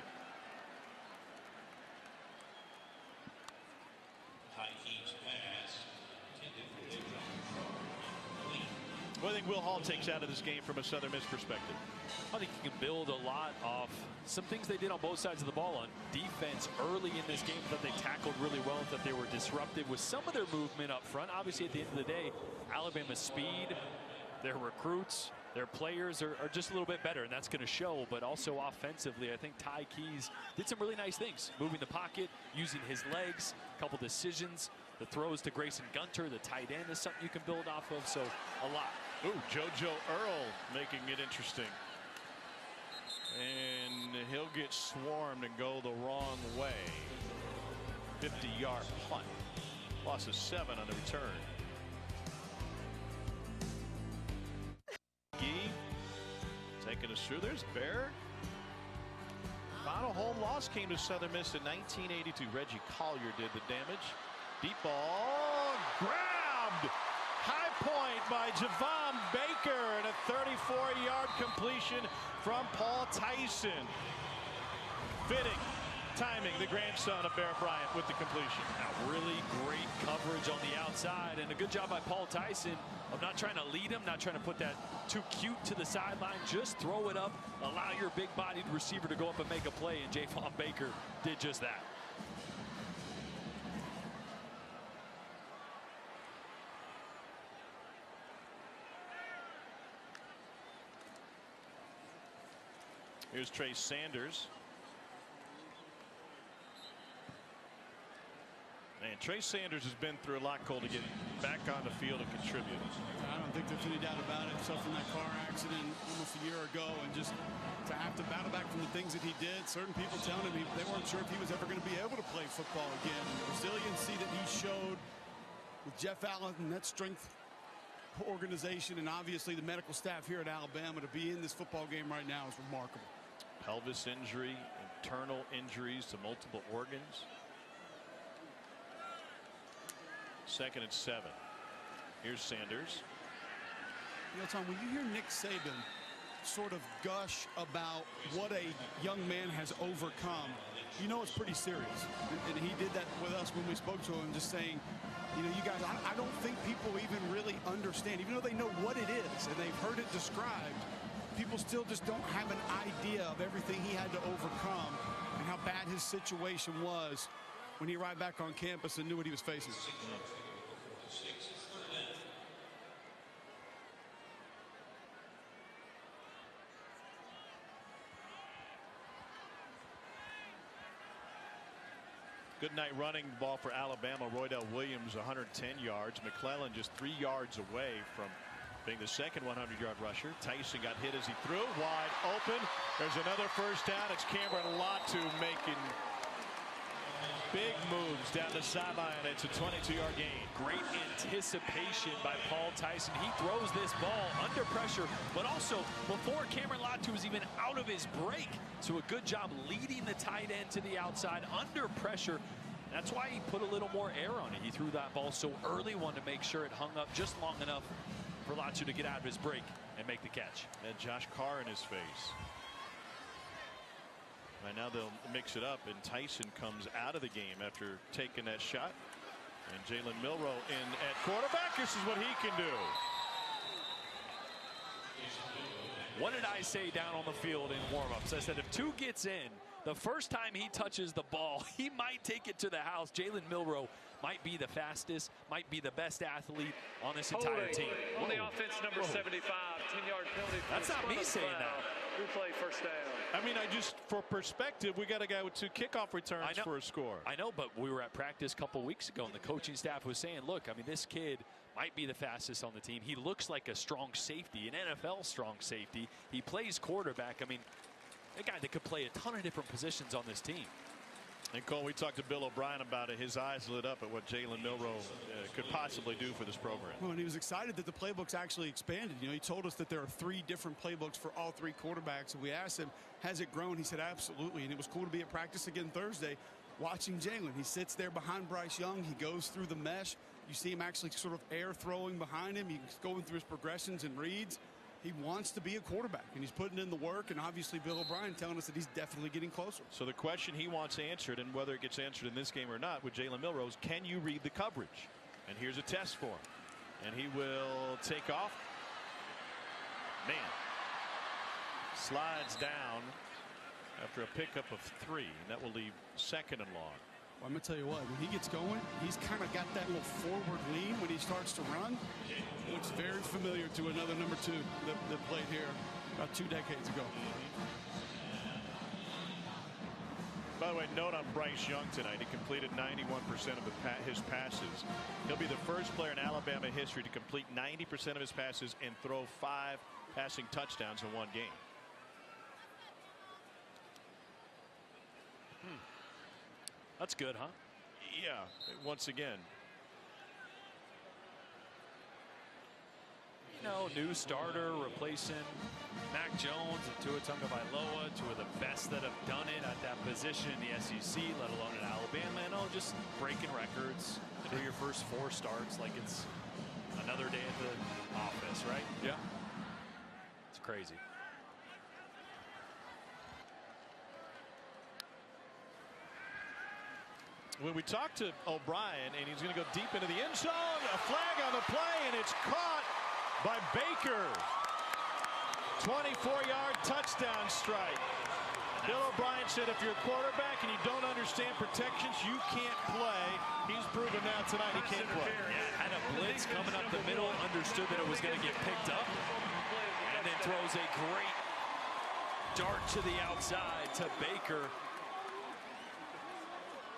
What do you think Will Hall takes out of this game from a Southern Miss perspective? I think you can build a lot off some things they did on both sides of the ball on defense early in this game. That they tackled really well, that they were disruptive with some of their movement up front. Obviously, at the end of the day, Alabama's speed, their recruits, their players are just a little bit better, and that's going to show. But also offensively, I think Ty Keys did some really nice things, moving the pocket, using his legs, a couple decisions. The throws to Grayson Gunter, the tight end, is something you can build off of. So a lot. Ooh, JoJo Earl making it interesting. And he'll get swarmed and go the wrong way. 50-yard punt. Loss of 7 on the return. Gee taking us through. There's Bear. Final home loss came to Southern Miss in 1982. Reggie Collier did the damage. Deep ball grabbed. High point by Javon Baker, and a 34-yard completion from Paul Tyson. Fitting timing, the grandson of Bear Bryant with the completion. Now, really great coverage on the outside, and a good job by Paul Tyson of not trying to lead him, not trying to put that too cute to the sideline. Just throw it up, allow your big-bodied receiver to go up and make a play, and Javon Baker did just that. Here's Trey Sanders. And Trey Sanders has been through a lot, Cole, to get back on the field and contribute. I don't think there's any doubt about it. Suffering that car accident almost a year ago, and just to have to battle back from the things that he did. Certain people telling him they weren't sure if he was ever going to be able to play football again. The resiliency that he showed with Jeff Allen and that strength organization, and obviously the medical staff here at Alabama, to be in this football game right now is remarkable. Pelvis injury, internal injuries to multiple organs. 2nd and 7. Here's Sanders. You know, Tom, when you hear Nick Saban sort of gush about what a young man has overcome, you know it's pretty serious. And he did that with us when we spoke to him, just saying, you know, you guys, I don't think people even really understand, even though they know what it is and they've heard it described, people still just don't have an idea of everything he had to overcome and how bad his situation was when he arrived back on campus and knew what he was facing. Good night running ball for Alabama. Roydell Williams 110 yards. McClellan just 3 yards away from being the second 100-yard rusher. Tyson got hit as he threw. Wide open. There's another first down. It's Cameron Latu making big moves down the sideline. It's a 22-yard gain. Great anticipation by Paul Tyson. He throws this ball under pressure, but also before Cameron Latu was even out of his break. So a good job leading the tight end to the outside under pressure. That's why he put a little more air on it. He threw that ball so early, wanted to make sure it hung up just long enough for Latu to get out of his break and make the catch. And Josh Carr in his face. Right now they'll mix it up, and Tyson comes out of the game after taking that shot. And Jalen Milroe in at quarterback. This is what he can do. What did I say down on the field in warmups? I said if 2 gets in, the first time he touches the ball, he might take it to the house. Jalen Milroe might be the fastest, might be the best athlete on this entire team. On the offense, number 75, 10-yard penalty. That's not me saying that. Replay first down. I mean, for perspective, we got a guy with 2 kickoff returns for a score. I know, but we were at practice a couple weeks ago, and the coaching staff was saying, look, I mean, this kid might be the fastest on the team. He looks like a strong safety, an NFL strong safety. He plays quarterback. I mean, a guy that could play a ton of different positions on this team. And Cole, we talked to Bill O'Brien about it. His eyes lit up at what Jalen Milroe could possibly do for this program. Well, and he was excited that the playbook's actually expanded. You know, he told us that there are 3 different playbooks for all 3 quarterbacks. And we asked him, has it grown? He said, absolutely. And it was cool to be at practice again Thursday watching Jalen. He sits there behind Bryce Young. He goes through the mesh. You see him actually sort of air throwing behind him. He's going through his progressions and reads. He wants to be a quarterback, and he's putting in the work, and obviously Bill O'Brien telling us that he's definitely getting closer. So the question he wants answered, and whether it gets answered in this game or not with Jalen Milroe, is can you read the coverage? And here's a test for him. And he will take off. Man. Slides down after a pickup of 3, and that will leave 2nd and long. Well, I'm going to tell you what, when he gets going, he's kind of got that little forward lean when he starts to run. Looks very familiar to another number 2 that played here about 2 decades ago. By the way, note on Bryce Young tonight, he completed 91% of his passes. He'll be the first player in Alabama history to complete 90% of his passes and throw 5 passing touchdowns in 1 game. That's good, huh? Yeah, once again. You know, new starter replacing Mac Jones and Tua Tagovailoa, 2 of the best that have done it at that position in the SEC, let alone in Alabama. And just breaking records through your first 4 starts like it's another day at the office, right? Yeah. It's crazy. When we talked to O'Brien, and he's going to go deep into the end zone, a flag on the play, and it's caught by Baker. 24-yard touchdown strike. Bill O'Brien said if you're a quarterback and you don't understand protections, you can't play. He's proven now tonight he can't play. Yeah, had a blitz coming up the middle, understood that it was going to get picked up, and then throws a great dart to the outside to Baker,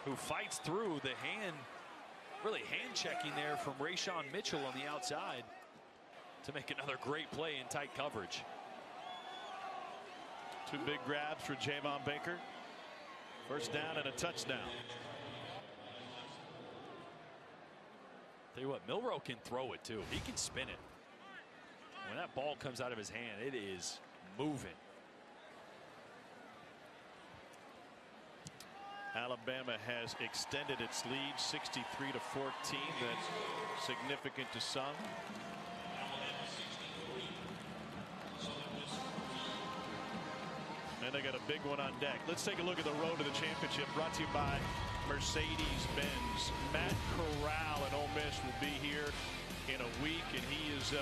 who fights through the really hand checking there from Rayshawn Mitchell on the outside to make another great play in tight coverage. 2 big grabs for Javon Baker. First down and a touchdown. Tell you what, Milroe can throw it too. He can spin it. When that ball comes out of his hand, it is moving. Alabama has extended its lead 63-14. That's significant to some. And they got a big one on deck. Let's take a look at the road to the championship, brought to you by Mercedes-Benz. Matt Corral and Ole Miss will be here in a week, and he is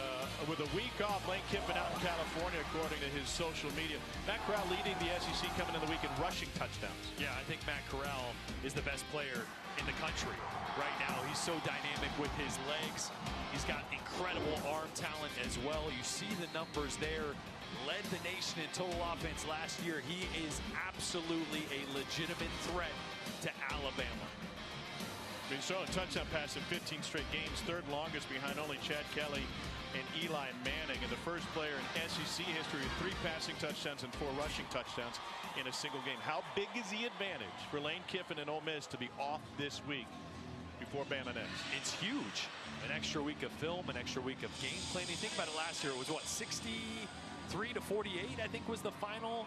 with a week off. Lane Kiffin out in California, according to his social media. Matt Corral leading the SEC coming in the week in rushing touchdowns. Yeah, I think Matt Corral is the best player in the country right now. He's so dynamic with his legs. He's got incredible arm talent as well. You see the numbers there. Led the nation in total offense last year. He is absolutely a legitimate threat to Alabama. He's thrown a touchdown pass in 15 straight games, third longest behind only Chad Kelly and Eli Manning, and the first player in SEC history with 3 passing touchdowns and 4 rushing touchdowns in a single game. How big is the advantage for Lane Kiffin and Ole Miss to be off this week before Bama next? It's huge. An extra week of film, an extra week of game planning. Think about it, last year it was what, 63-48 I think was the final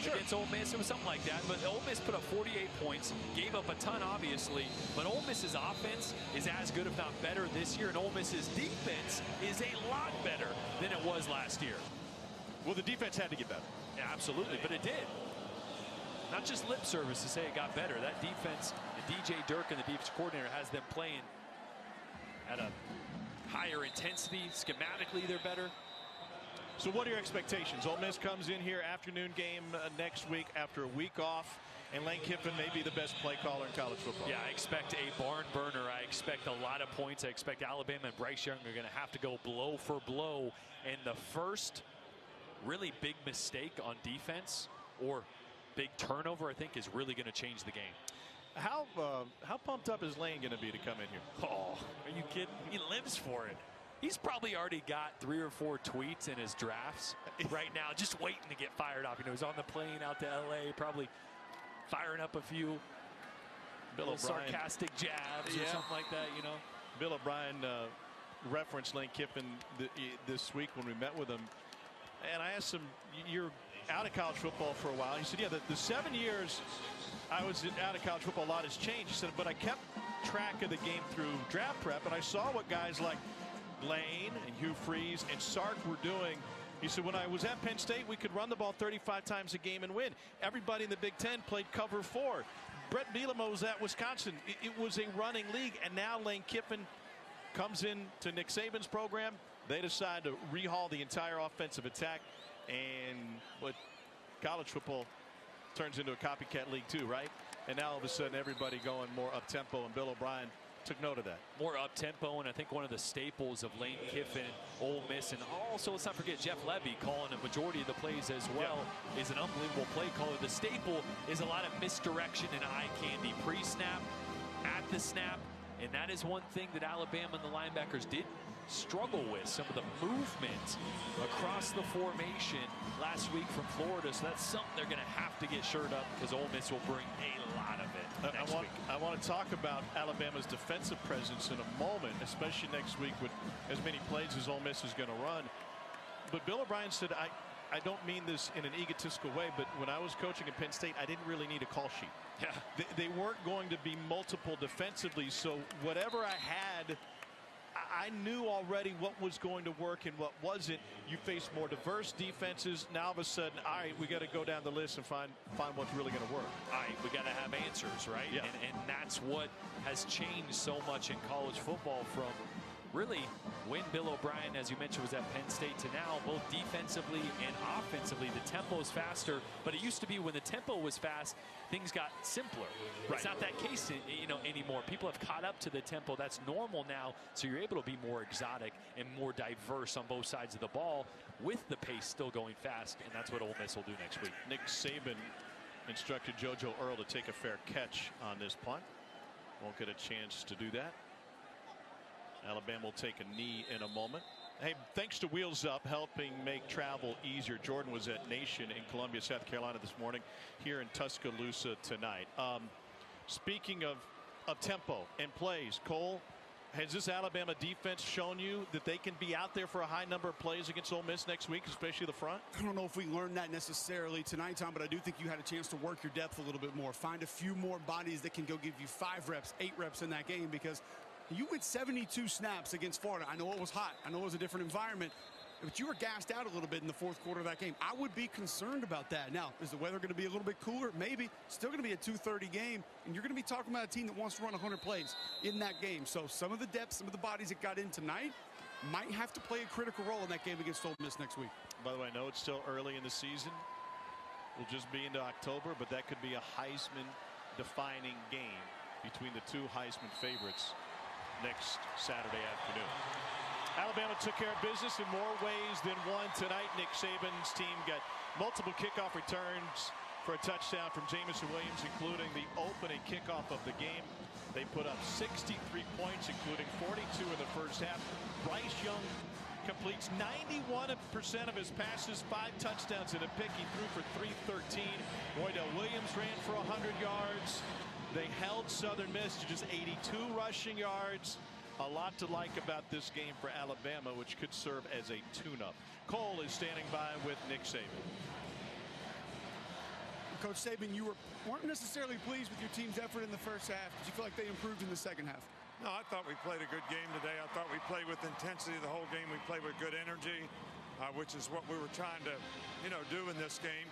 against Ole Miss. It was something like that, but Ole Miss put up 48 points, gave up a ton obviously, but Ole Miss's offense is as good if not better this year, and Ole Miss's defense is a lot better than it was last year. Well, the defense had to get better. Yeah, absolutely, but it did. Not just lip service to say it got better. That defense, and DJ Dirk and the defense coordinator has them playing at a higher intensity. Schematically, they're better. So what are your expectations? Ole Miss comes in here, afternoon game next week after a week off, and Lane Kiffin may be the best play caller in college football. Yeah, I expect a barn burner. I expect a lot of points. I expect Alabama and Bryce Young are going to have to go blow for blow. And the first really big mistake on defense or big turnover, I think, is really going to change the game. How pumped up is Lane going to be to come in here? Oh, are you kidding? He lives for it. He's probably already got 3 or 4 tweets in his drafts right now, just waiting to get fired up. You know, he's on the plane out to L.A., probably firing up a few sarcastic jabs or something like that, you know. Bill O'Brien referenced Lane Kiffin this week when we met with him. And I asked him, you're out of college football for a while. He said, yeah, the 7 years I was out of college football, a lot has changed. He said, but I kept track of the game through draft prep, and I saw what guys like Lane and Hugh Freeze and Sark were doing. He said, when I was at Penn State, we could run the ball 35 times a game and win. Everybody in the Big Ten played cover 4. Brett Bielema was at Wisconsin. It was a running league, and now Lane Kiffin comes in to Nick Saban's program. They decide to rehaul the entire offensive attack, and what college football turns into a copycat league too, right? And now all of a sudden everybody going more up-tempo, and Bill O'Brien took note of that. More up-tempo, and I think one of the staples of Lane Kiffin, Ole Miss, and also let's not forget Jeff Levy calling a majority of the plays as well, is an unbelievable play caller. The staple is a lot of misdirection and eye candy pre-snap, at the snap, and that is one thing that Alabama and the linebackers did struggle with, some of the movement across the formation last week from Florida. So that's something they're going to have to get shored up, because Ole Miss will bring a lot of it next week. I want to talk about Alabama's defensive presence in a moment, especially next week with as many plays as Ole Miss is going to run. But Bill O'Brien said, I don't mean this in an egotistical way, but when I was coaching at Penn State, I didn't really need a call sheet. Yeah. They weren't going to be multiple defensively, so whatever I had, I knew already what was going to work and what wasn't. You face more diverse defenses. Now all of a sudden, all right, we got to go down the list and find what's really going to work. All right, we got to have answers, right? Yeah. And that's what has changed so much in college football from really when Bill O'Brien, as you mentioned, was at Penn State to now, both defensively and offensively. The tempo is faster, but it used to be when the tempo was fast, things got simpler. Right. It's not that case, you know, anymore. People have caught up to the tempo. That's normal now, so you're able to be more exotic and more diverse on both sides of the ball with the pace still going fast, and that's what Ole Miss will do next week. Nick Saban instructed JoJo Earle to take a fair catch on this punt. Won't get a chance to do that. Alabama will take a knee in a moment. Hey, thanks to Wheels Up, helping make travel easier. Jordan was at Nation in Columbia, South Carolina this morning, here in Tuscaloosa tonight. Speaking of tempo and plays, Cole, has this Alabama defense shown you that they can be out there for a high number of plays against Ole Miss next week, especially the front? I don't know if we learned that necessarily tonight, Tom, but I do think you had a chance to work your depth a little bit more. Find a few more bodies that can go give you 5 reps, 8 reps in that game, because you went 72 snaps against Florida. I know it was hot. I know it was a different environment. But you were gassed out a little bit in the fourth quarter of that game. I would be concerned about that. Now, is the weather going to be a little bit cooler? Maybe. Still going to be a 2:30 game. And you're going to be talking about a team that wants to run 100 plays in that game. So some of the depth, some of the bodies that got in tonight might have to play a critical role in that game against Ole Miss next week. By the way, I know it's still early in the season. We'll just be into October, but that could be a Heisman-defining game between the 2 Heisman favorites next Saturday afternoon. Alabama took care of business in more ways than one tonight. Nick Saban's team got multiple kickoff returns, for a touchdown from Jameson Williams, including the opening kickoff of the game. They put up 63 points, including 42 in the first half. Bryce Young completes 91% of his passes, 5 touchdowns and a pick. He threw for 313. Roydell Williams ran for 100 yards. They held Southern Miss to just 82 rushing yards. A lot to like about this game for Alabama, which could serve as a tune-up. Cole is standing by with Nick Saban. Coach Saban, you weren't necessarily pleased with your team's effort in the first half. Did you feel like they improved in the second half? No, I thought we played a good game today. I thought we played with intensity the whole game. We played with good energy, which is what we were trying to, do in this game.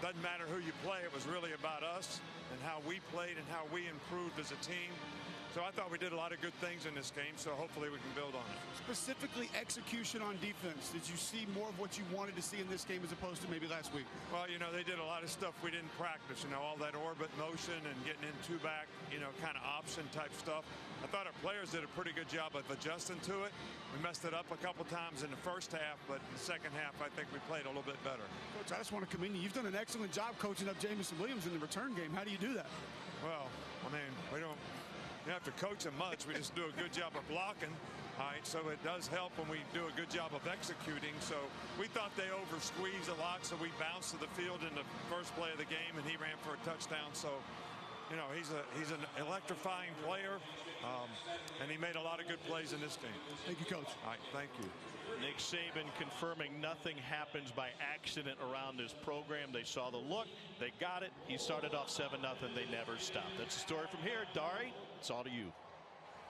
Doesn't matter who you play. It was really about us and how we played and how we improved as a team. So I thought we did a lot of good things in this game, so hopefully we can build on it. Specifically execution on defense. Did you see more of what you wanted to see in this game as opposed to maybe last week? Well, they did a lot of stuff we didn't practice, all that orbit motion and getting in two-back, kind of option type stuff. I thought our players did a pretty good job of adjusting to it. We messed it up a couple times in the first half, but in the second half, I think we played a little bit better. Coach, I just want to commend you. You've done an excellent job coaching up Jameson Williams in the return game. How do you do that? Well, we don't have to coach him much. We just do a good job of blocking. All right, so it does help when we do a good job of executing. So we thought they over squeezed a lot, so we bounced to the field in the first play of the game, and he ran for a touchdown. So, he's an electrifying player, and he made a lot of good plays in this game. Thank you, Coach. All right, thank you. Nick Saban confirming nothing happens by accident around this program. They saw the look. They got it. He started off 7-0. They never stopped. That's the story from here. Dari, it's all to you.